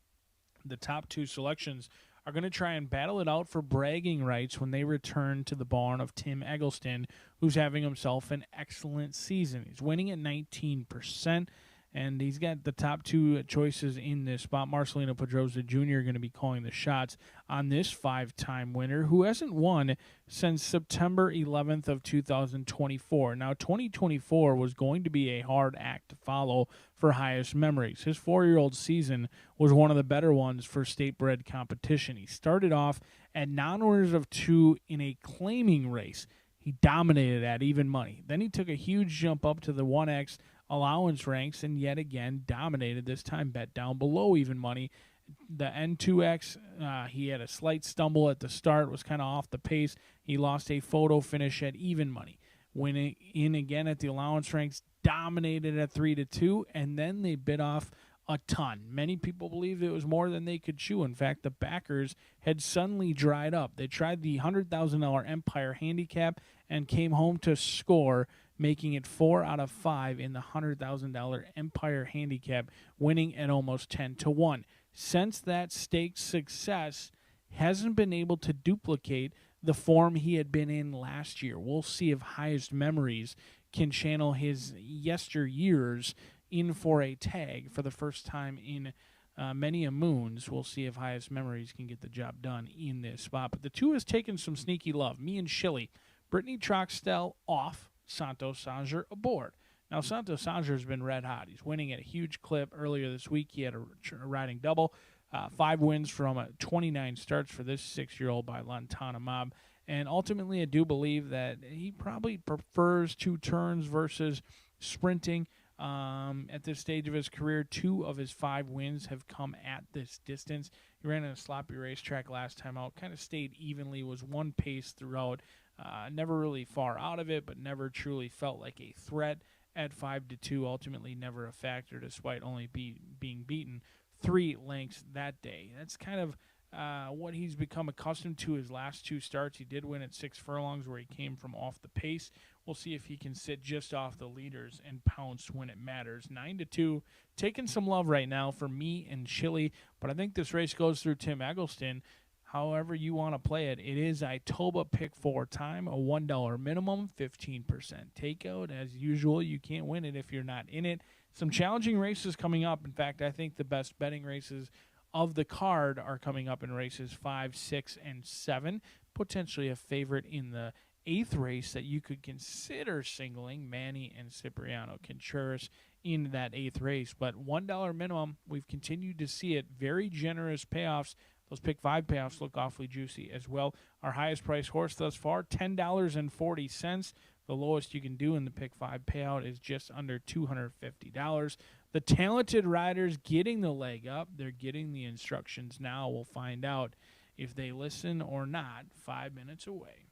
The top 2 selections are going to try and battle it out for bragging rights when they return to the barn of Tim Eggleston, who's having himself an excellent season. He's winning at 19%, and he's got the top 2 choices in this spot. Marcelino Pedrosa Jr. going to be calling the shots on this 5-time winner who hasn't won since September 11th of 2024. Now, 2024 was going to be a hard act to follow for Highest Memories. His 4-year-old season was one of the better ones for state-bred competition. He started off at non-winners of 2 in a claiming race. He dominated at even money. Then he took a huge jump up to the 1X allowance ranks and yet again dominated, this time bet down below even money. The N2X, he had a slight stumble at the start, was kind of off the pace. He lost a photo finish at even money. Winning in again at the allowance ranks, dominated at 3-2, and then they bit off a ton. Many people believe it was more than they could chew. In fact, the backers had suddenly dried up. They tried the $100,000 Empire handicap and came home to score, making it 4 out of 5 in the $100,000 Empire handicap, winning at almost 10-1. Since that stakes success, hasn't been able to duplicate the form he had been in last year. We'll see if Highest Memories can channel his yesteryears in for a tag for the first time in many a moons. We'll see if Highest Memories can get the job done in this spot. But the 2 has taken some sneaky love. Me and Shilly. Brittany Troxtel off, Santos Sanger aboard. Now, Santos Sanger has been red hot. He's winning at a huge clip. Earlier this week, he had a riding double. 5 wins from 29 starts for this 6-year-old by Lantana Mob. And ultimately, I do believe that he probably prefers 2 turns versus sprinting. At this stage of his career, 2 of his 5 wins have come at this distance. He ran in a sloppy racetrack last time out, kind of stayed evenly, was one pace throughout, never really far out of it, but never truly felt like a threat at 5-2, ultimately never a factor despite only being beaten 3 lengths that day. That's kind of what he's become accustomed to his last 2 starts. He did win at 6 furlongs where he came from off the pace. We'll see if he can sit just off the leaders and pounce when it matters. 9-2, taking some love right now for me and Chili, but I think this race goes through Tim Eggleston. However you want to play it, it is Itoba pick 4 time, a $1 minimum, 15% takeout. As usual, you can't win it if you're not in it. some challenging races coming up. In fact, I think the best betting races of the card are coming up in races 5, 6, and 7. Potentially a favorite in the 8th race that you could consider singling, Manny and Cipriano Contreras in that 8th race. But $1 minimum, we've continued to see it. Very generous payoffs. Those pick 5 payoffs look awfully juicy as well. Our highest priced horse thus far, $10.40. The lowest you can do in the pick 5 payout is just under $250. The talented riders getting the leg up. They're getting the instructions now. We'll find out if they listen or not 5 minutes away.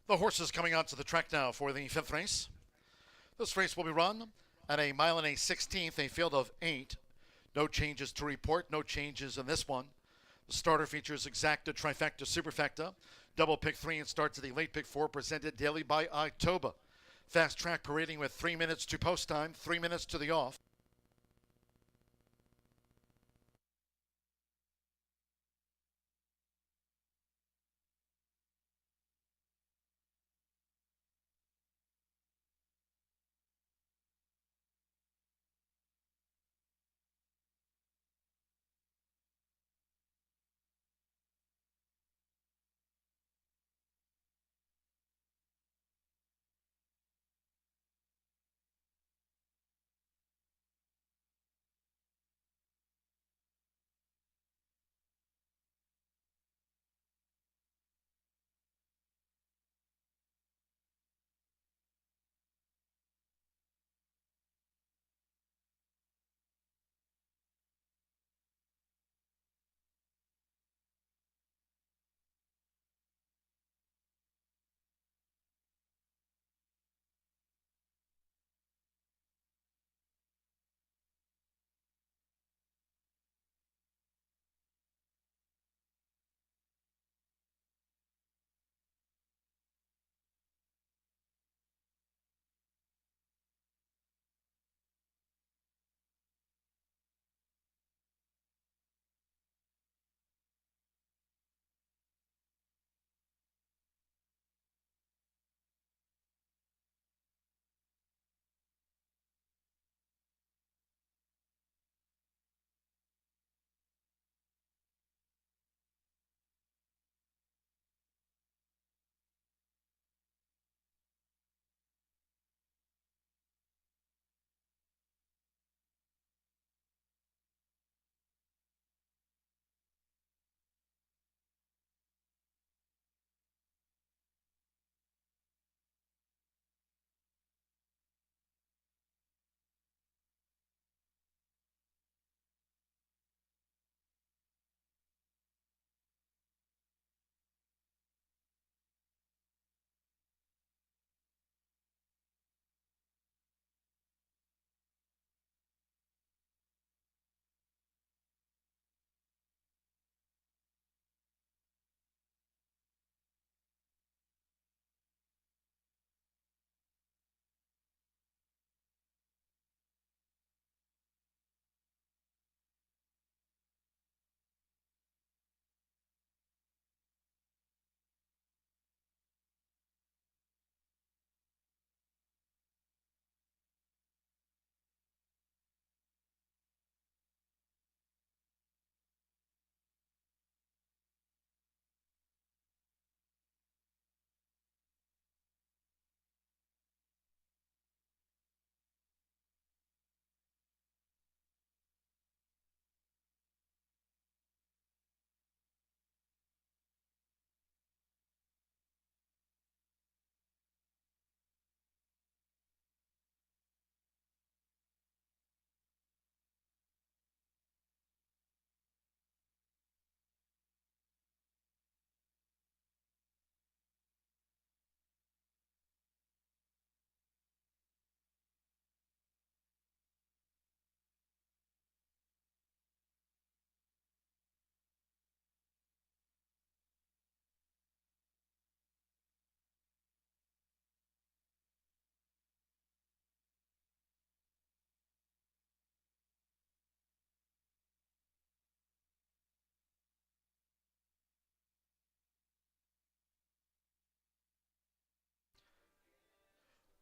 The horses coming onto the track now for the 5th race. This race will be run at a mile and a 16th, a field of 8. No changes to report, no changes in this one. The starter features Exacta, Trifecta, Superfecta, double pick 3 and starts at the late pick 4, presented daily by Itoba. Fast track parading with 3 minutes to post time, 3 minutes to the off.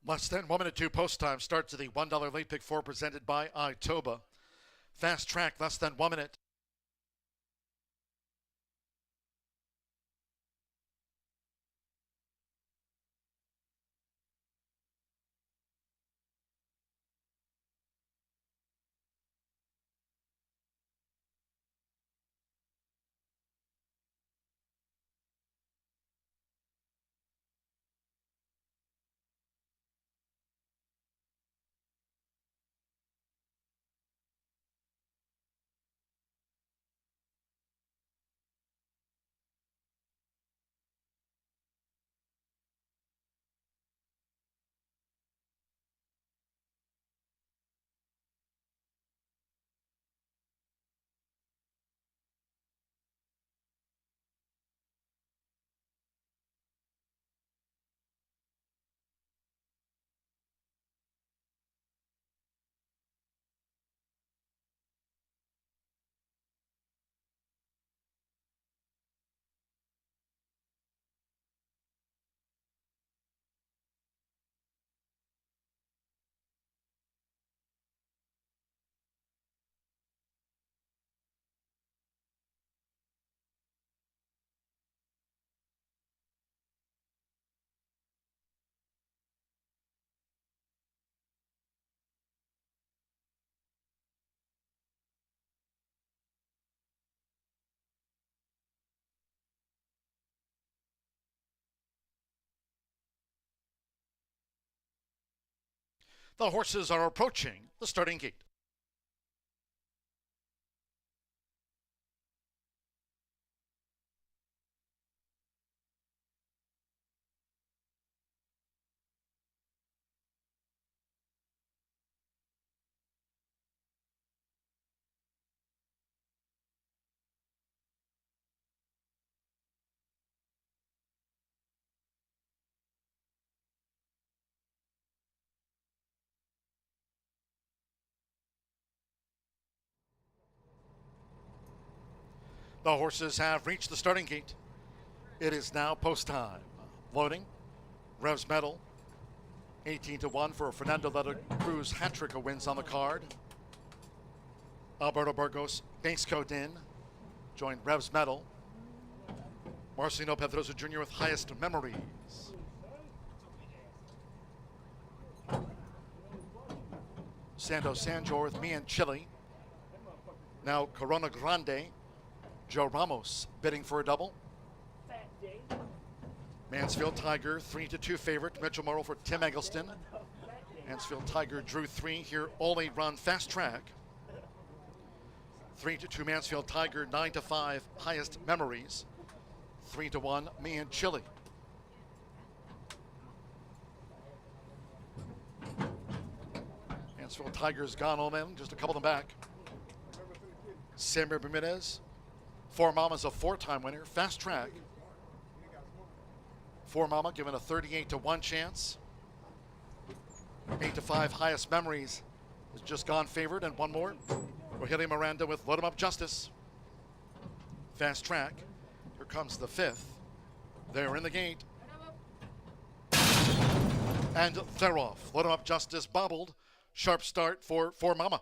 Less than 1 minute 2 post time. Start to the $1 late pick 4 presented by Itoba. Fast track, less than 1 minute. The horses are approaching the starting gate. The horses have reached the starting gate. It is now post time. Loading. Revs Medal. 18-1 for Fernando Letta Cruz hat-trick of wins on the card. Alberto Burgos, Base Code in. Joined Revs Medal. Marcelino Pedrosa Jr. with highest memories. Santos Sanjor with Me and Chile. Now Corona Grande. Joe Ramos bidding for a double. Mansfield Tiger, 3-2 favorite. Mitchell Morrow for Tim Eggleston. Mansfield Tiger drew 3 here. Only run fast track. 3-2 Mansfield Tiger, 9-5 highest memories. 3-1 Me and Chile. Mansfield Tiger's gone all in, just a couple of them back. Samuel Bermudez. Four Mama's a 4-time winner. Fast track. Four Mama given a 38-1 chance. 8-5 highest memories has just gone favored. And one more. Rogelio Miranda with Load 'em Up Justice. Fast track. Here comes the 5th. They're in the gate. And they're off. Load 'em Up Justice bobbled. Sharp start for Four Mama.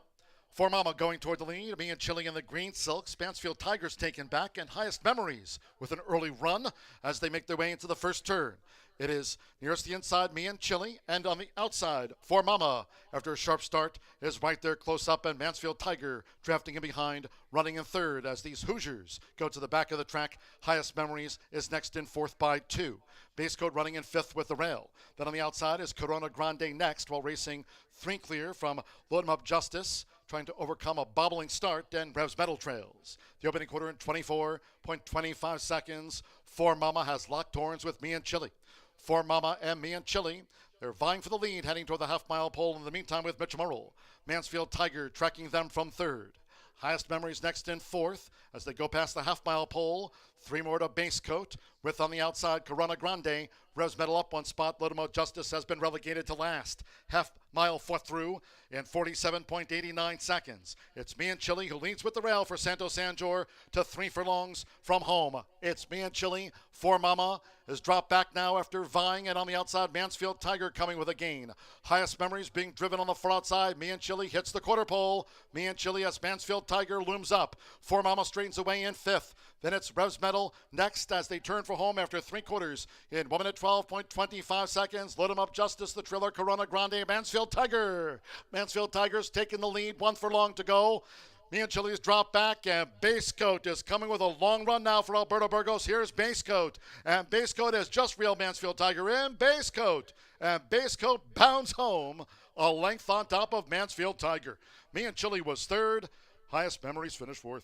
Four Mama going toward the lead. Me and Chile in the green silks. Mansfield Tigers taken back, and highest memories with an early run as they make their way into the first turn. It is nearest the inside, Me and Chile, and on the outside, Four Mama. After a sharp start, is right there close up, and Mansfield Tiger drafting in behind, running in third as these Hoosiers go to the back of the track. Highest memories is next in 4th by 2. Base Code running in 5th with the rail. Then on the outside is Corona Grande next, while racing 3 clear from Load 'em Up Justice, trying to overcome a bobbling start, and Revs Medal trails. The opening quarter in 24.25 seconds. Four Mama has locked horns with Me and Chile. Four Mama and Me and Chile, they're vying for the lead, heading toward the half-mile pole in the meantime with Mitch Murrell. Mansfield Tiger tracking them from 3rd. Highest memories next in 4th as they go past the half-mile pole. 3 more to Base Coat. With on the outside, Corona Grande. Revs Metal up 1 spot. Lotimo Justice has been relegated to last. Half mile foot through in 47.89 seconds. It's Me and Chili who leads with the rail for Santos Sanjor to 3 furlongs from home. It's Me and Chili. For Mama is dropped back now after vying, and on the outside, Mansfield Tiger coming with a gain. Highest Memories being driven on the far outside. Me and Chili hits the quarter pole. Me and Chili as Mansfield Tiger looms up. For Mama straightens away in 5th. Then it's Revs Metal next as they turn for home after 3/4 in 1 minute 12.25 seconds. Load 'em up Justice, the Triller, Corona Grande, Mansfield Tiger. Mansfield Tiger's taking the lead, 1 furlong to go. Me and Chili's drop back, and Base Coat is coming with a long run now for Alberto Burgos. Here's Base Coat, and Base Coat has just reeled Mansfield Tiger in. Base Coat, and Base Coat bounds home a length on top of Mansfield Tiger. Me and Chili was 3rd. Highest Memories finished 4th.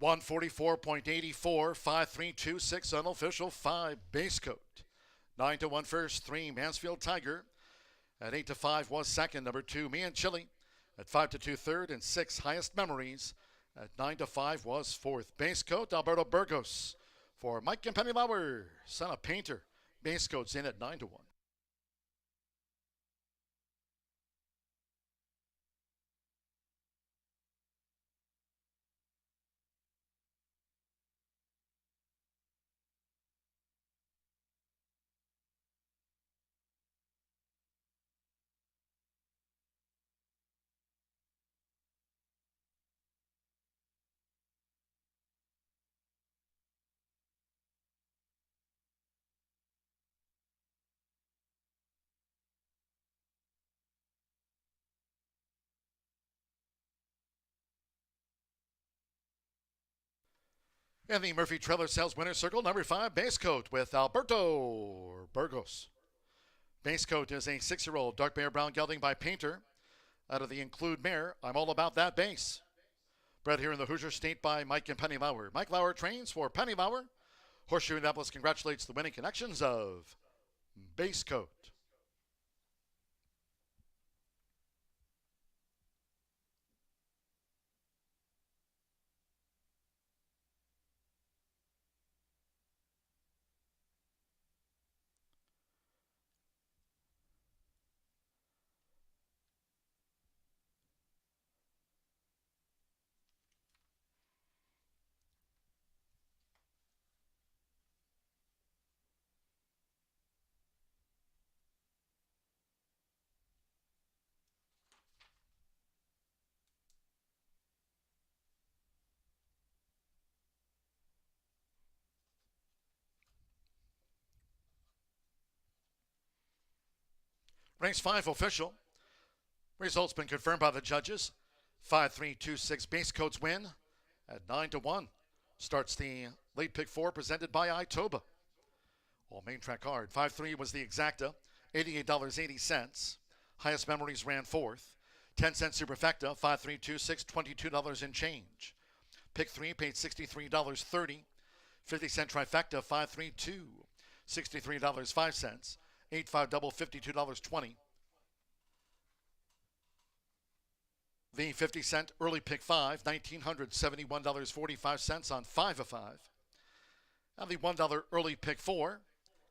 $144.84, 5.326 unofficial 5 Base Coat. 9-1 first, 3 Mansfield Tiger. At 8-5 was second, number 2 Me and Chili. At 5-2 third, and 6 Highest Memories. At 9-5 was 4th Base Coat, Alberto Burgos. For Mike and Penny Lauer, son of Painter. Base Coat's in at 9-1. In the Murphy Trailer Sales Winner's Circle, number 5, Base Coat with Alberto Burgos. Base Coat is a 6-year-old dark bear brown gelding by Painter. Out of the Include mare, I'm All About That Base. Bred here in the Hoosier State by Mike and Penny Lauer. Mike Lauer trains for Penny Lauer. Horseshoe Indianapolis congratulates the winning connections of Base Coat. Race 5 official. Results been confirmed by the judges. 5-3-2-6 Base Coat's win at 9-1. Starts the late pick 4 presented by Itoba. All main track card. 5-3 was the exacta, $88.80. Highest Memories ran 4th. 10-cent superfecta, 5-3-2-6, $22 and change. Pick 3 paid $63.30. 50-cent trifecta, 5-3-2, $63.05. 8-5 double, $52.20. The 50-cent early pick 5, $1,971.45 on 5 of 5. And the $1 early pick 4,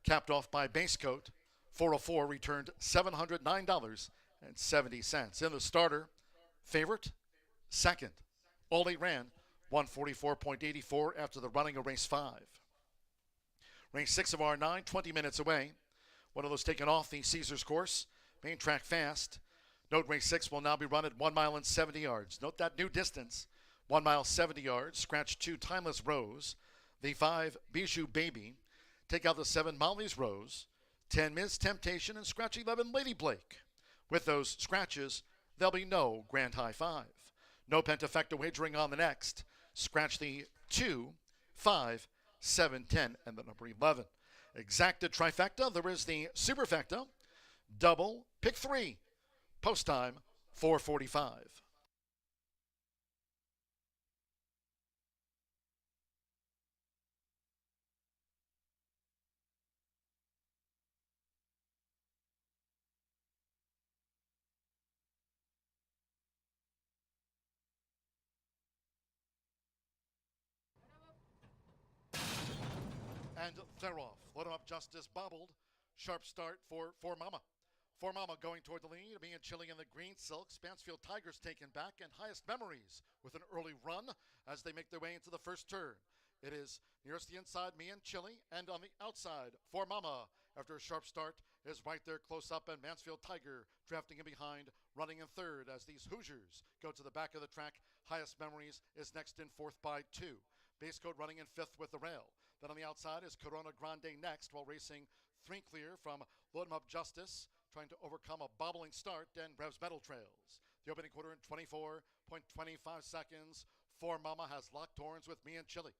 capped off by Base Coat, 404 returned $709.70. In the starter, favorite, second. All 8 ran 144.84 after the running of race 5. Race 6 of our 9, 20 minutes away. One of those taken off the Caesars course. Main track fast. Note race 6 will now be run at 1 mile and 70 yards. Note that new distance. 1 mile 70 yards, scratch 2 Timeless Rose, the 5 Bijou Baby, take out the 7 Molly's Rose, 10 Miss Temptation, and scratch 11 Lady Blake. With those scratches, there'll be no grand high five. No pentafecta wagering on the next. Scratch the 2, 5, 7, 10, and the number 11. Exacta trifecta, there is the superfecta, double, pick 3. Post time, 4:45. And they're off. Load 'em up, Justice bobbled. Sharp start for Mama. For Mama going toward the lead. Me and Chili in the green silks. Mansfield Tigers taken back, and Highest Memories with an early run as they make their way into the first turn. It is nearest the inside, Me and Chili, and on the outside, For Mama. After a sharp start, is right there close up, and Mansfield Tiger drafting in behind, running in third as these Hoosiers go to the back of the track. Highest Memories is next in fourth by 2. Base Code running in fifth with the rail. Then on the outside is Corona Grande next, while racing 3 clear from Load 'em Up Justice, trying to overcome a bobbling start, and Revs Metal trails. The opening quarter in 24.25 seconds. For Mama has locked horns with Me and Chili.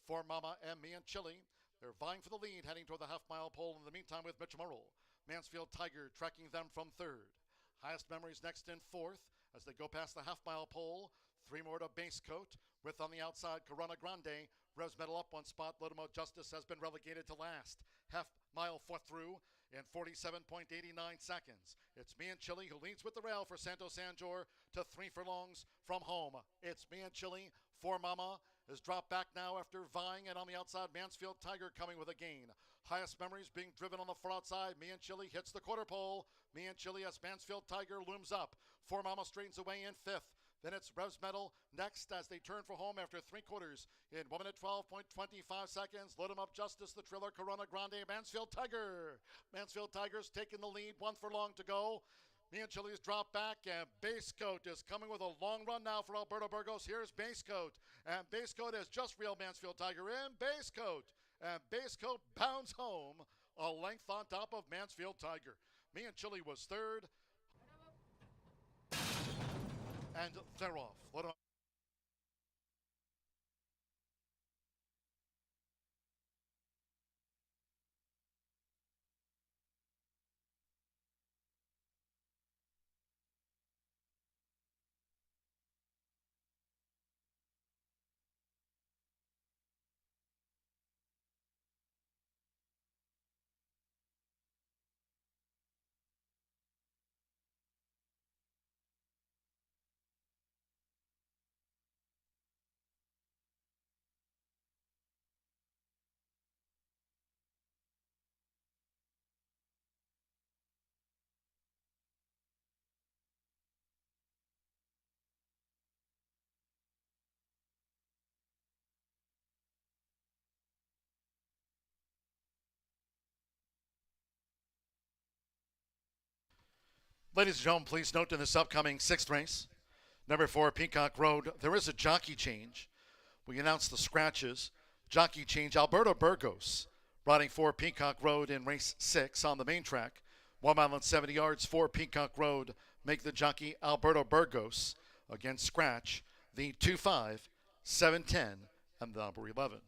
For Mama and Me and Chili, they're vying for the lead, heading toward the half-mile pole in the meantime with Mitch Murrell. Mansfield Tiger tracking them from third. Highest Memories next in fourth as they go past the half-mile pole. 3 more to Base Coat, with on the outside Corona Grande. Revs Metal up 1 spot. Load 'em Up Justice has been relegated to last. Half-mile fought through in 47.89 seconds. It's Me and Chili who leads with the rail for Santo Sanjor to 3 furlongs from home. It's Me and Chili. For Mama is dropped back now after vying, and on the outside, Mansfield Tiger coming with a gain. Highest Memories being driven on the far outside. Me and Chili hits the quarter pole. Me and Chili as Mansfield Tiger looms up. For Mama straightens away in fifth. Then it's Revs Metal next as they turn for home after 3 quarters in 1 minute 12.25 seconds. Load 'em Up Justice, the Triller, Corona Grande, Mansfield Tiger. Mansfield Tiger's taking the lead, 1 furlong to go. Me and Chili's drop back, and Base Coat is coming with a long run now for Alberto Burgos. Here's Base Coat, and Base Coat has just reeled Mansfield Tiger in. Base Coat, and Base Coat bounds home a length on top of Mansfield Tiger. Me and Chili was third. And they're off. Load 'em up. Ladies and gentlemen, please note in this upcoming 6th race, number 4, Peacock Road, there is a jockey change. We announced the scratches. Jockey change, Alberto Burgos, riding for Peacock Road in race 6 on the main track. 1 mile and 70 yards for Peacock Road. Make the jockey Alberto Burgos. Again, scratch the 2, 5, 7, 10, and the number 11.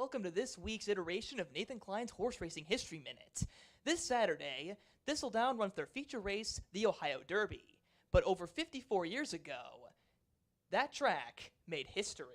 Welcome to this week's iteration of Nathan Klein's Horse Racing History Minute. This Saturday, Thistledown runs their feature race, the Ohio Derby. But over 54 years ago, that track made history,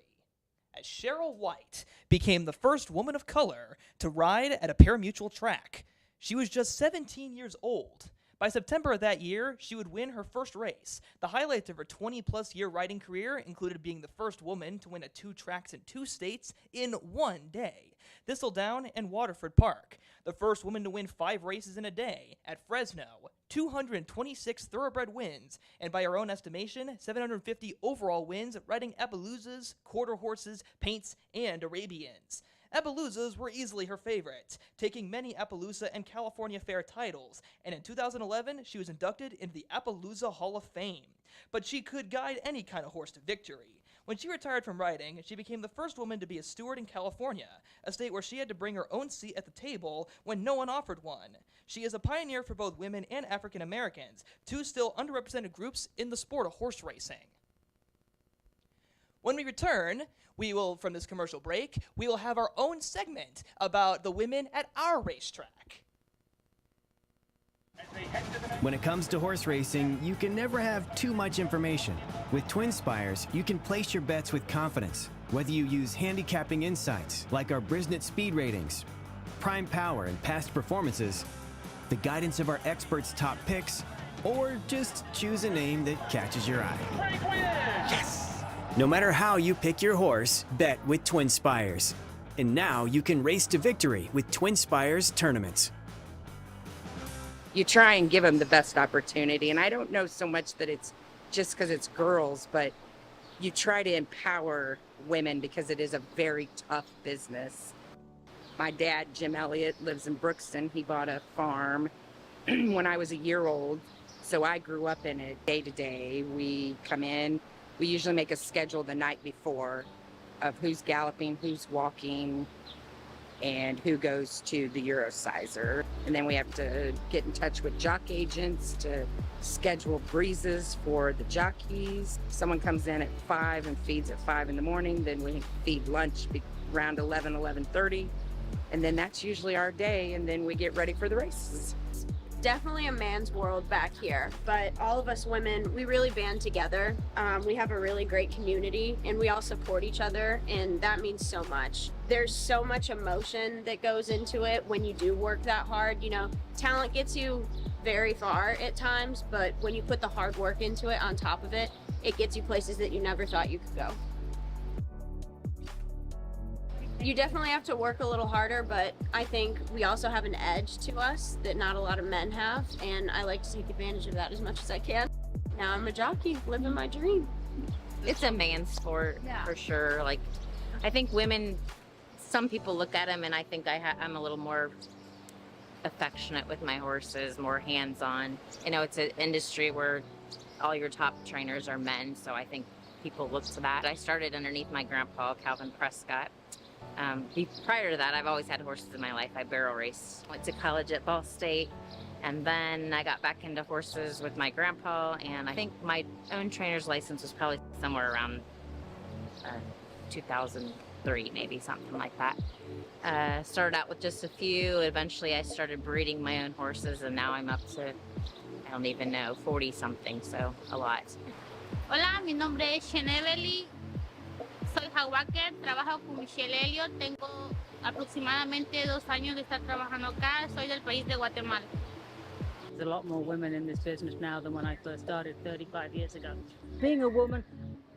as Cheryl White became the first woman of color to ride at a parimutuel track. She was just 17 years old. By September of that year, she would win her first race. The highlights of her 20-plus year riding career included being the first woman to win at 2 tracks in 2 states in 1 day, Thistledown and Waterford Park. The first woman to win 5 races in a day at Fresno, 226 thoroughbred wins, and by her own estimation, 750 overall wins riding Appaloosas, quarter horses, paints, and Arabians. Appaloosas were easily her favorite, taking many Appaloosa and California Fair titles, and in 2011, she was inducted into the Appaloosa Hall of Fame. But she could guide any kind of horse to victory. When she retired from riding, she became the first woman to be a steward in California, a state where she had to bring her own seat at the table when no one offered one. She is a pioneer for both women and African Americans, 2 still underrepresented groups in the sport of horse racing. When we return, from this commercial break, we will have our own segment about the women at our racetrack. When it comes to horse racing, you can never have too much information. With Twin Spires, you can place your bets with confidence. Whether you use handicapping insights, like our Brisnet speed ratings, prime power and past performances, the guidance of our experts' top picks, or just choose a name that catches your eye. Yes! No matter how you pick your horse, bet with Twin Spires. And now you can race to victory with Twin Spires tournaments. You try and give them the best opportunity, and I don't know so much that it's just because it's girls, but you try to empower women because it is a very tough business. My dad, Jim Elliott, lives in Brookston. He bought a farm when I was a year old, so I grew up in it day to day. We come in. We usually make a schedule the night before of who's galloping, who's walking, and who goes to the Eurosizer. And then we have to get in touch with jock agents to schedule breezes for the jockeys. Someone comes in at 5 and feeds at 5 in the morning. Then we feed lunch around 11:30. And then that's usually our day. And then we get ready for the races. Definitely a man's world back here, but all of us women, we really band together. We have a really great community and we all support each other, and that means so much. There's so much emotion that goes into it when you do work that hard. You know, talent gets you very far at times, but when you put the hard work into it on top of it, it gets you places that you never thought you could go. You definitely have to work a little harder, but I think we also have an edge to us that not a lot of men have, and I like to take advantage of that as much as I can. Now I'm a jockey, living my dream. It's a man's sport, for sure. Like, I think women, some people look at them, and I think I'm a little more affectionate with my horses, more hands-on. You know, it's an industry where all your top trainers are men, so I think people look to that. I started underneath my grandpa, Calvin Prescott. Prior to that, I've always had horses in my life. I barrel raced. Went to college at Ball State, and then I got back into horses with my grandpa, and I think my own trainer's license was probably somewhere around 2003, maybe, something like that. Started out with just a few. Eventually, I started breeding my own horses, and now I'm up to, I don't even know, 40-something, so a lot. Hola, mi nombre es Shenevely. Soy Jaguaker, trabajo con Michelle Elliott, tengo aproximadamente 2 años de estar trabajando acá, soy del país de Guatemala. There's a lot more women in this business now than when I first started 35 years ago. Being a woman,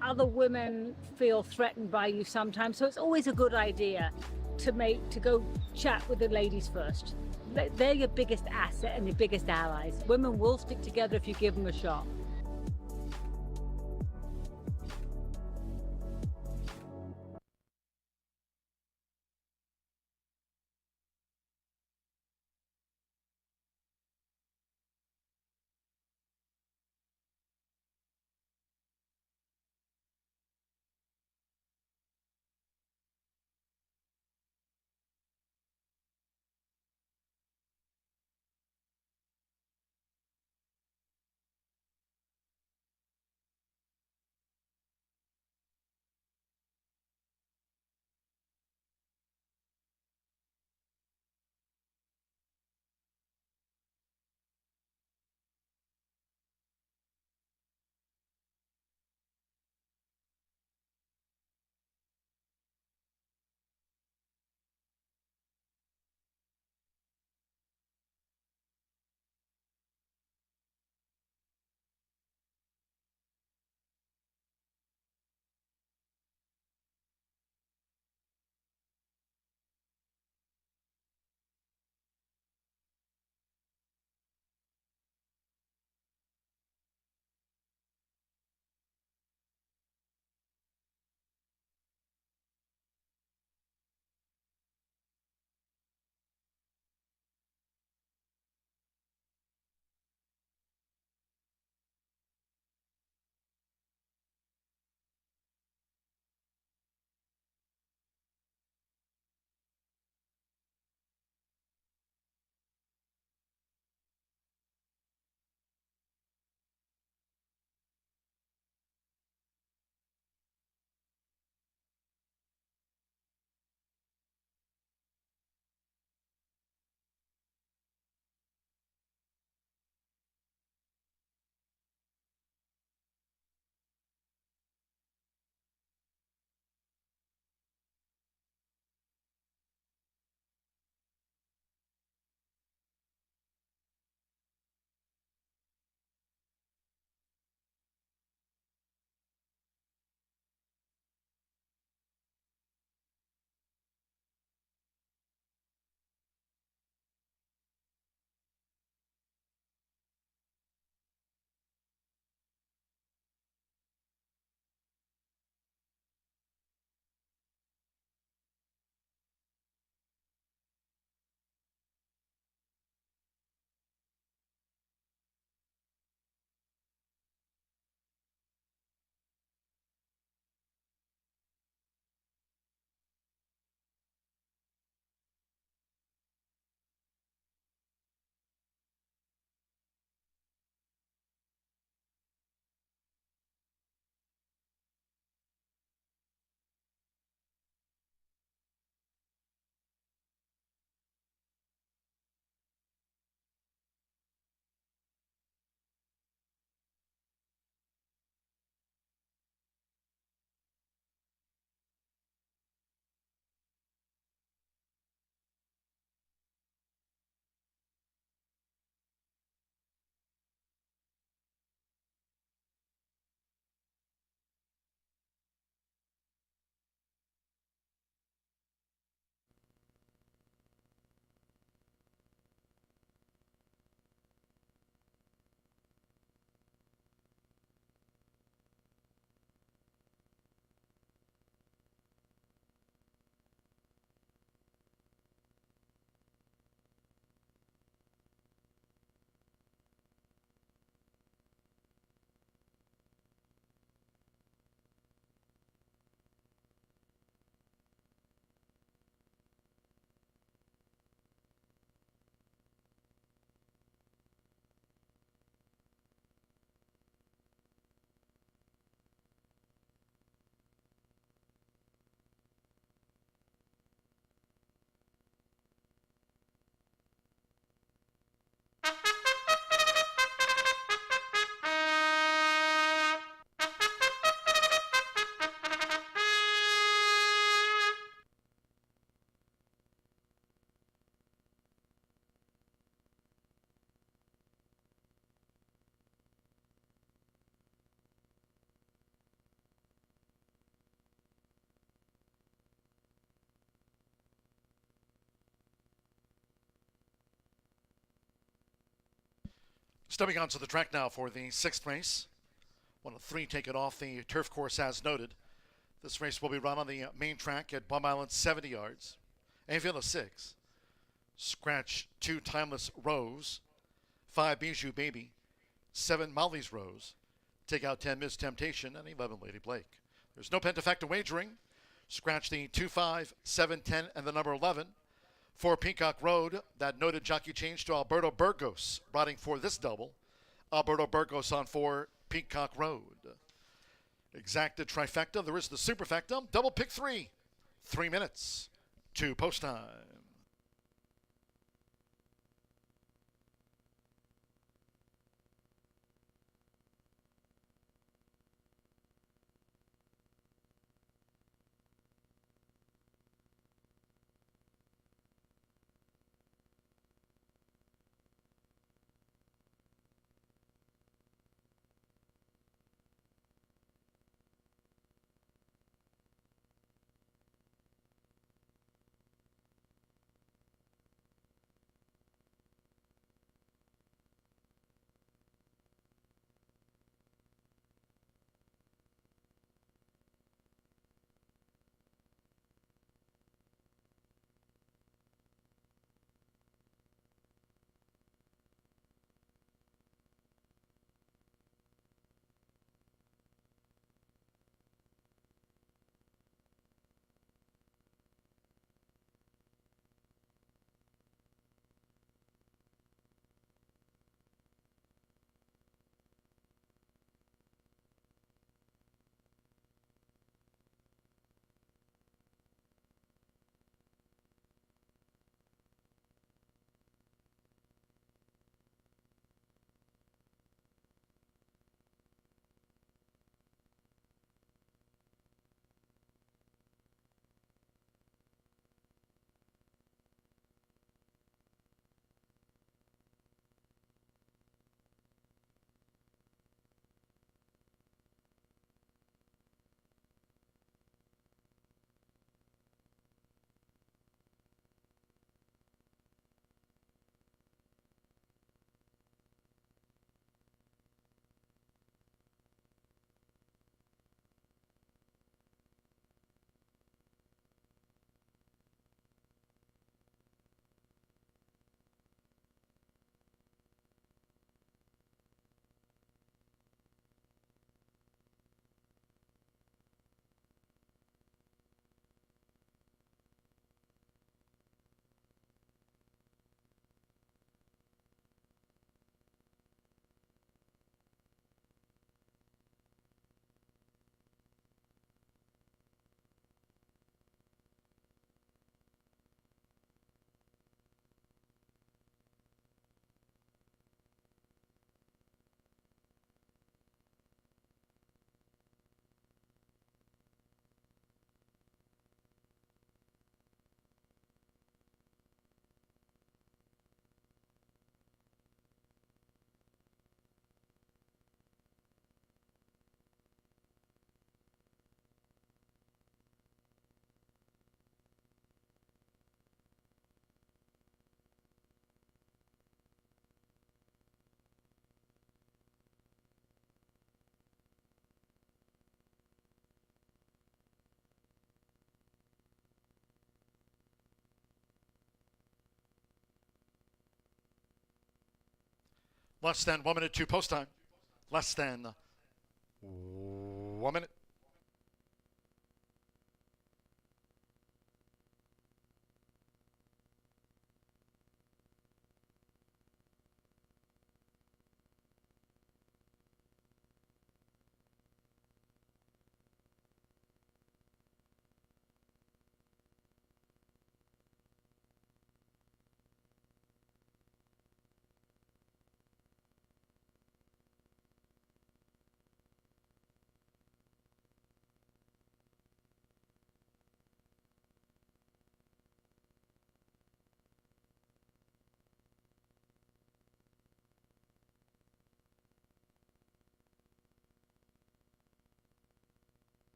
other women feel threatened by you sometimes, so it's always a good idea to go chat with the ladies first. They're your biggest asset and your biggest allies. Women will stick together if you give them a shot. Stepping onto the track now for the 6th race. One of 3 taken off the turf course as noted. This race will be run on the main track at Bum Island 70 yards. Avila 6. Scratch 2 Timeless Rose. 5 Bijou Baby. 7 Molly's Rose. Take out 10 Miss Temptation and 11 Lady Blake. There's no pentafecta wagering. Scratch the 2, 5, 7, 10, and the number 11. For Peacock Road, that noted jockey change to Alberto Burgos, riding for this double. Alberto Burgos on 4, Peacock Road. Exacta trifecta, there is the superfecta, double pick 3. 3 minutes to post time. Less than 1 minute to post time. Less than 1 minute.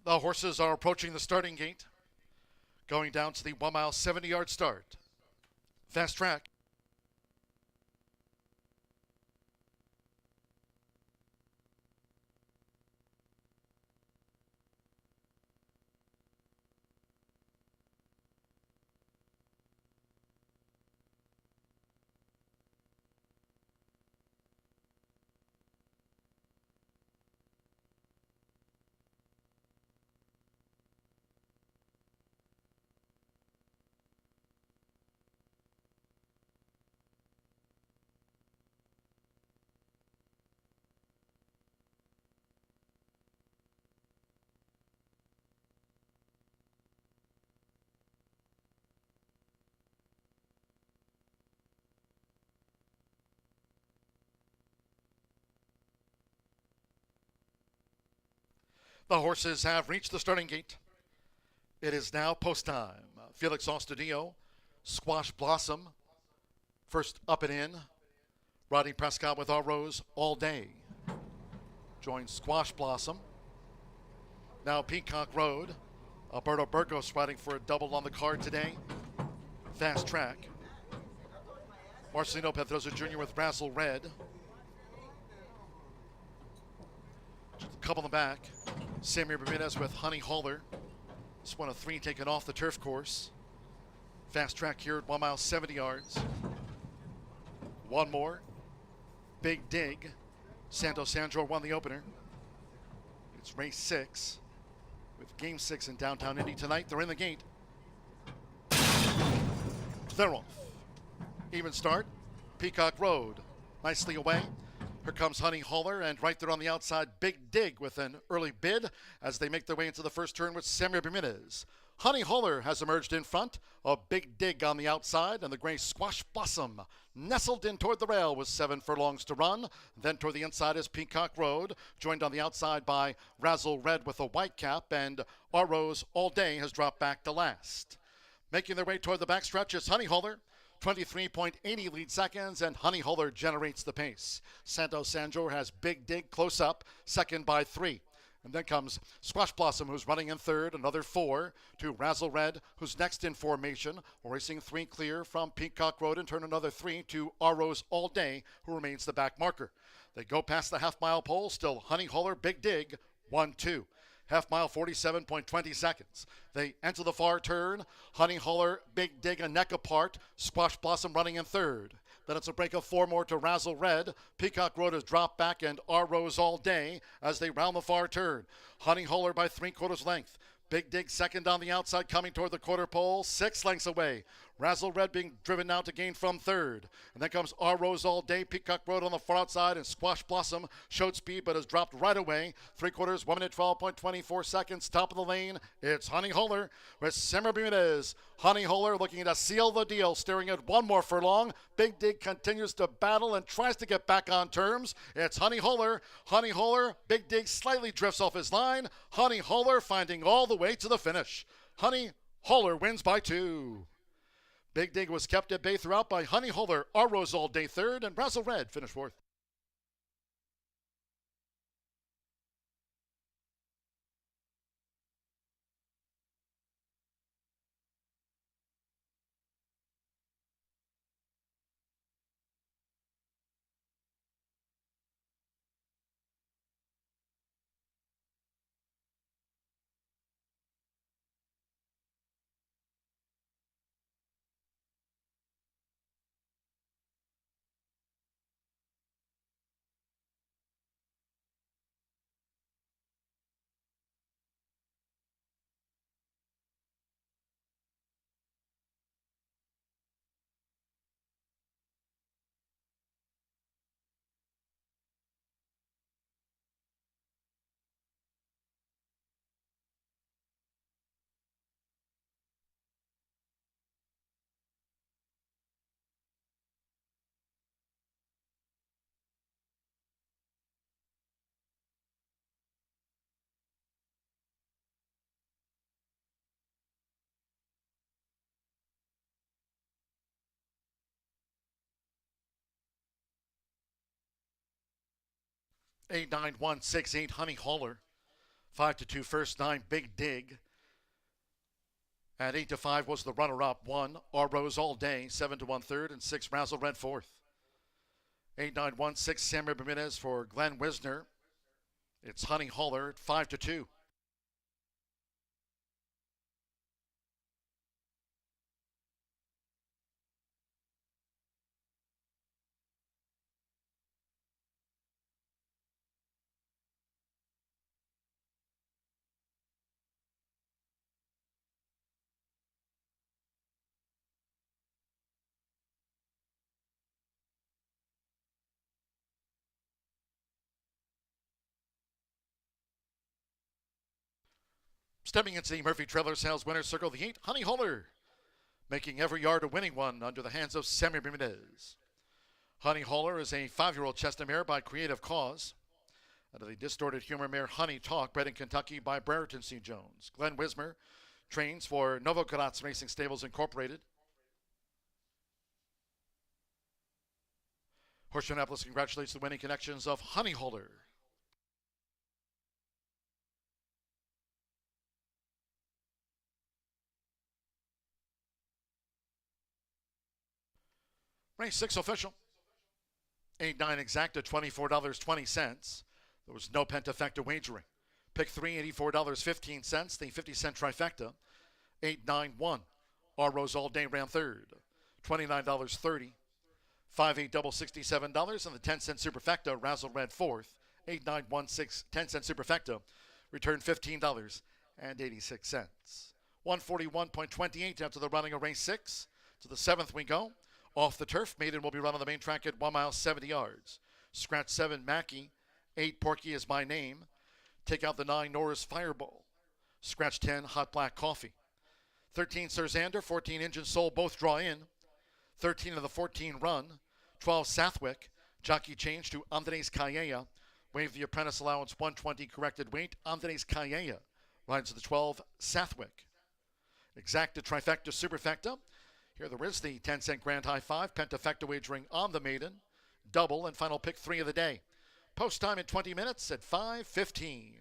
The horses are approaching the starting gate, going down to the 1 mile 70-yard start. Fast Track. The horses have reached the starting gate. It is now post time. Felix Ostadillo, Squash Blossom, first up and in. Rodney Prescott with Our Rose All Day. Joins Squash Blossom. Now Peacock Road. Alberto Burgos riding for a double on the card today. Fast Track. Marcelino Pedrosa Jr. with Razzle Red. Just a couple in the back. Samir Bermudez with Honey Hauler. This one of 3 taken off the turf course. Fast Track here at 1 mile 70 yards. One more. Big Dig. Santo Sandro won the opener. It's race 6 with game 6 in downtown Indy tonight. They're in the gate. They're off. Even start. Peacock Road. Nicely away. Here comes Honey Hauler, and right there on the outside, Big Dig with an early bid as they make their way into the first turn with Samir Bermudez. Honey Hauler has emerged in front, a Big Dig on the outside, and the gray Squash Blossom nestled in toward the rail with 7 furlongs to run. Then toward the inside is Peacock Road, joined on the outside by Razzle Red with a white cap, and Our Rose All Day has dropped back to last. Making their way toward the backstretch is Honey Hauler. 23.80 lead seconds, and Honey Hauler generates the pace. Santo Sandro has Big Dig close up, second by 3. And then comes Squash Blossom, who's running in third, another 4 to Razzle Red, who's next in formation, racing 3 clear from Peacock Road, and turn another 3 to Our Rose All Day, who remains the back marker. They go past the half-mile pole, still Honey Hauler, Big Dig, 1-2. Half mile, 47.20 seconds. They enter the far turn. Honey Hauler, Big Dig, a neck apart. Squash Blossom running in third. Then it's a break of 4 more to Razzle Red. Peacock Road has dropped back, and Our Rose All Day as they round the far turn. Honey Hauler by 3/4 length. Big Dig second on the outside, coming toward the quarter pole, 6 lengths away. Razzle Red being driven now to gain from third. And then comes Our Rose All Day, Peacock Road on the far outside, and Squash Blossom showed speed but has dropped right away. 3/4, 1 minute 12.24 seconds. Top of the lane, it's Honey Hauler with Samir Bermudez. Honey Hauler looking to seal the deal, staring at 1 more furlong. Big Dig continues to battle and tries to get back on terms. It's Honey Hauler. Honey Hauler, Big Dig slightly drifts off his line. Honey Hauler finding all the way to the finish. Honey Hauler wins by 2. Big Dig was kept at bay throughout by Honey Hauler. Our Rose All Day third, and Razzle Red finished 4th. A 9168 Honey Hauler. 5-2 first, 9 Big Dig. At 8-5 was the runner-up. 1 Our Rose All Day, 7-1 third, and 6 Razzle Red fourth. 8-9-1 6 Samuel Bermudez for Glenn Wisner. It's Honey Holler at 5-2. Stepping into the Murphy Trailer Sales Winner's Circle, the 8 Honey Holler, making every yard a winning one under the hands of Samuel Bermudez. Honey Holler is a 5-year-old Chestnut mare by Creative Cause. Under the distorted humor mare Honey Talk, bred in Kentucky by Brereton C. Jones. Glenn Wisner trains for Novogratz Racing Stables Incorporated. Horseshoe Indianapolis congratulates the winning connections of Honey Holler. Race 6 official. 8-9 exact at $24.20. There was no pentafecta wagering. Pick 3, $84.15. The 50-cent trifecta. 8-9-1. Our Rose All Day ran third. $29.30. 5-8 double $67. And the 10-cent superfecta Razzle Red fourth. 8-9-1-6 10-cent superfecta returned $15.86. 141.28 after the running of race 6. To the 7th we go. Off the turf, Maiden will be run on the main track at 1 mile 70 yards. Scratch 7 Mackey. 8 Porky is my name. Take out the 9 Norris Fireball. Scratch 10 Hot Black Coffee. 13 Sir Xander, 14 Engine Soul, both draw in. 13 of the 14 run. 12 Southwick. Jockey change to Andres Calleja. Waive the apprentice allowance 120 corrected weight. Andres Calleja rides the 12 Southwick. Exacta trifecta superfecta. Here there is the 10-cent grand high 5, pentafecta wagering on the Maiden, double, and final pick 3 of the day. Post time in 20 minutes at 5:15.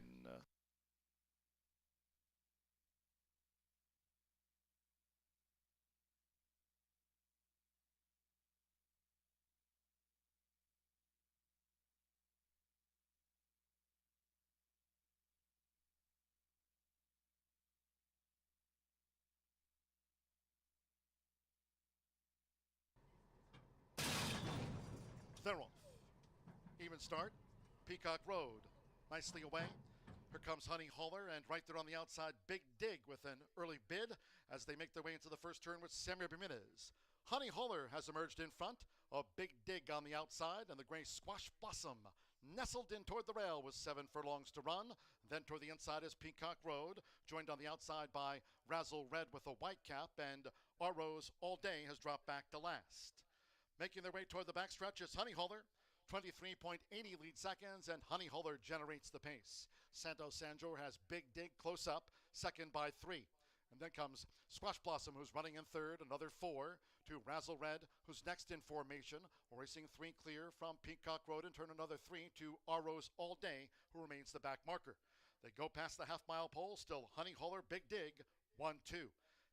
They're off. Even start. Peacock Road. Nicely away. Here comes Honey Holler, and right there on the outside, Big Dig with an early bid as they make their way into the first turn with Samuel Bermudez. Honey Holler has emerged in front. A Big Dig on the outside, and the gray Squash Blossom nestled in toward the rail with 7 furlongs to run. Then toward the inside is Peacock Road, joined on the outside by Razzle Red with a white cap, and Our Rose All Day has dropped back to last. Making their way toward the backstretch is Honey Holler. 23.80 lead seconds, and Honey Holler generates the pace. Santos Sandro has Big Dig close up, second by 3. And then comes Squash Blossom, who's running in third, another 4 to Razzle Red, who's next in formation, racing 3 clear from Peacock Road, and turn another 3 to Our Rose All Day, who remains the back marker. They go past the half-mile pole, still Honey Holler, Big Dig, 1-2.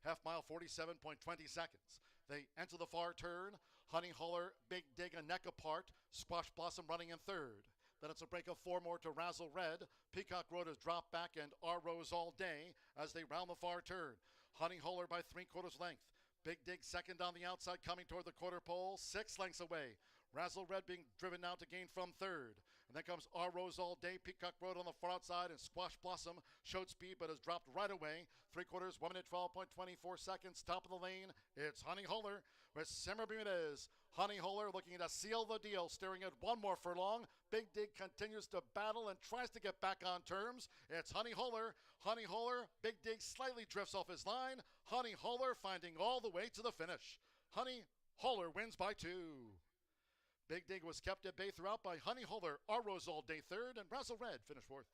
Half-mile, 47.20 seconds. They enter the far turn. Honey Holler, Big Dig, a neck apart. Squash Blossom running in third. Then it's a break of 4 more to Razzle Red. Peacock Road has dropped back, and Our Rose All Day as they round the far turn. Honey Holler by 3/4 length. Big Dig second on the outside, coming toward the quarter pole, 6 lengths away. Razzle Red being driven now to gain from third. And then comes Our Rose All Day. Peacock Road on the far outside, and Squash Blossom showed speed but has dropped right away. 3/4, 1 minute 12.24 seconds. Top of the lane, it's Honey Holler with Samuel Bermudez. Honey Holler looking to seal the deal, staring at 1 more furlong. Big Dig continues to battle and tries to get back on terms. It's Honey Holler. Honey Holler, Big Dig slightly drifts off his line. Honey Holler finding all the way to the finish. Honey Holler wins by 2. Big Dig was kept at bay throughout by Honey Holler. Our Rose All Day third, and Razzle Red finished 4th.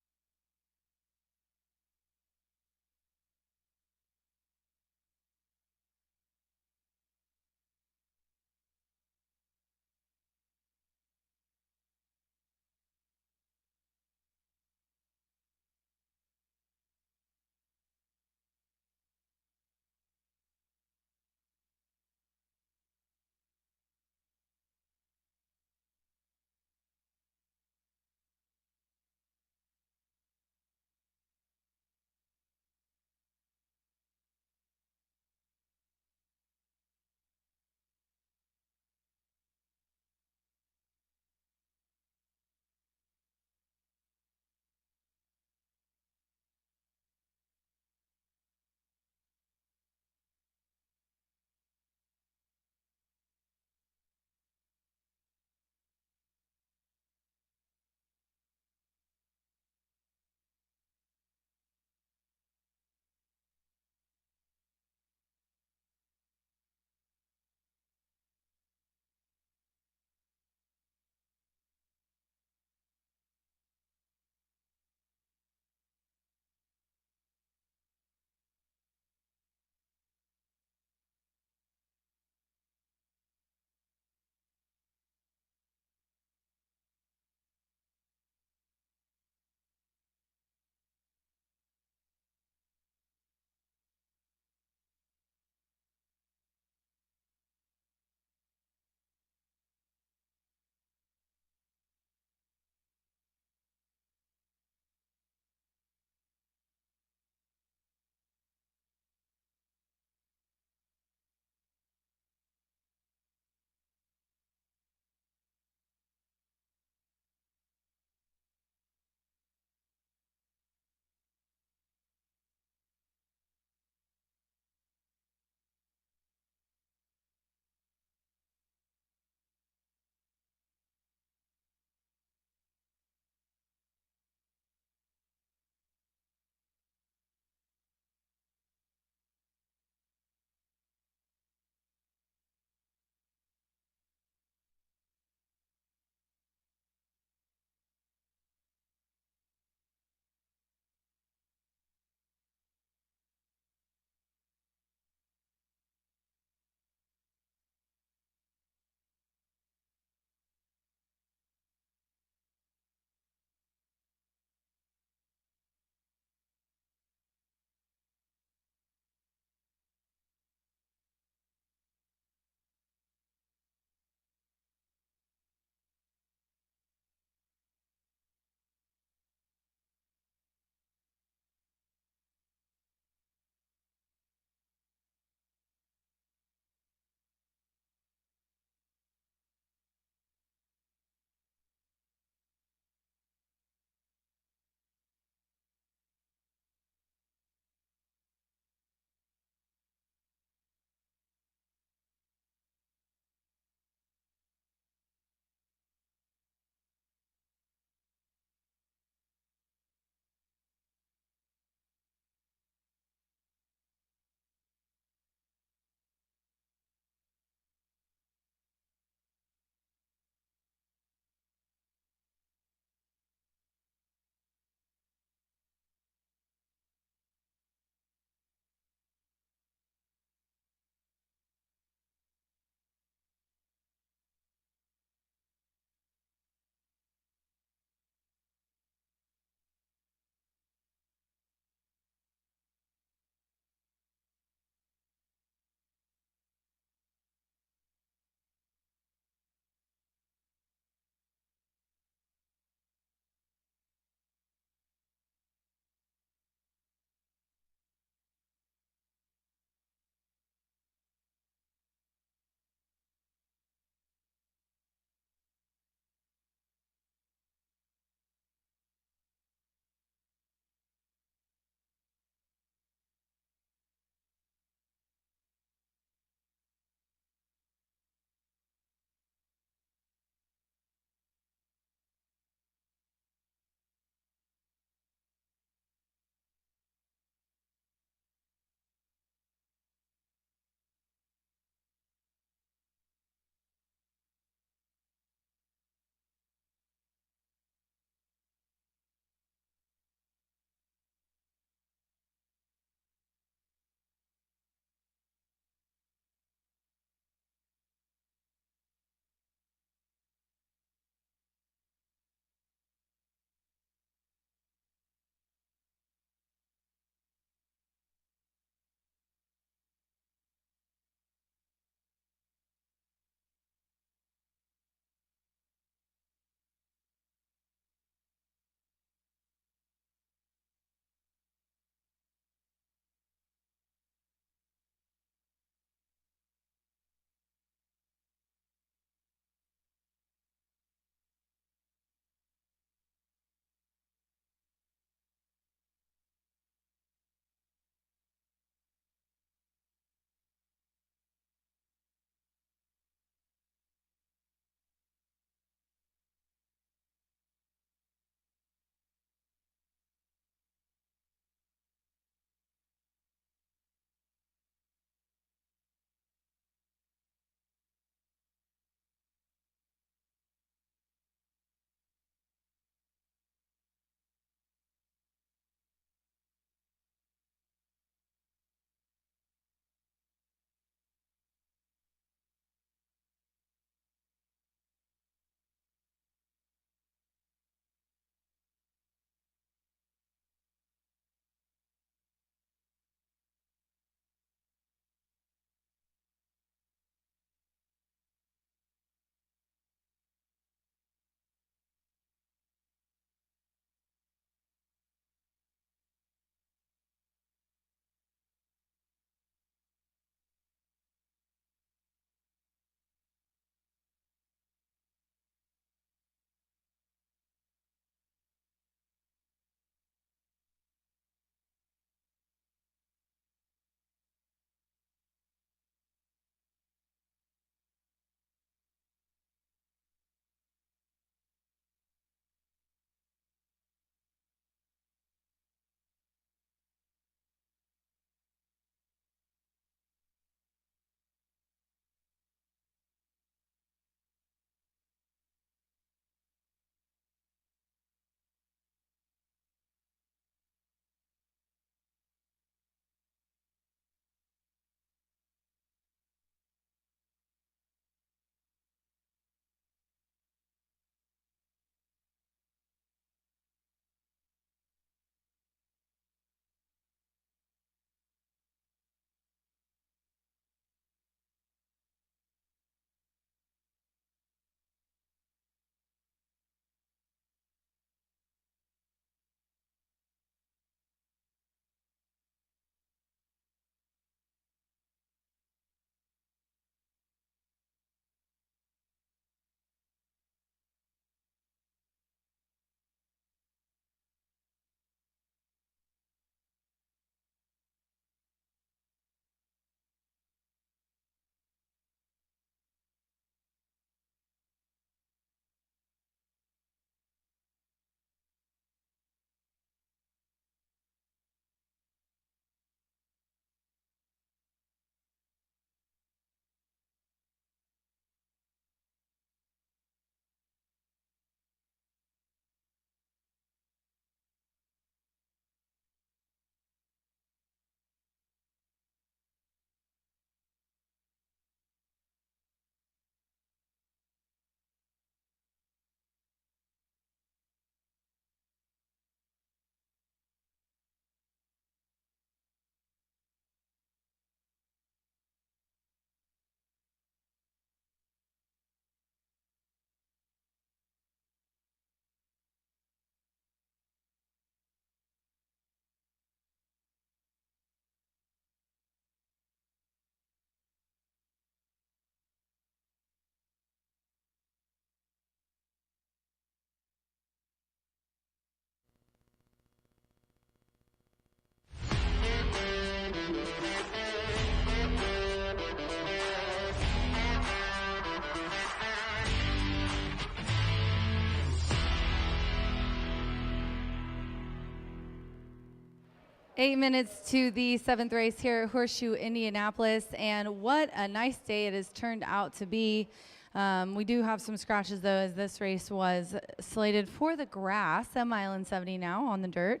8 minutes to the 7th race here at Horseshoe Indianapolis, and what a nice day it has turned out to be. We do have some scratches, though, as this race was slated for the grass. A mile and 70 now on the dirt.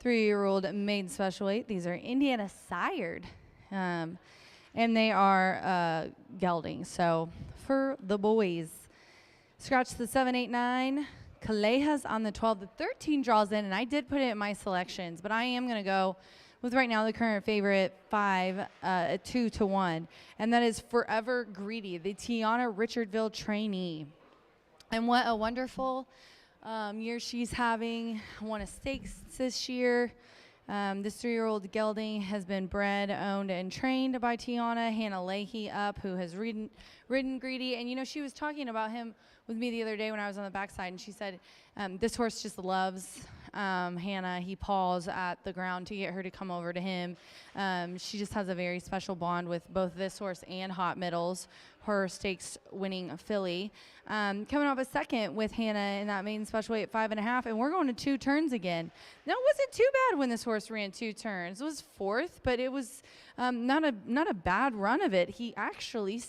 3-year-old Maiden special weight. These are Indiana sired, and they are gelding. So for the boys, scratch the 7, 8, 9. Callejas on the 12. The 13 draws in, and I did put it in my selections, but I am going to go with right now the current favorite 5 at 2-1, and that is Forever Greedy, the Tiana Richardville trainee. And what a wonderful year she's having. Won a stakes this year. This 3-year-old gelding has been bred, owned, and trained by Tiana. Hannah Leahy up, who has ridden Greedy. And, you know, she was talking about him with me the other day when I was on the backside, and she said, this horse just loves Hannah. He paws at the ground to get her to come over to him. She just has a very special bond with both this horse and Hot Middles, her stakes winning filly. Coming up a second with Hannah in that maiden special weight at 5.5, and we're going to 2 turns again. Now, it wasn't too bad when this horse ran 2 turns. It was 4th, but it was not a bad run of it. He actually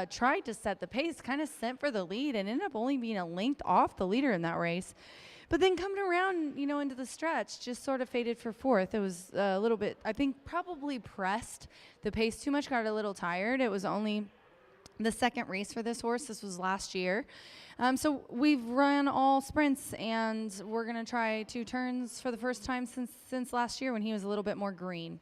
tried to set the pace, kind of sent for the lead, and ended up only being a length off the leader in that race. But then coming around, you know, into the stretch, just sort of faded for 4th. It was a little bit, I think, probably pressed the pace too much, got a little tired. It was only the 2nd race for this horse. This was last year. So we've run all sprints, and we're going to try 2 turns for the first time since last year when he was a little bit more green.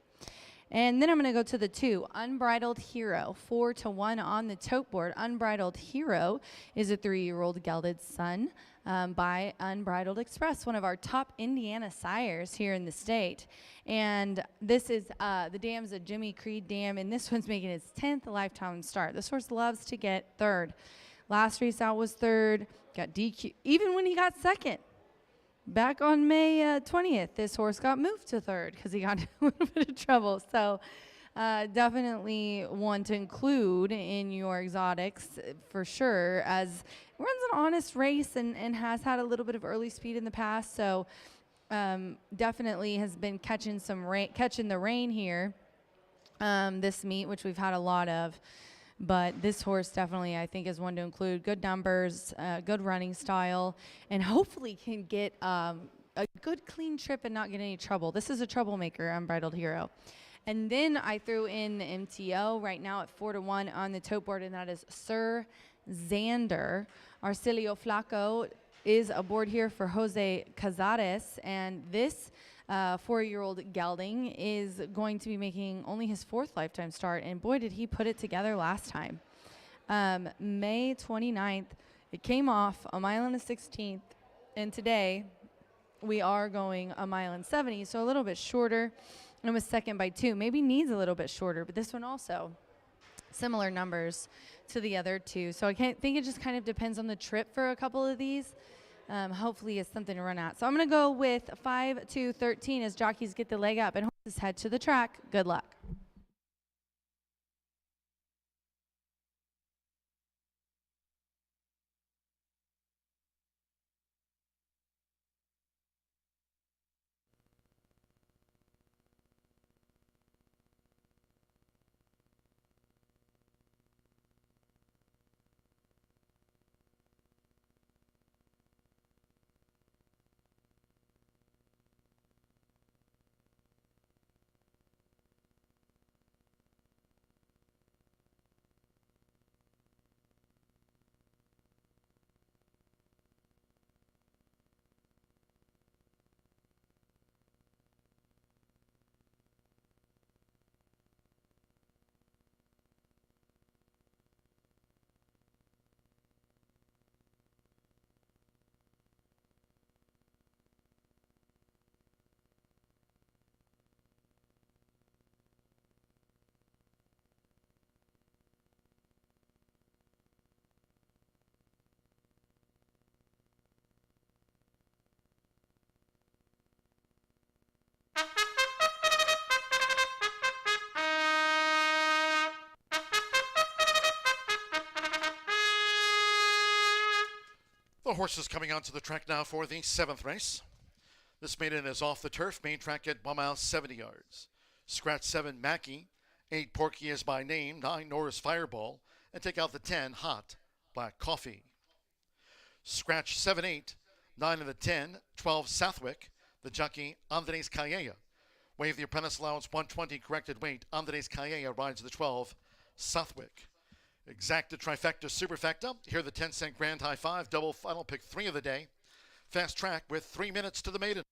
And then I'm going to go to the 2, Unbridled Hero, 4-1 on the tote board. Unbridled Hero is a 3-year-old gelded son by Unbridled Express, one of our top Indiana sires here in the state. And this is the dam's a Jimmy Creed dam, and this one's making its 10th lifetime start. This horse loves to get 3rd. Last race out was 3rd, got DQ, even when he got 2nd. Back on May 20th, this horse got moved to 3rd because he got in a little bit of trouble. So definitely one to include in your exotics for sure, as runs an honest race and has had a little bit of early speed in the past. So definitely has been catching the rain here this meet, which we've had a lot of. But this horse definitely, I think, is one to include. Good numbers, good running style, and hopefully can get a good, clean trip and not get any trouble. This is a troublemaker, Unbridled Hero. And then I threw in the MTO right now at 4-1 on the tote board, and that is Sir Xander. Arcilio Flaco is aboard here for Jose Cazares, and this 4-year-old gelding is going to be making only his 4th lifetime start, and boy, did he put it together last time. May 29th, it came off a mile and a 16th, and today we are going a mile and 70, so a little bit shorter, and it was 2nd by 2. Maybe needs a little bit shorter, but this one also similar numbers to the other 2. So I think it just kind of depends on the trip for a couple of these. Hopefully it's something to run at. So I'm going to go with 5-13 as jockeys get the leg up and horses head to the track. Good luck. The horses coming onto the track now for the 7th race. This maiden is off the turf, main track at 1 mile 70 yards. Scratch 7, Mackey. 8, Porky is by name. 9, Norris Fireball. And take out the 10, Hot Black Coffee. Scratch 7, 8, 9 of the 10, 12, Southwick. The jockey, Andres Calleja. Wave the apprentice allowance 120 corrected weight. Andres Calleja rides the 12, Southwick. Exacta, trifecta, superfecta. Here the 10-cent grand high five. Double final pick 3 of the day. Fast track with 3 minutes to the maiden.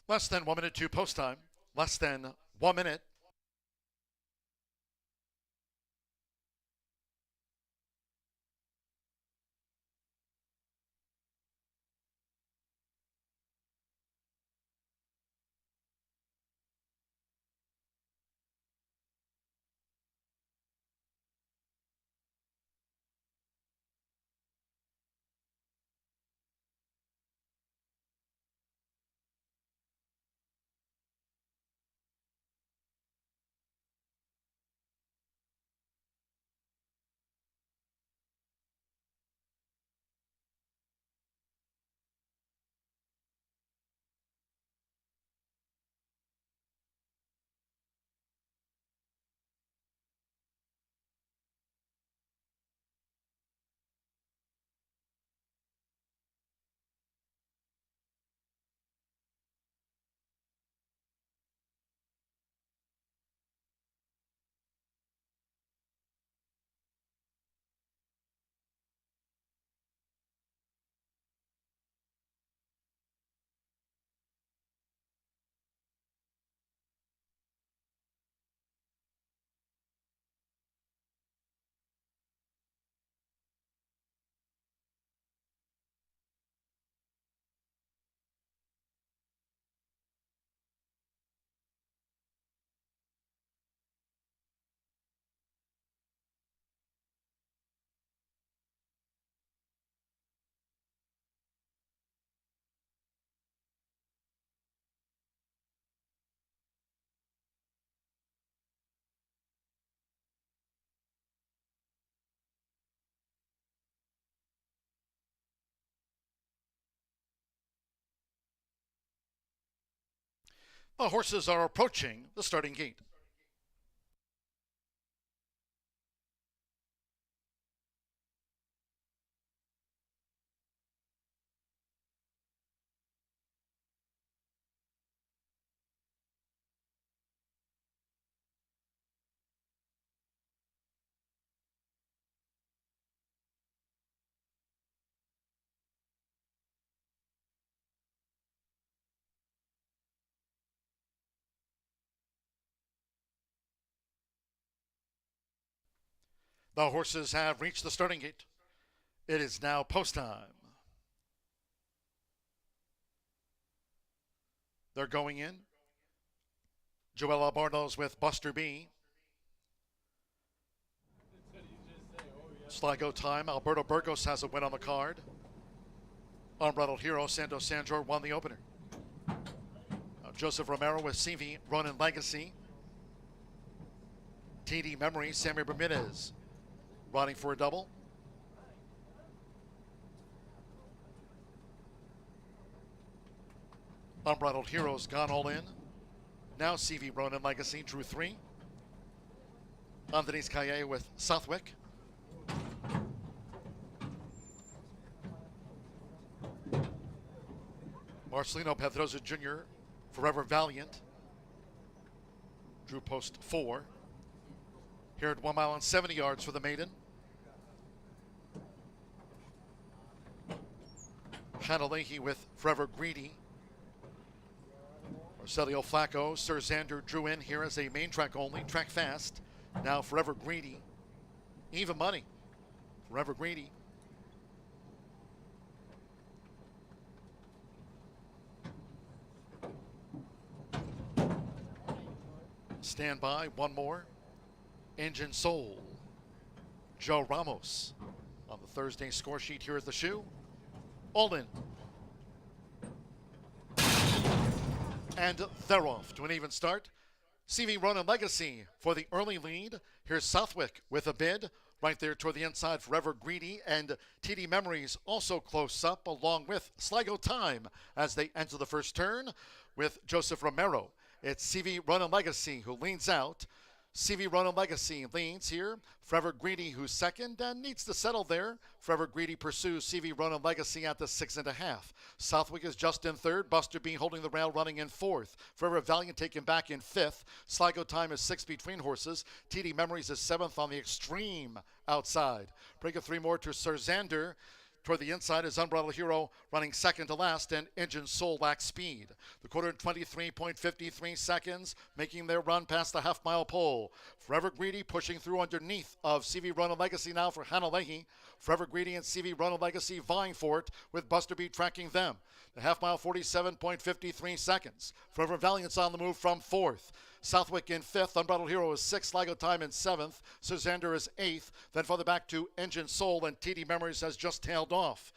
Less than 1 minute to post time. Less than 1 minute. The horses are approaching the starting gate. The horses have reached the starting gate. It is now post time. They're going in. Joella Barnos with Buster B. Sligo time. Alberto Burgos has a win on the card. Unbridled Hero Santos Sandor won the opener. Joseph Romero with CV Ronin Legacy. TD Memory, Sammy Bermudez riding for a double. Unbridled Heroes gone all in. Now CV Ronin Legacy drew 3. Anthony's Calle with Southwick. Marcelino Pedroza Jr. Forever Valiant drew post 4. Here at 1 mile and 70 yards for the maiden. Hannah Leahy with Forever Greedy. Marcelio Flacco, Sir Xander drew in here as a main track only, track fast. Now Forever Greedy. Even money. Forever Greedy. Stand by, one more. Engine Soul. Joe Ramos on the Thursday score sheet here at the shoe. All in. And they're off to an even start. CV Ronin Legacy for the early lead. Here's Southwick with a bid. Right there toward the inside, Forever Greedy and TD Memories also close up, along with Sligo Time as they enter the first turn with Joseph Romero. It's CV Ronin Legacy who leans out. CV Ronin Legacy leads here. Forever Greedy, who's second and needs to settle there. Forever Greedy pursues CV Ronin Legacy at the 6.5. Southwick is just in third. Buster B holding the rail, running in fourth. Forever Valiant taken back in fifth. Sligo Time is sixth between horses. TD Memories is seventh on the extreme outside. Break of 3 more to Sir Xander. Toward the inside is Unbridled Hero running second to last, and Engine Soul lacks speed. The quarter in 23.53 seconds, making their run past the half-mile pole. Forever Greedy pushing through underneath of CV Ronin Legacy now for Hannah Leahy. Forever Greedy and CV Ronin Legacy vying for it, with Buster B tracking them. The half-mile 47.53 seconds. Forever Valiant's on the move from fourth. Southwick in fifth. Unbridled Hero is sixth. Sligo Time in seventh. Sir Xander is eighth. Then further back to Engine Soul, and TD Memories has just tailed off.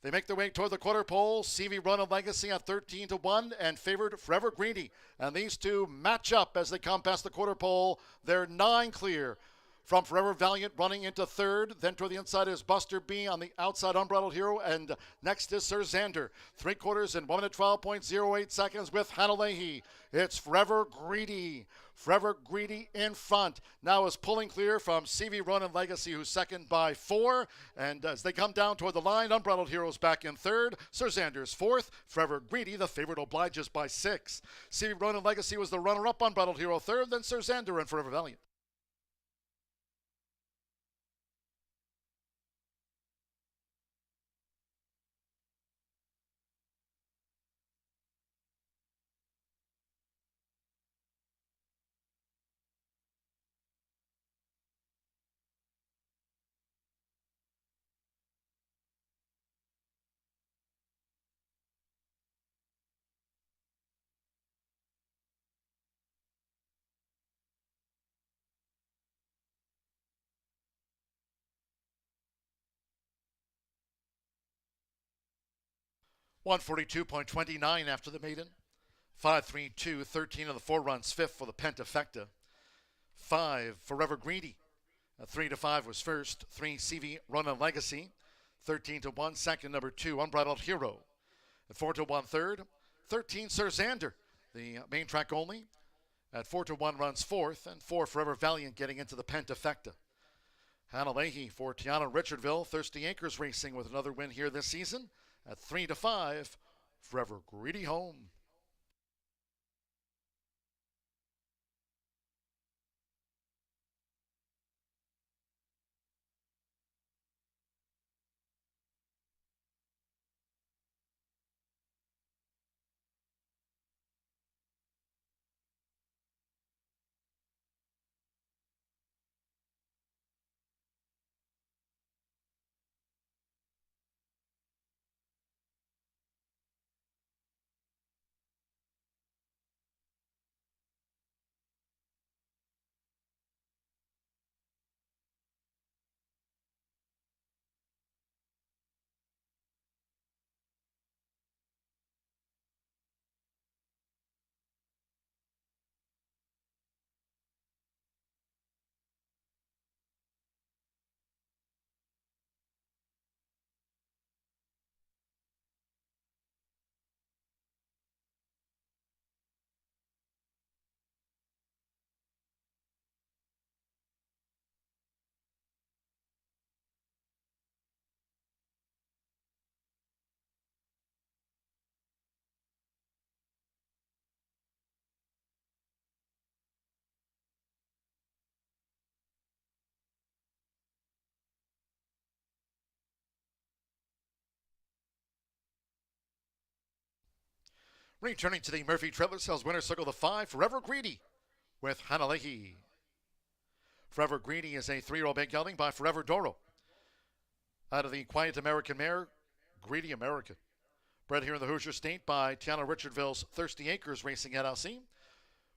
They make their way toward the quarter pole. CV Ronin Legacy at 13-1 and favored Forever Greedy. And these two match up as they come past the quarter pole. They're 9 clear. From Forever Valiant running into third. Then toward the inside is Buster B on the outside, Unbridled Hero. And next is Sir Xander. 3 quarters in 1 minute 12.08 seconds with Hannah Leahy. It's Forever Greedy. Forever Greedy in front. Now is pulling clear from CV Ronin Legacy, who's second by 4. And as they come down toward the line, Unbridled Hero's back in third. Sir Xander's fourth. Forever Greedy, the favorite, obliges by 6. CV Ronin Legacy was the runner-up, Unbridled Hero third. Then Sir Xander and Forever Valiant. $142.29 after the maiden. 5-3-2, 13 of the 4 runs, fifth for the Pentafecta. 5, Forever Greedy. 3-5 was first. 3, CV Ronin Legacy. 13-1, second, number 2, Unbridled Hero. At 4-1, third. 13, Sir Xander. The main track only at 4-1 runs fourth, and 4 Forever Valiant getting into the Pentafecta. Hannah Leahy for Tiana Richardville. Thirsty Acres Racing with another win here this season at 3-5. Forever Greedy home. Returning to the Murphy Trailer Sales winner circle, the 5, Forever Greedy with Hannah Leahy. Forever Greedy is a 3-year-old big gelding by Forever Doro. Out of the Quiet American mare, Greedy American. Bred here in the Hoosier State by Tiana Richardville's Thirsty Acres Racing LLC.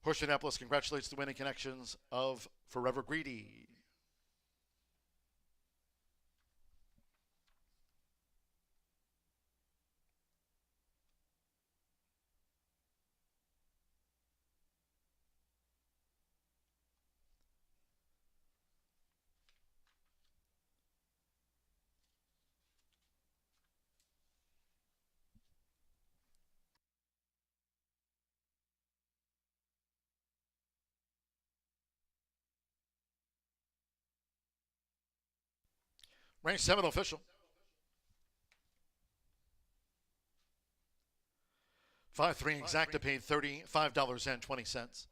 Horseshoe Indianapolis congratulates the winning connections of Forever Greedy. Race 7 official. 5-3 exacta paid $35.20.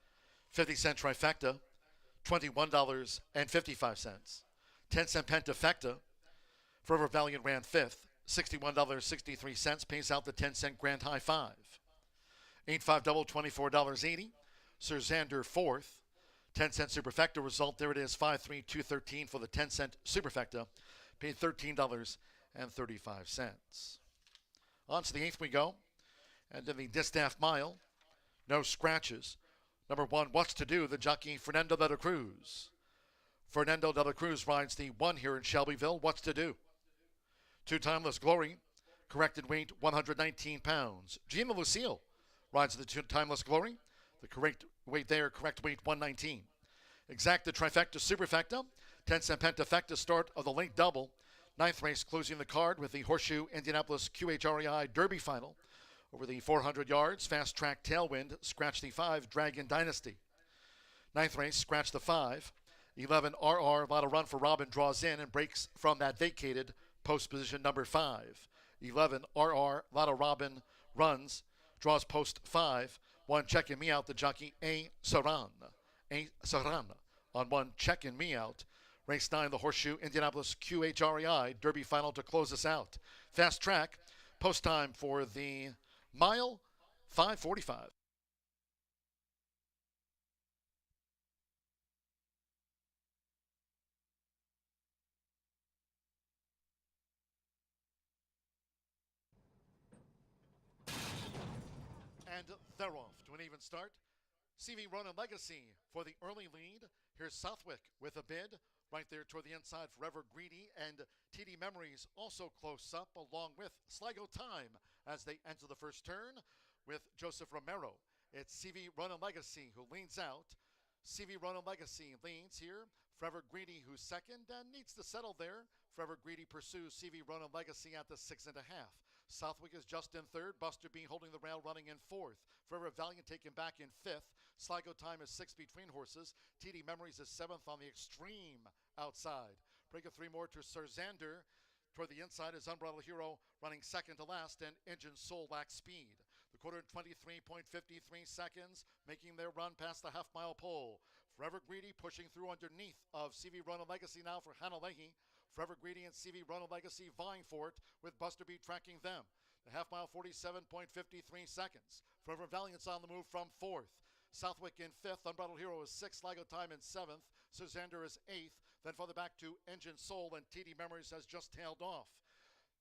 50-cent trifecta, $21.55. 10-cent pentafecta. Forever Valiant ran 5th, $61.63, pays out the 10-cent grand high 5. 8-5 double, $24.80. Sir Xander 4th. 10-cent superfecta result, there it is, 5-3, 213 for the 10-cent superfecta. Paid $13.35. On to the 8th we go. And in the Distaff Mile, no scratches. Number 1, What's to Do, the jockey Fernando de la Cruz. Fernando de la Cruz rides the 1 here in Shelbyville. What's to Do? 2 Timeless Glory, corrected weight 119 pounds. Gina Lucille rides the 2 Timeless Glory. The correct weight there, correct weight 119. Exacta Trifecta Superfecta, 10-cent Pentafecta start of the late double. 9th race closing the card with the Horseshoe Indianapolis QHI Derby final. Over the 400 yards, Fast Track Tailwind, scratch the 5, Dragon Dynasty. 9th race, scratch the 5. 11 RR, lot of run for Robin, draws in and breaks from that vacated post position number 5. 11 RR, lot of Robin runs, draws post 5. 1 checking me out, the jockey A. Saran. A. Saran on 1 checking me out. Race 9, the Horseshoe Indianapolis QHREI Derby final to close us out. Fast Track, post time for the mile, 5:45. And they're off to an even start. CV Ronan Legacy for the early lead. Here's Southwick with a bid. Right there toward the inside, Forever Greedy and TD Memories also close up, along with Sligo Time as they enter the first turn with Joseph Romero. It's CV Ronan Legacy who leans out. CV Ronan Legacy leads here. Forever Greedy, who's second and needs to settle there. Forever Greedy pursues CV Ronan Legacy at the 6.5. Southwick is just in third. Buster Bean holding the rail, running in fourth. Forever Valiant taken back in fifth. Sligo Time is sixth between horses. TD Memories is seventh on the extreme outside. Break of three more to Sir Xander. Toward the inside is Unbridled Hero running second to last, and Engine Soul lacks speed. The quarter in 23.53 seconds, making their run past the half-mile pole. Forever Greedy pushing through underneath of CV Run and Legacy now for Hannah Leahy. Forever Greedy and CV Run and Legacy vying for it, with Buster Beat tracking them. The half-mile 47.53 seconds. Forever Valiant's on the move from fourth. Southwick in fifth, Unbridled Hero is sixth, Sligo Time in seventh, Sir Xander is eighth, then further back to Engine Soul, and TD Memories has just tailed off.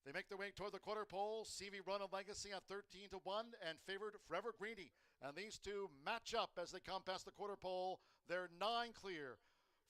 They make their way toward the quarter pole. CV Run and Legacy at 13-1 and favored Forever Greedy. And these two match up as they come past the quarter pole. They're 9 clear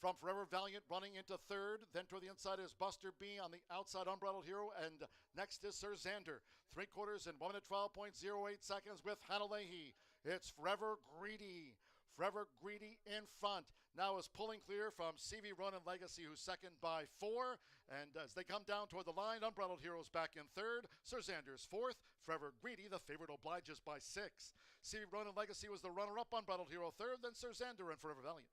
from Forever Valiant running into third. Then toward the inside is Buster B on the outside, Unbridled Hero. And next is Sir Xander. 3 quarters in 1 minute 12.08 seconds with Hannah Leahy. It's Forever Greedy. Forever Greedy in front. Now is pulling clear from CV Run and Legacy, who's second by 4. And as they come down toward the line, Unbridled Hero's back in third. Sir Xander's fourth. Forever Greedy, the favorite, obliges by 6. CV Run and Legacy was the runner-up, Unbridled Hero third. Then Sir Xander and Forever Valiant.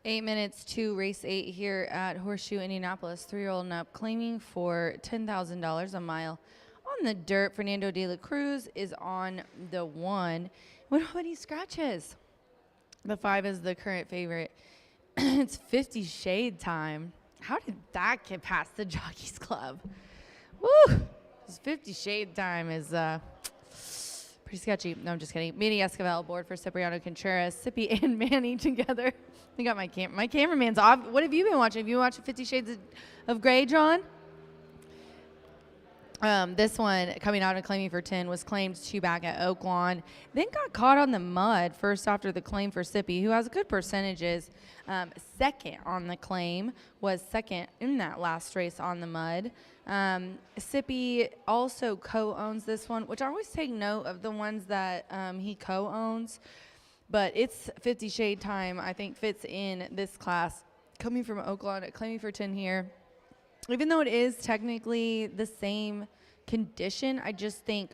8 minutes to race 8 here at Horseshoe Indianapolis. 3-year-old and up, claiming for $10,000 a mile. On the dirt, Fernando de la Cruz is on the 1. We don't have any scratches. The 5 is the current favorite. It's 50 Shade time. How did that get past the Jockeys Club? Woo! This 50 Shade time is pretty sketchy. No, I'm just kidding. Manny Escobar board for Cipriano Contreras. Sippy and Manny together. I got my cameraman's off. What have you been watching? Have you been watching 50 Shades of Grey, John? This one, coming out and claiming for 10, was claimed 2 back at Oaklawn. Then got caught on the mud first after the claim for Sippy, who has good percentages. Second on the claim, was second in that last race on the mud. Sippy also co-owns this one, which I always take note of the ones that he co-owns. But it's 50 Shade time, I think, fits in this class. Coming from Oaklawn, claiming for 10 here. Even though it is technically the same condition, I just think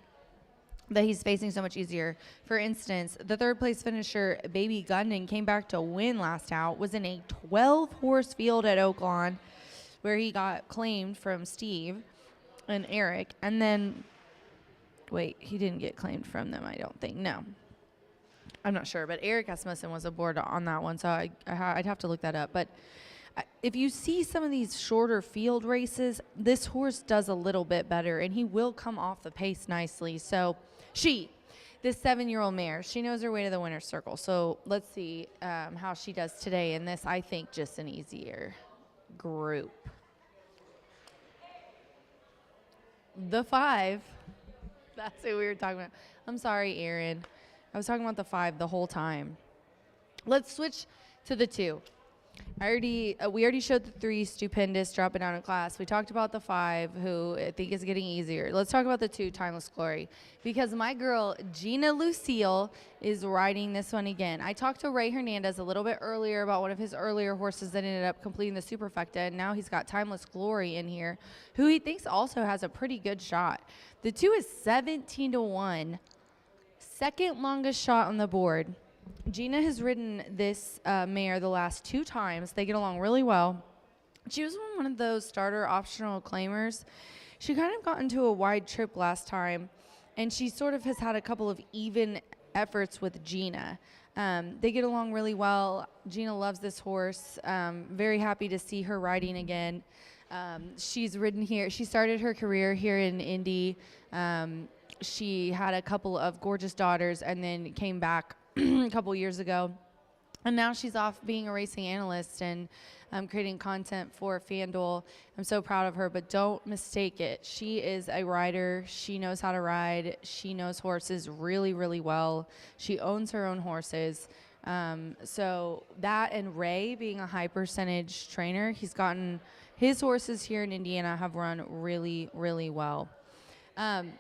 that he's facing so much easier. For instance, the 3rd place finisher, Baby Gundan, came back to win last out, was in a 12-horse field at Oaklawn, where he got claimed from Steve and Eric. And then, wait, he didn't get claimed from them, I don't think. No. I'm not sure, but Eric Asmussen was aboard on that one, so I'd have to look that up. But if you see some of these shorter field races, this horse does a little bit better, and he will come off the pace nicely. So this 7-year-old mare, she knows her way to the winner's circle. So let's see how she does today in this, I think, just an easier group. The 5. That's what we were talking about. I'm sorry, Aaron. I was talking about the 5 the whole time. Let's switch to the 2. We already showed the 3, Stupendous, dropping down in class. We talked about the 5, who I think is getting easier. Let's talk about the 2, Timeless Glory, because my girl Gina Lucille is riding this one again. I talked to Ray Hernandez a little bit earlier about one of his earlier horses that ended up completing the Superfecta, and now he's got Timeless Glory in here, who he thinks also has a pretty good shot. The 2 is 17-1, second longest shot on the board. Gina has ridden this mare the last 2 times. They get along really well. She was one of those starter optional claimers. She kind of got into a wide trip last time, and she sort of has had a couple of even efforts with Gina. They get along really well. Gina loves this horse. Very happy to see her riding again. She's ridden here. She started her career here in Indy. She had a couple of gorgeous daughters and then came back a couple years ago, and now she's off being a racing analyst and creating content for FanDuel. I'm so proud of her, but don't mistake it. She is a rider. She knows how to ride. She knows horses really, really well. She owns her own horses. So that, and Ray being a high percentage trainer, he's gotten his horses here in Indiana have run really, really well.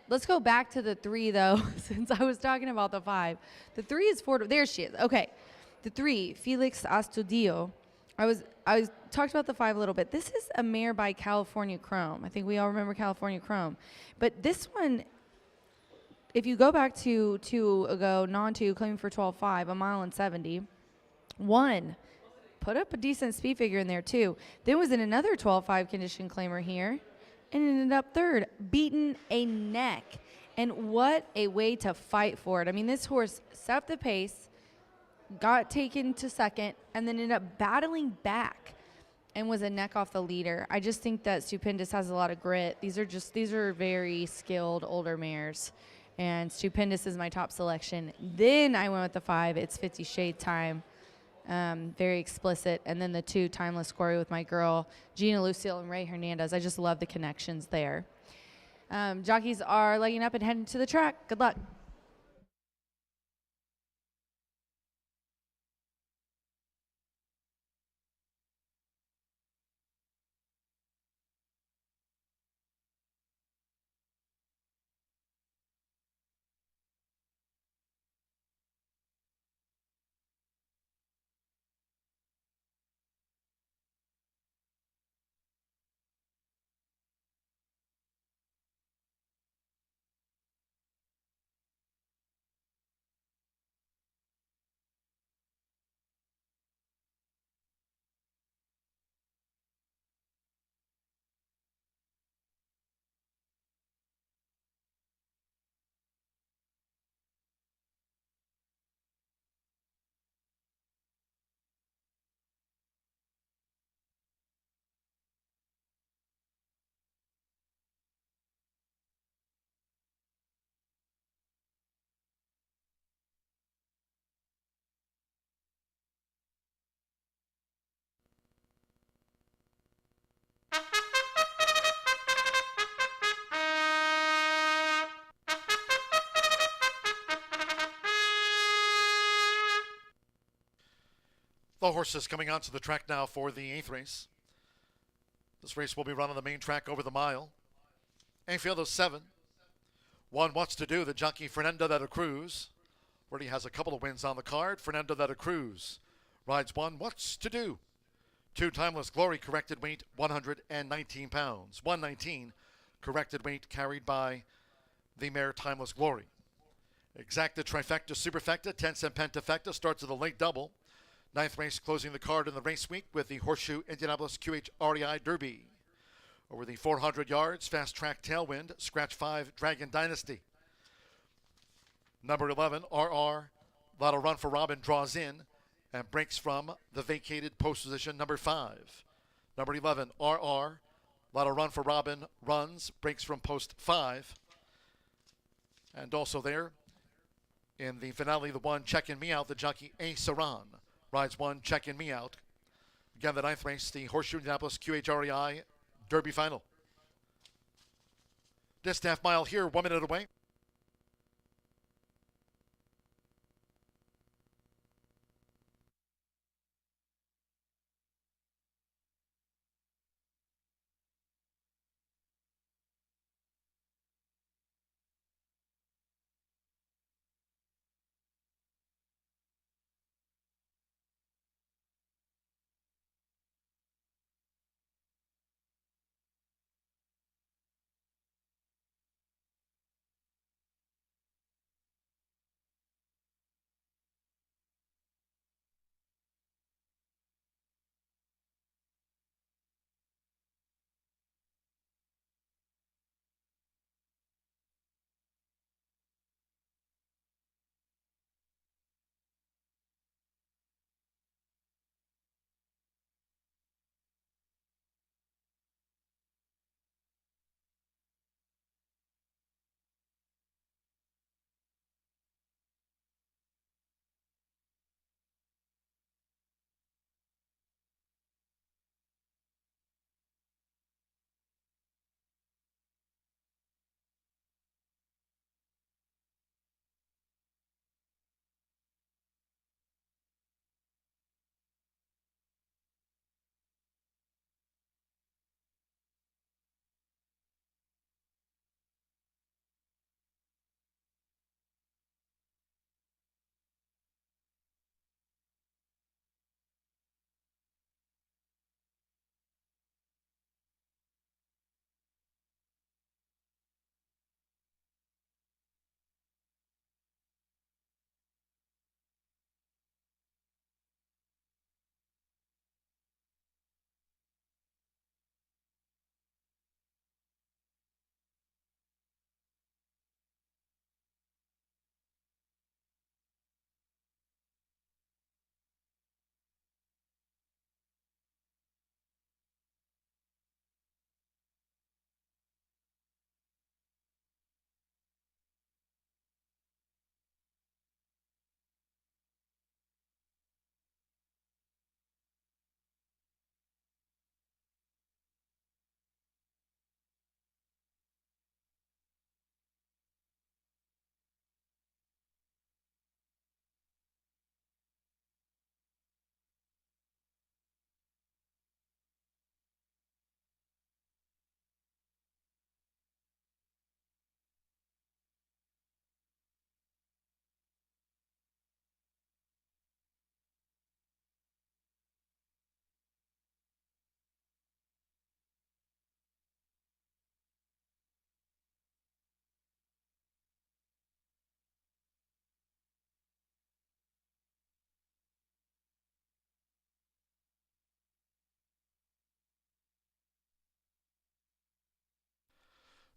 Let's go back to the 3, though, since I was talking about the 5. The 3 is there she is. Okay. The 3, Felix Astudio. I talked about the 5 a little bit. This is a mare by California Chrome. I think we all remember California Chrome. But this one, if you go back to 2 ago, non-2, claiming for 12.5, a mile and 70, 1. Put up a decent speed figure in there, too. Then was in another 12.5 condition claimer here, and ended up 3rd, beaten a neck. And what a way to fight for it. I mean, this horse set up the pace, got taken to 2nd, and then ended up battling back and was a neck off the leader. I just think that Stupendous has a lot of grit. These are very skilled older mares, and Stupendous is my top selection. Then I went with the 5. It's 50 Shade time. Very explicit. And then the 2, Timeless Glory, with my girl Gina Lucille and Ray Hernandez. I just love the connections there. Jockeys are legging up and heading to the track. Good luck. The horses coming onto the track now for the 8th race. This race will be run on the main track over the mile. Infield of 7. One What's to Do, the jockey Fernando de la Cruz. Already has a couple of wins on the card. Fernando de la Cruz rides 1 What's to Do. 2 Timeless Glory, corrected weight 119 pounds. 119 corrected weight carried by the mare Timeless Glory. Exacta Trifecta Superfecta, 10-cent Pentafecta starts with a late double. 9th race closing the card in the race week with the Horseshoe Indianapolis QHI Derby. Over the 400 yards, Fast Track Tailwind, Scratch 5 Dragon Dynasty. Number 11, RR, That'll Run for Robin, draws in and breaks from the vacated post position number 5. Number 11, RR, That'll Run for Robin, runs, breaks from post 5. And also there, in the finale, the 1 Checkin' Me Out, the jockey A. Saran rides 1 Checkin' Me Out. Again, the 9th race, the Horseshoe Indianapolis QHREI Derby Final. Distaff mile here, 1 minute away.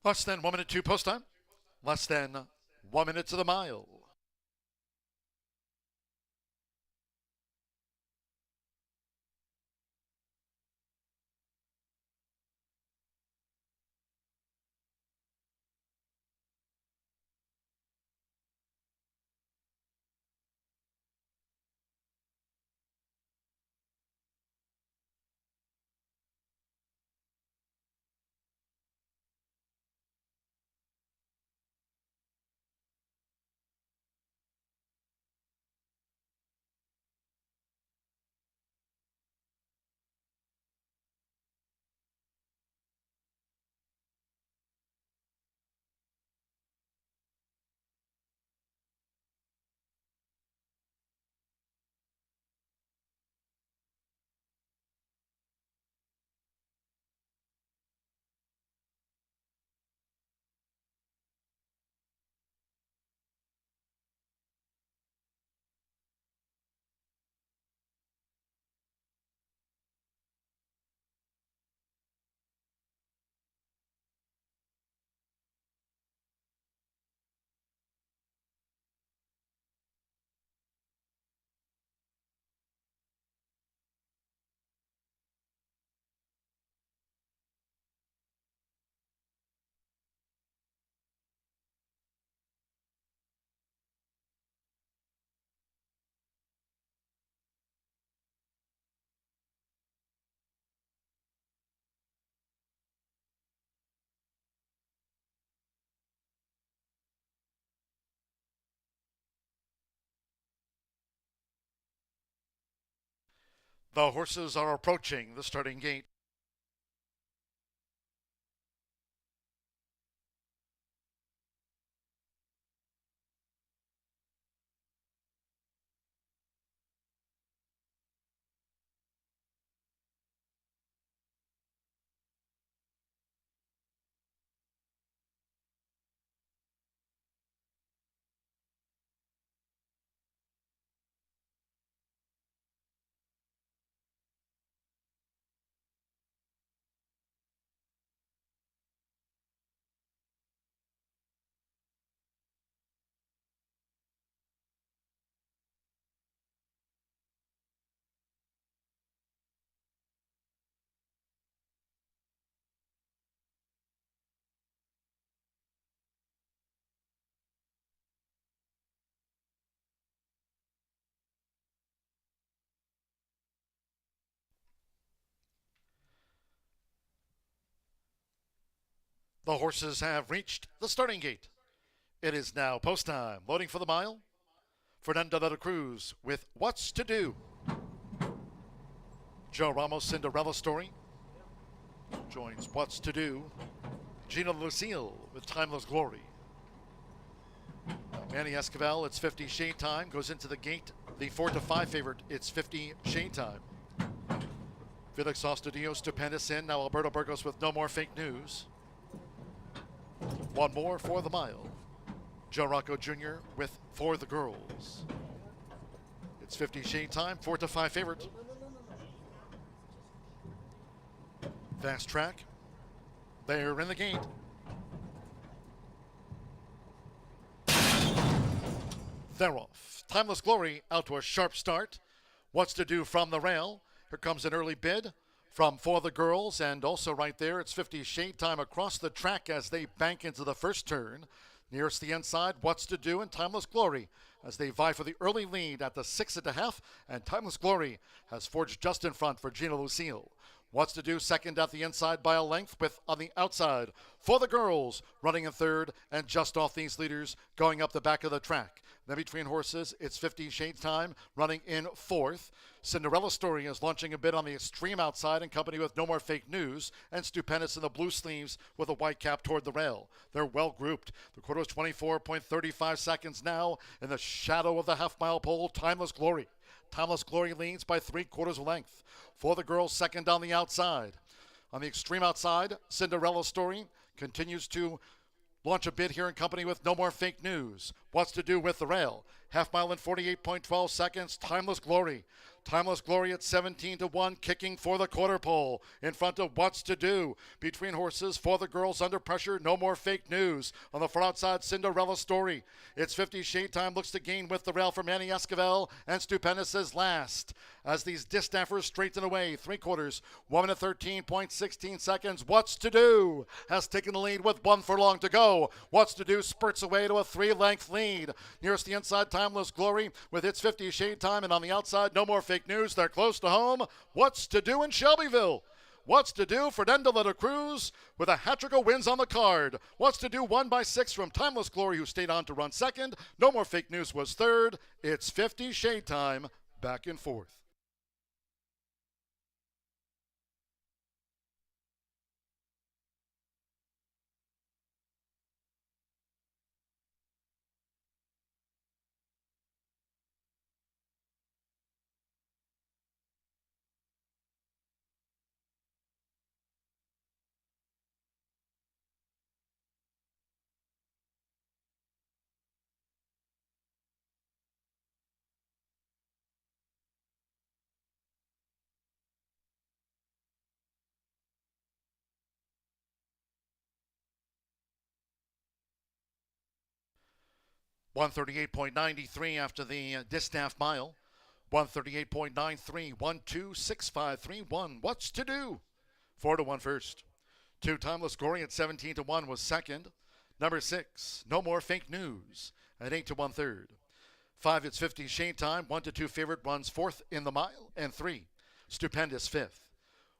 Less than 1 minute to post time. Less than 1 minute to the mile. The horses are approaching the starting gate. The horses have reached the starting gate. It is now post time. Loading for the mile. Fernando de la Cruz with What's to Do. Joe Ramos' Cinderella Story joins What's to Do. Gina Lucille with Timeless Glory. Manny Esquivel, it's 50 Shade Time, goes into the gate. The 4-5 favorite, it's 50 Shade Time. Felix Ostadillo, Stupendous in. Now Alberto Burgos with No More Fake News. One more for the mile. Joe Rocco Jr. with For the Girls. It's 50 Shade Time, 4-5 favorite. Fast track. They're in the gate. They're off. Timeless Glory out to a sharp start. What's to Do from the rail. Here comes an early bid from For the Girls, and also right there, it's 50 Shade Time across the track as they bank into the first turn. Nearest the inside, What's to Do and Timeless Glory as they vie for the early lead at the 6.5, and Timeless Glory has forged just in front for Gina Lucille. What's to Do second at the inside by a length, with on the outside For the Girls running in third, and just off these leaders going up the back of the track. Then between horses, it's 50 Shades Time running in fourth. Cinderella Story is launching a bit on the extreme outside in company with No More Fake News, and Stupendous in the blue sleeves with a white cap toward the rail. They're well grouped. The quarter is 24.35 seconds now. In the shadow of the half-mile pole, Timeless Glory. Timeless Glory leads by 3/4 length. For the Girls second on the outside. On the extreme outside, Cinderella Story continues to launch a bid here in company with No More Fake News. What's to Do with the rail. Half mile in 48.12 seconds. Timeless Glory. Timeless Glory at 17-1, kicking for the quarter pole in front of What's to Do. Between horses, For the Girls under pressure, No More Fake News. On the far outside, Cinderella Story. It's 50 Shade Time, looks to gain with the rail for Manny Esquivel, and Stupendous is last. As these Distaffers straighten away, 3/4, 1 minute 13.16 seconds. What's to Do has taken the lead with 1 furlong to go. What's to Do spurts away to a 3-length lead. Nearest the inside, Timeless Glory with its 50 Shade Time, and on the outside, No More Fake News. They're close to home. What's to Do in Shelbyville? What's to Do? Fernando de la Cruz with a hat-trick of wins on the card. What's to Do? 1 by 6 from Timeless Glory, who stayed on to run second. No More Fake News was third. It's 50 Shade Time back in fourth. $138.93 after the Distaff mile. 138.93, 1-2-6-5-3-1. What's to Do? 4-1 first. 2 Timeless Glory at 17-1 was second. Number 6, No More Fake News at 8-1 third. 5, it's 50 Shade Time. 1-2 favorite runs fourth in the mile, and 3, Stupendous fifth.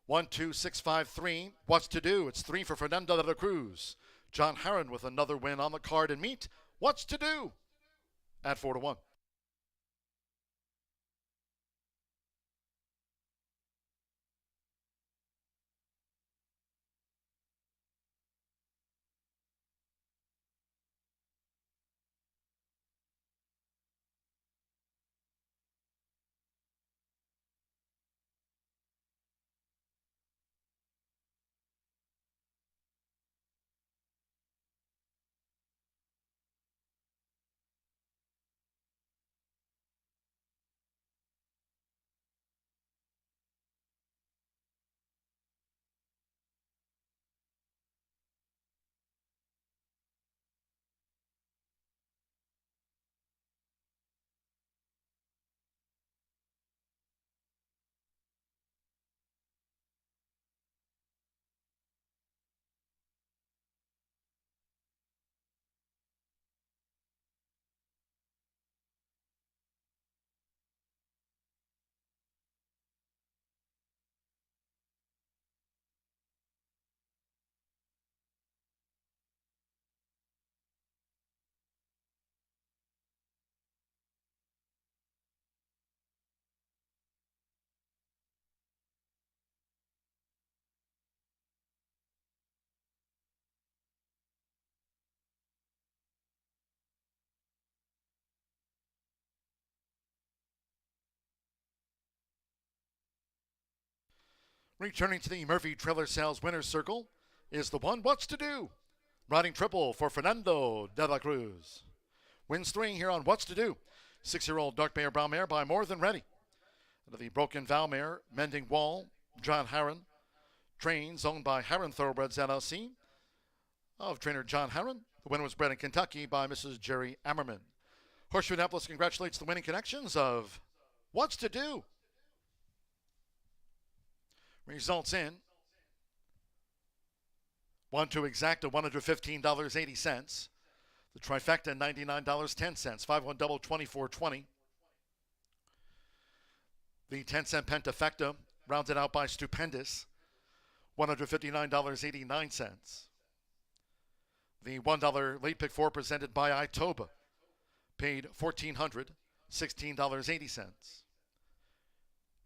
1-2-6-5-3. What's to Do? It's 3 for Fernando de la Cruz. John Harron with another win on the card, and meet What's to Do at 4-1. Returning to the Murphy Trailer Sales Winner's Circle is the one What's to Do. Riding triple for Fernando de la Cruz. Wins 3 here on What's to Do. 6-year-old dark mare brown mare by More Than Ready. Under the Broken Vow mare, Mending Wall, John Harron. Trains owned by Harron Thoroughbreds LLC of trainer John Harron. The winner was bred in Kentucky by Mrs. Jerry Ammerman. Horseshoe Indianapolis congratulates the winning connections of What's to Do. Results in 1 to exact at $115.80. The trifecta $99.10. 5-1 double 24.20. The 10-cent pentafecta rounded out by Stupendous, $159.89. The $1 late pick 4 presented by Itoba paid $1,400, $16.80.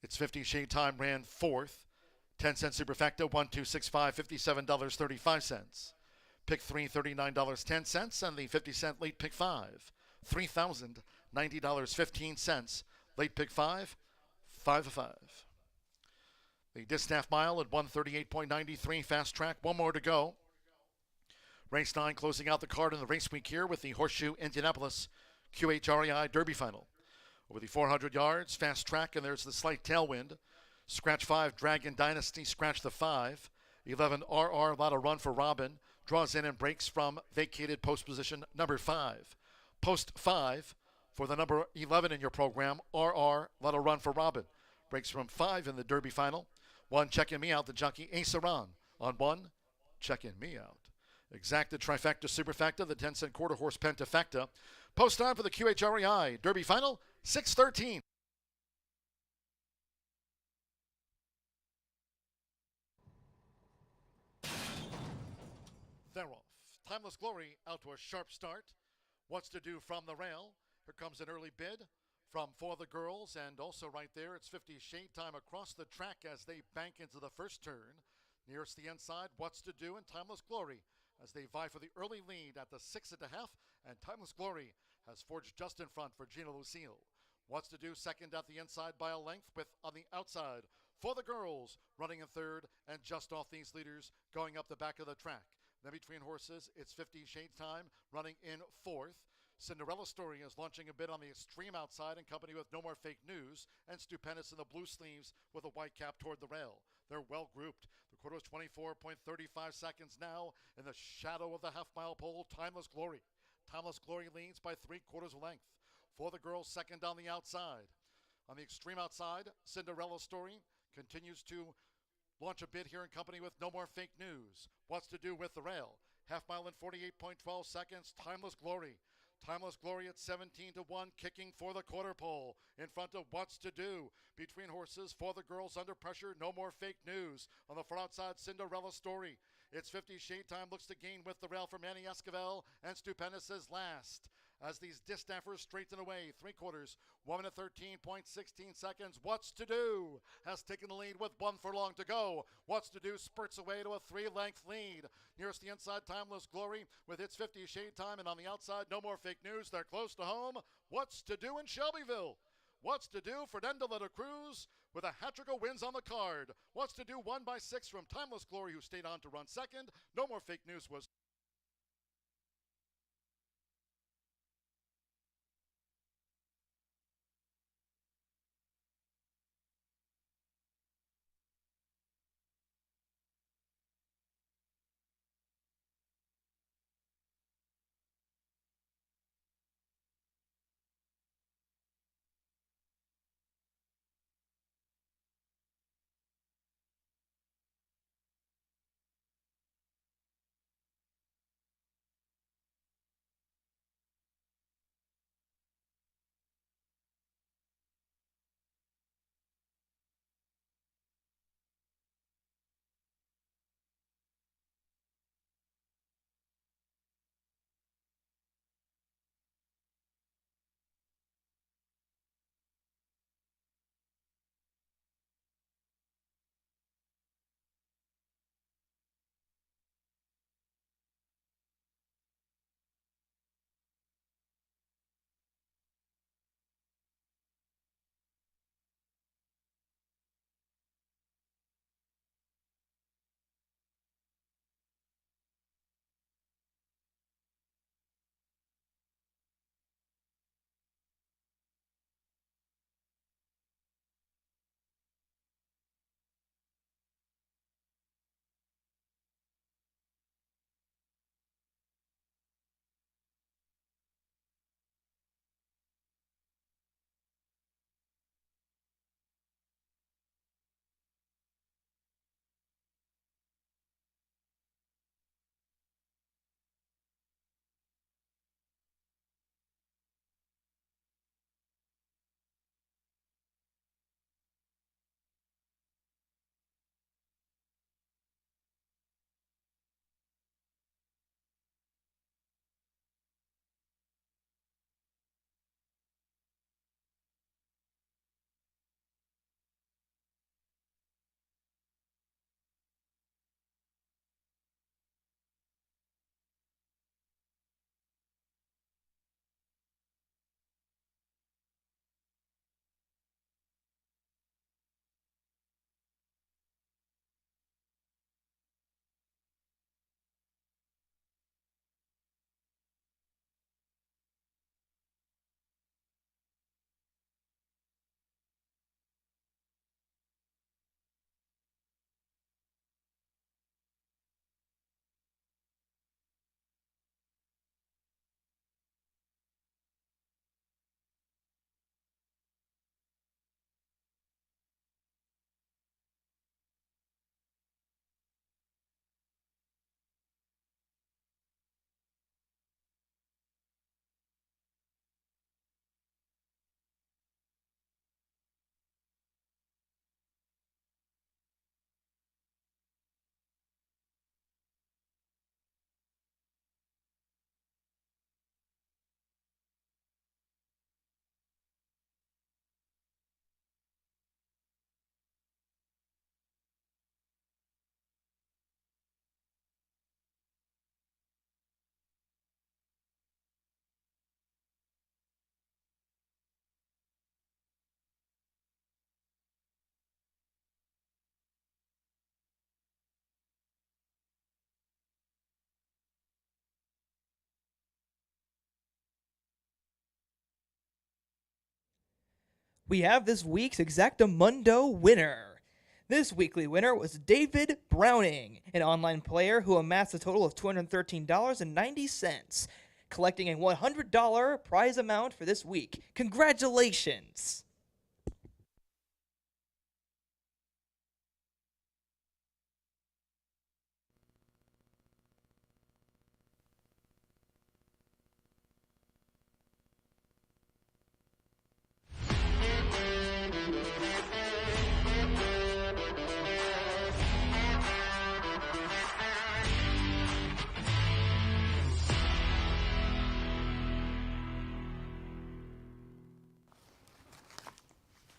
Its 50 shade time ran fourth. 10-cent superfecta, 1265, $57.35. Pick 3, $39.10. And the 50-cent late pick 5, $3,090.15. Late pick 5, 5 of 5. The Distaff mile at 138.93, fast track. One more to go. Race 9 closing out the card in the race week here with the Horseshoe Indianapolis QHI Derby final. Over the 400 yards, fast track, and there's the slight tailwind. Scratch 5, Dragon Dynasty, scratch the 5. 11, RR, lot of run for Robin. Draws in and breaks from vacated post position number 5. Post 5 for the number 11 in your program, RR, lot of run for Robin. Breaks from 5 in the Derby final. 1, checking me out, the jockey Ace Aran. On 1, checking me out. Exacta, trifecta, superfecta, the 10-cent quarter horse pentafecta. Post time for the QHREI Derby final, 6:13. They're off. Timeless Glory out to a sharp start. What's to Do from the rail. Here comes an early bid from For the Girls, and also right there, it's 50 shade time across the track as they bank into the first turn. Nearest the inside, What's to Do and Timeless Glory as they vie for the early lead at the 6.5, and Timeless Glory has forged just in front for Gina Lucille. What's to Do second at the inside by a length, with on the outside For the Girls running in third, and just off these leaders going up the back of the track. Then between horses, it's 50 shade time running in fourth. Cinderella Story is launching a bit on the extreme outside in company with No More Fake News, and Stupendous in the blue sleeves with a white cap toward the rail. They're well grouped. The quarter is 24.35 seconds now in the shadow of the half-mile pole. Timeless Glory. Timeless Glory leads by 3/4 length. For the Girls second on the outside. On the extreme outside, Cinderella Story continues to launch a bid here in company with No More Fake News. What's to Do with the rail. Half mile in 48.12 seconds. Timeless Glory. Timeless Glory at 17-1, kicking for the quarter pole. In front of What's to Do. Between horses, For the Girls under pressure. No More Fake News. On the far outside, Cinderella Story. It's 50 shade time, looks to gain with the rail for Manny Esquivel, and Stupendous is last. As these Distaffers straighten away, 3/4, 1 minute 13.16 seconds. What's to Do has taken the lead with 1 furlong to go. What's to Do spurts away to a 3-length lead. Nearest the inside, Timeless Glory with its 50 shade time, and on the outside, No More Fake News. They're close to home. What's to Do in Shelbyville. What's to Do, Fernando de la Cruz with a hat-trick of wins on the card. What's to Do, 1 by 6 from Timeless Glory, who stayed on to run second. No More Fake News was we have this week's Exactamundo winner. This weekly winner was David Browning, an online player who amassed a total of $213.90, collecting a $100 prize amount for this week. Congratulations!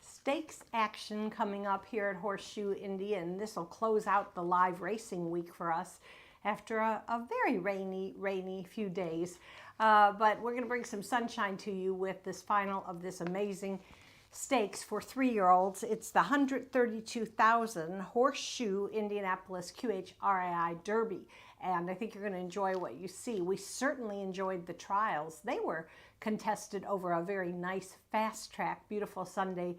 Stakes action coming up here at Horseshoe Indy, and this will close out the live racing week for us after a very rainy few days. But we're going to bring some sunshine to you with this final of this amazing stakes for 3-year-olds. It's the 132,000 Horseshoe Indianapolis QHI Derby, and I think you're going to enjoy what you see. We certainly enjoyed the trials. They were contested over a very nice fast track, beautiful sunny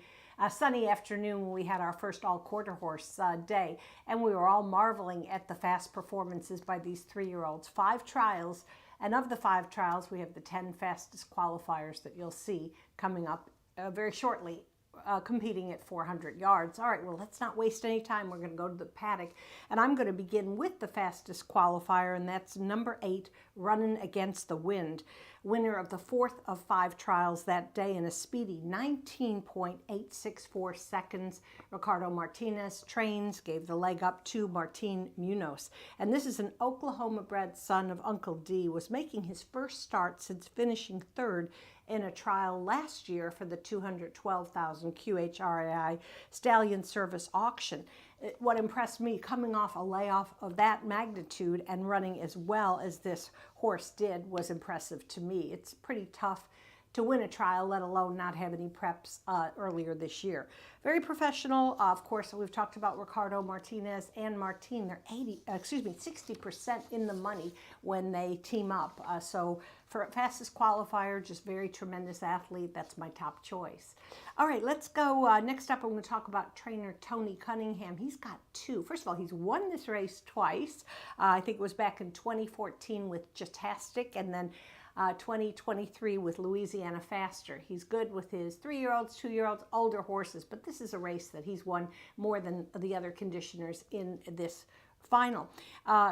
afternoon when we had our first all quarter horse day, and we were all marveling at the fast performances by these 3-year-olds. 5 trials, and of the 5 trials, we have the 10 fastest qualifiers that you'll see coming up very shortly, competing at 400 yards. All right, well, let's not waste any time. We're going to go to the paddock, and I'm going to begin with the fastest qualifier, and that's number 8, Running Against the Wind. Winner of the 4th of 5 trials that day in a speedy 19.864 seconds. Ricardo Martinez trains, gave the leg up to Martin Munoz. And this is an Oklahoma-bred son of Uncle D, was making his first start since finishing 3rd in a trial last year for the 212,000 QHRAI Stallion Service Auction. What impressed me, coming off a layoff of that magnitude and running as well as this horse did, was impressive to me. It's pretty tough to win a trial, let alone not have any preps earlier this year. Very professional. Of course, we've talked about Ricardo Martinez and Martin. They're 60% in the money when they team up. So for fastest qualifier, just very tremendous athlete. That's my top choice. All right, let's go. Next up, I'm going to talk about trainer Tony Cunningham. He's got 2. First of all, he's won this race twice. I think it was back in 2014 with Jatastic, and then 2023 with Louisiana Faster. He's good with his 3-year-olds, 2-year-olds, older horses, but this is a race that he's won more than the other conditioners in this final.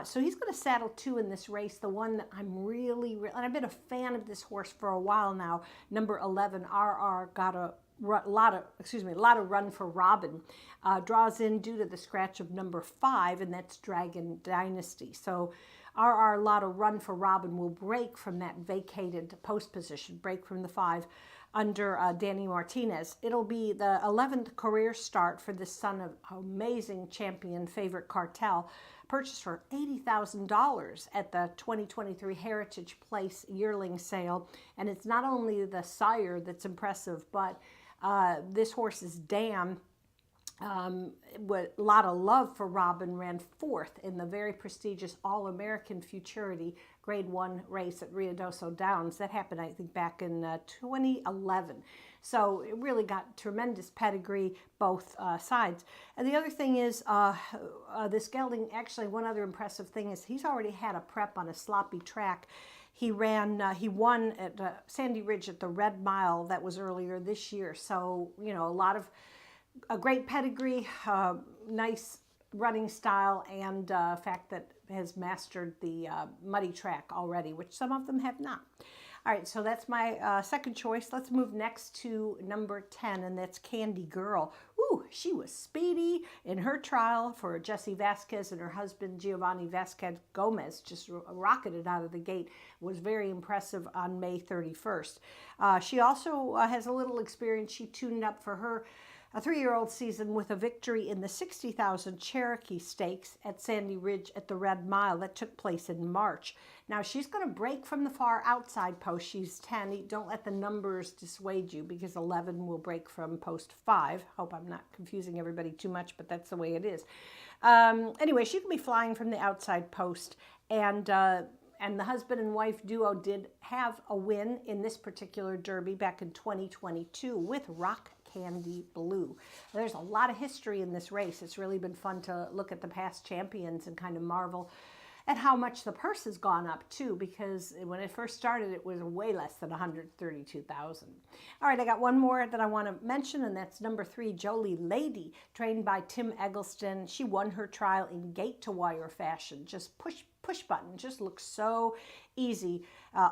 So he's going to saddle 2 in this race. The one that I'm really, and I've been a fan of this horse for a while now, number 11, RR, got a lot of run for Robin. Draws in due to the scratch of number 5, and that's Dragon Dynasty. So RR Lotto Run for Robin will break from that vacated post position, break from the 5 under Danny Martinez. It'll be the 11th career start for this son of amazing champion Favorite Cartel, purchased for $80,000 at the 2023 Heritage Place yearling sale. And it's not only the sire that's impressive, but this horse's dam, with a lot of love for Robin, ran 4th in the very prestigious All-American Futurity Grade 1 race at Ruidoso Downs. That happened, I think, back in 2011. So it really got tremendous pedigree, both sides. And the other thing is, this gelding, actually, one other impressive thing is he's already had a prep on a sloppy track. He won at Sandy Ridge at the Red Mile. That was earlier this year. So, you know, a great pedigree, nice running style, and fact that has mastered the muddy track already, which some of them have not. All right, so that's my second choice. Let's move next to number 10, and that's Candy Girl. Ooh, she was speedy in her trial for Jesse Vasquez, and her husband Giovanni Vasquez Gomez just rocketed out of the gate. Was very impressive on May 31st. She also has a little experience. She tuned up for her a 3-year-old season with a victory in the 60,000 Cherokee Stakes at Sandy Ridge at the Red Mile that took place in March. Now she's going to break from the far outside post. She's 10. Don't let the numbers dissuade you, because 11 will break from post 5. Hope I'm not confusing everybody too much, but that's the way it is. Anyway, she can be flying from the outside post, and the husband and wife duo did have a win in this particular Derby back in 2022 with Rock Candy Blue. There's a lot of history in this race. It's really been fun to look at the past champions and kind of marvel at how much the purse has gone up too, because when it first started, it was way less than 132,000. All right, I got one more that I want to mention, and that's number 3, Jolie Lady, trained by Tim Eggleston. She won her trial in gate-to-wire fashion. Just push button, just looks so easy.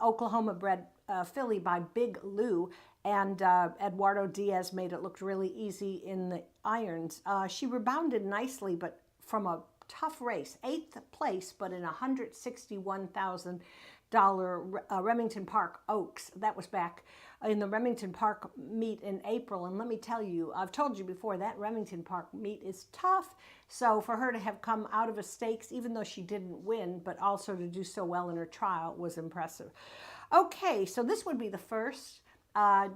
Oklahoma bred filly by Big Lou, and Eduardo Diaz made it look really easy in the irons. She rebounded nicely, but from a tough race, 8th place, but in a $161,000 Remington Park Oaks. That was back in the Remington Park meet in April. And let me tell you, I've told you before, that Remington Park meet is tough. So for her to have come out of a stakes, even though she didn't win, but also to do so well in her trial, was impressive. Okay, so this would be the first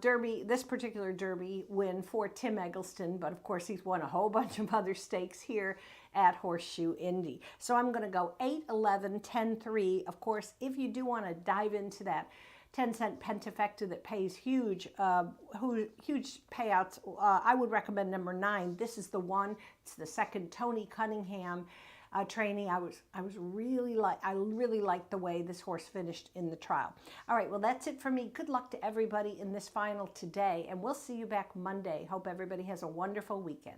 Derby, this particular Derby win for Tim Eggleston, but of course he's won a whole bunch of other stakes here at Horseshoe Indy. So I'm going to go 8, 11, 10, 3. Of course, if you do want to dive into that 10-cent pentafecta that pays huge payouts, I would recommend number 9. This is the one. It's the second Tony Cunningham training. I really liked the way this horse finished in the trial. All right, well, that's it for me. Good luck to everybody in this final today, and we'll see you back Monday. Hope everybody has a wonderful weekend.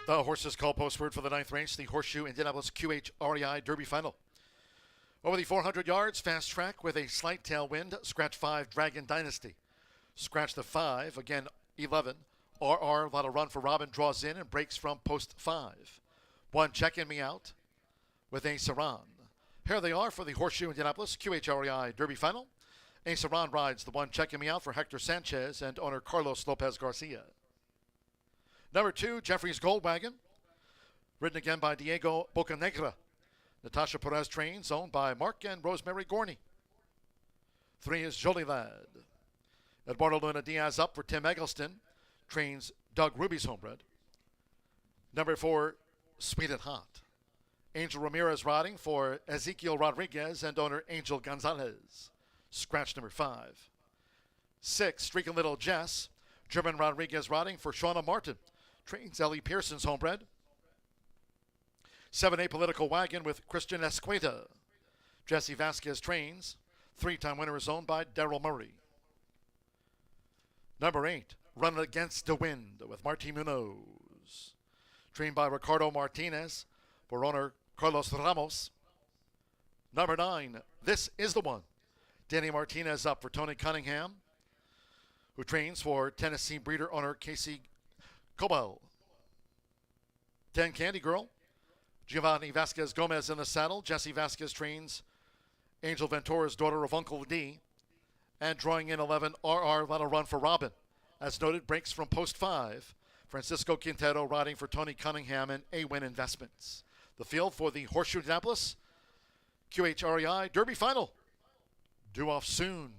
The horses call postword for the 9th race, the Horseshoe Indianapolis QHREI Derby Final. Over the 400 yards, fast track with a slight tailwind, scratch 5, Dragon Dynasty. Scratch the 5, again 11, RR, Lot of Run for Robin, draws in and breaks from post 5. 1, Checking Me Out with a Saran. Here they are for the Horseshoe Indianapolis QHREI Derby Final. A Saran rides the 1, Checking Me Out for Hector Sanchez and owner Carlos Lopez Garcia. Number 2, Jeffrey's Gold Wagon, ridden again by Diego Bocanegra. Natasha Perez trains, owned by Mark and Rosemary Gorney. 3 is Jolie Lad. Eduardo Luna Diaz up for Tim Eggleston, trains Doug Ruby's homebred. Number 4, Sweet and Hot. Angel Ramirez riding for Ezekiel Rodriguez and owner Angel Gonzalez. Scratch number 5. 6, Streaking Little Jess. German Rodriguez riding for Shauna Martin. Trains Ellie Pearson's homebred. 7, A Political Wagon with Christian Esqueta. Jesse Vasquez trains. 3-time winner is owned by Daryl Murray. Number 8, Running Against the Wind with Martin Munoz. Trained by Ricardo Martinez for owner Carlos Ramos. Number 9, This Is the One. Danny Martinez up for Tony Cunningham, who trains for Tennessee breeder owner Casey Cobell. 10, Candy Girl. Giovanni Vasquez Gomez in the saddle. Jesse Vasquez trains Angel Ventura's daughter of Uncle D. And drawing in 11, RR, Let a Run for Robin. As noted, breaks from post 5. Francisco Quintero riding for Tony Cunningham and A-Win Investments. The field for the Horseshoe Indianapolis QHREI Derby Final. Due off soon.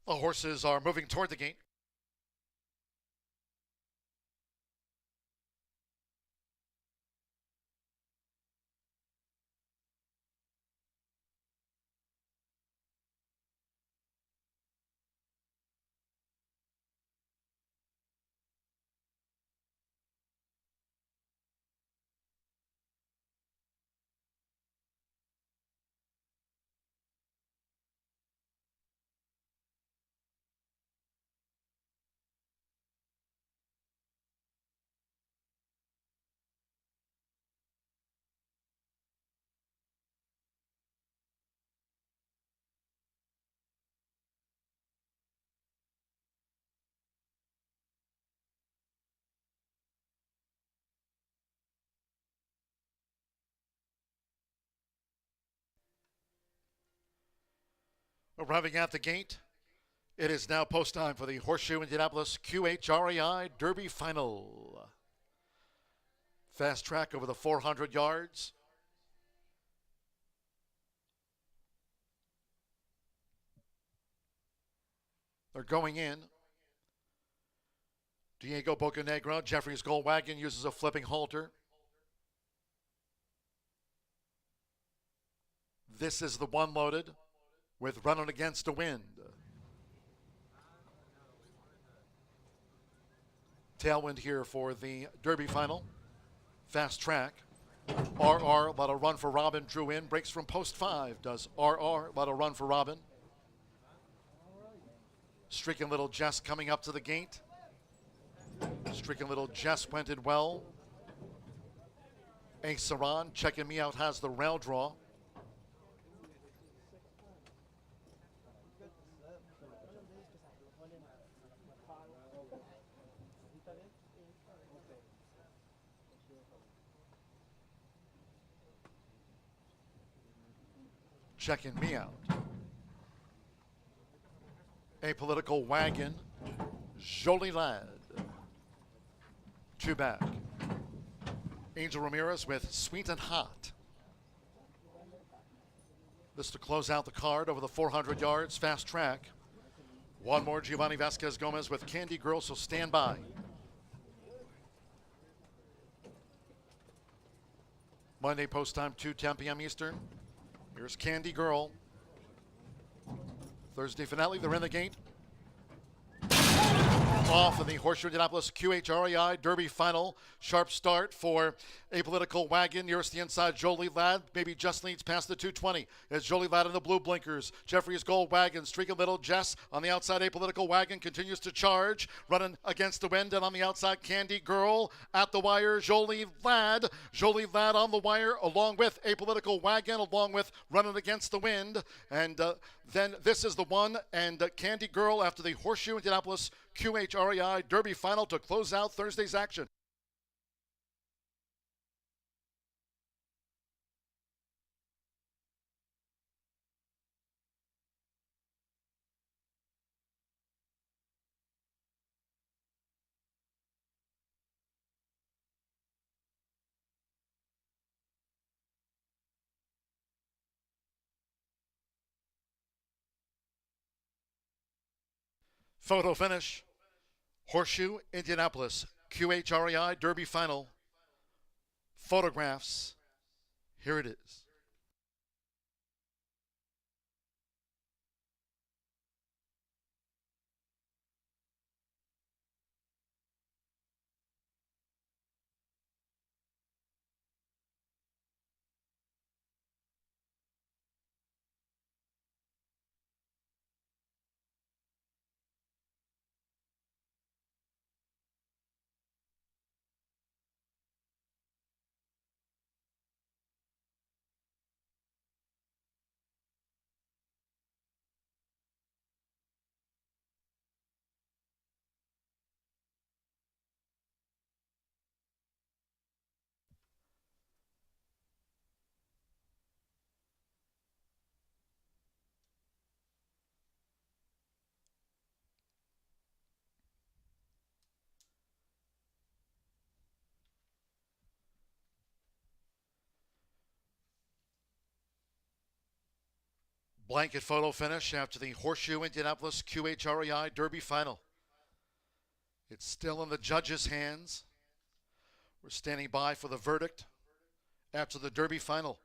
The horses are moving toward the gate. Arriving at the gate, it is now post time for the Horseshoe Indianapolis QHREI Derby Final. Fast track over the 400 yards. They're going in. Diego Bocanegra, Jeffrey's Gold Wagon, uses a flipping halter. This is the one loaded with Running Against the Wind. Tailwind here for the Derby Final. Fast track. RR, let a run for Robin, drew in, breaks from post 5, does RR, let a run for Robin. Streaking Little Jess coming up to the gate. Streaking Little Jess went in well. A Saran, checking me out, has the rail draw. Checking me out. A Political Wagon, Jolie Lad. 2 back. Angel Ramirez with Sweet and Hot. This to close out the card over the 400 yards, fast track. One more, Giovanni Vasquez Gomez with Candy Girl, so stand by. Monday post time, 2:10 p.m. Eastern. Here's Candy Girl. Thursday finale, they're in the gate. Off in the Horseshoe Indianapolis QHREI Derby Final. Sharp start for A Political Wagon. Nearest the inside, Jolie Ladd. Maybe just leads past the 220. It's Jolie Ladd in the blue blinkers. Jeffrey's Gold Wagon. Streaking Little Jess on the outside. A Political Wagon continues to charge. Running against the wind. And on the outside, Candy Girl at the wire. Jolie Ladd. Jolie Ladd on the wire along with A Political Wagon. Along with Running Against the Wind. And then this is the one. And Candy Girl after the Horseshoe Indianapolis QHREI Derby Final to close out Thursday's action. Photo finish. Horseshoe Indianapolis QHREI Derby Final. Photographs. Here it is. Blanket photo finish after the Horseshoe Indianapolis QHREI Derby Final. It's still in the judges' hands. We're standing by for the verdict after the Derby Final.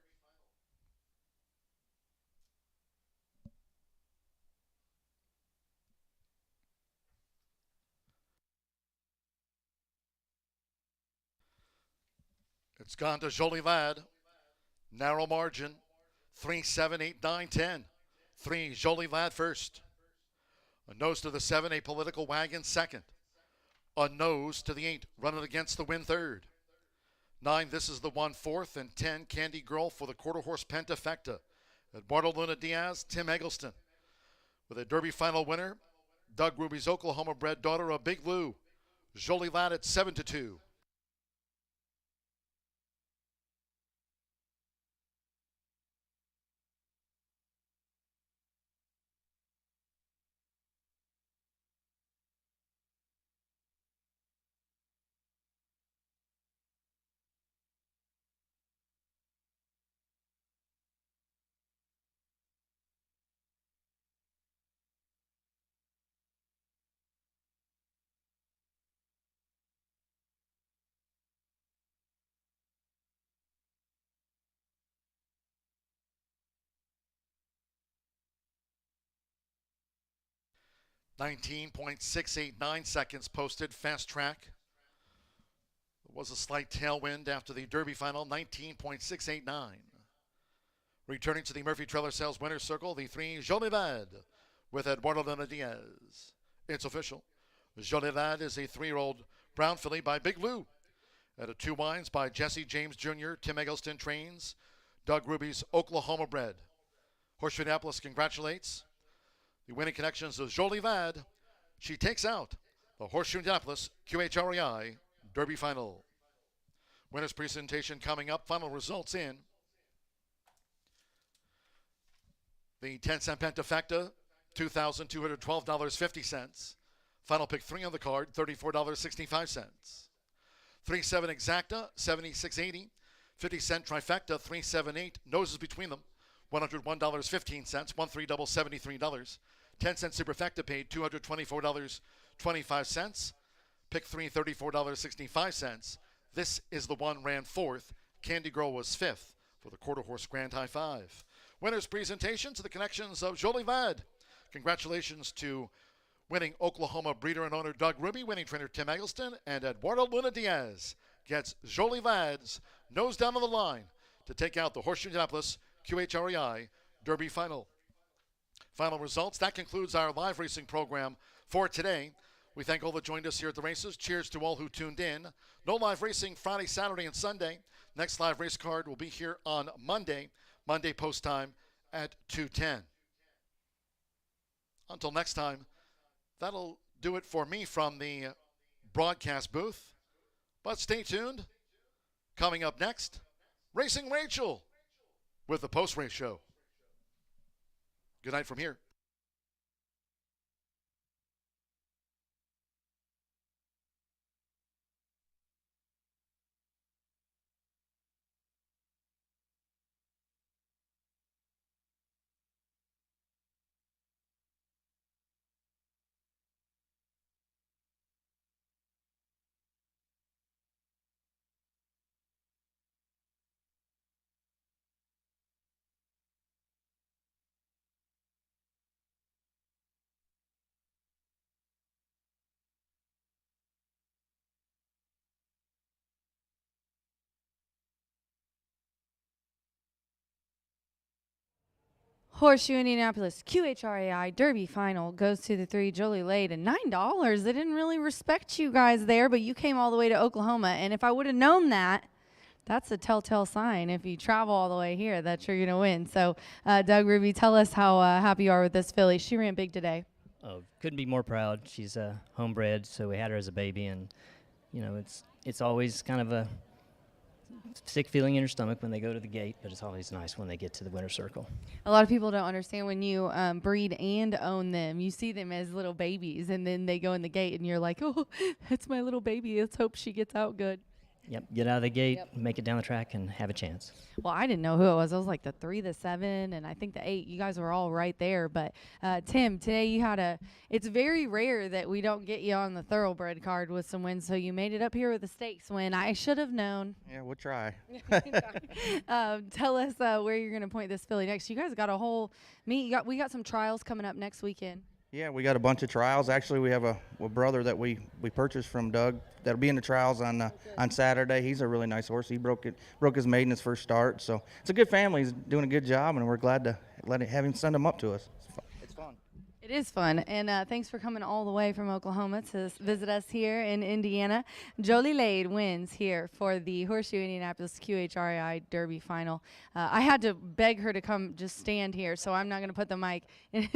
It's gone to Jolie Ladd. Narrow margin. 3, 7, 8, 9, 10. 3, Jolie Ladd first. A nose to the 7, A Political Wagon second. A nose to the 8, Running Against the Wind third. 9, This is the 1 fourth. And 10, Candy Girl for the quarter horse Pentafecta. Eduardo Luna Diaz, Tim Eggleston. With a Derby Final winner, Doug Ruby's Oklahoma bred daughter of Big Lou. Jolie Ladd at 7-2. 19.689 seconds posted. Fast Track. There was a slight tailwind after the Derby final. 19.689. Returning to the Murphy Trailer Sales Winner's Circle, the 3 Jolivad with Eduardo Luna Diaz. It's official. Jolivad is a 3-year-old brown filly by Big Lou. At a 2 winds by Jesse James Jr., Tim Eggleston trains. Doug Ruby's Oklahoma bred. Horseshoe Indianapolis congratulates the winning connections of Jolivad. She takes out the Horseshoe Indianapolis QHREI Derby Final. Winner's presentation coming up. Final results in. The 10-cent Pentafecta, $2,212.50. Final pick 3 on the card, $34.65. 3-7 Exacta, $76.80. 50-cent Trifecta, 378. Noses between them, $101.15. 1-3 double, $73. 10-cent Superfecta paid $224.25. Pick 3, $34.65. This is the one ran 4th. Candy Girl was 5th for the Quarter Horse Grand High 5. Winner's presentation to the connections of Jolivad. Congratulations to winning Oklahoma breeder and owner Doug Ruby, winning trainer Tim Eggleston, and Eduardo Luna Diaz gets Jolivad's nose down on the line to take out the Horseshoe Indianapolis QHREI Derby Final. Final results. That concludes our live racing program for today. We thank all that joined us here at the races. Cheers to all who tuned in. No live racing Friday, Saturday, and Sunday. Next live race card will be here on Monday post time at 2:10. Until next time, that'll do it for me from the broadcast booth. But stay tuned. Coming up next, Racing Rachel with the post-race show. Good night from here. Horseshoe Indianapolis QHREI Derby Final goes to the 3 Jolie Lade and $9. They didn't really respect you guys there, but you came all the way to Oklahoma. And if I would have known that, that's a telltale sign if you travel all the way here that you're going to win. So, Doug Ruby, tell us how happy you are with this filly. She ran big today. Oh, couldn't be more proud. She's homebred, so we had her as a baby, and you know it's always kind of a sick feeling in your stomach when they go to the gate, but it's always nice when they get to the winner's circle. A lot of people don't understand when you breed and own them. You see them as little babies, and then they go in the gate, and you're like, oh, that's my little baby. Let's hope she gets out good. Yep, get out of the gate, make it down the track, and have a chance. Well, I didn't know who it was. I was like the 3, the 7, and I think the 8. You guys were all right there. But, Tim, today you had it's very rare that we don't get you on the Thoroughbred card with some wins, so you made it up here with a stakes win. I should have known. Yeah, we'll try. Tell us where you're going to point this filly next. You guys got a whole meet. We got some trials coming up next weekend. Yeah, we got a bunch of trials. Actually, we have a brother that we purchased from Doug that'll be in the trials on Saturday. He's a really nice horse. He broke his maiden his first start. So it's a good family. He's doing a good job, and we're glad to have him send him up to us. It's fun. It is fun, and thanks for coming all the way from Oklahoma to visit us here in Indiana. Jolie Lade wins here for the Horseshoe Indianapolis QHREI Derby Final. I had to beg her to come just stand here, so I'm not going to put the mic in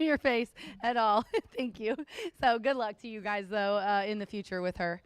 your face at all. Thank you. So good luck to you guys, though, in the future with her.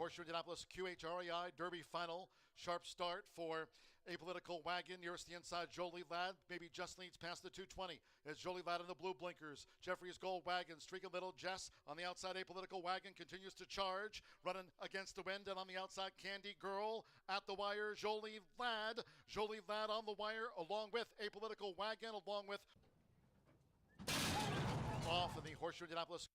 Horseshoe Indianapolis QHREI Derby final. Sharp start for Apolitical Wagon. Nearest the inside, Jolie Ladd maybe just leads past the 220. As Jolie Ladd in the blue blinkers. Jeffrey's Gold Wagon streaking little. Jess on the outside. Apolitical Wagon continues to charge. Running against the wind, and on the outside, Candy Girl at the wire. Jolie Ladd on the wire along with Apolitical Wagon, along with off in the Horseshoe Indianapolis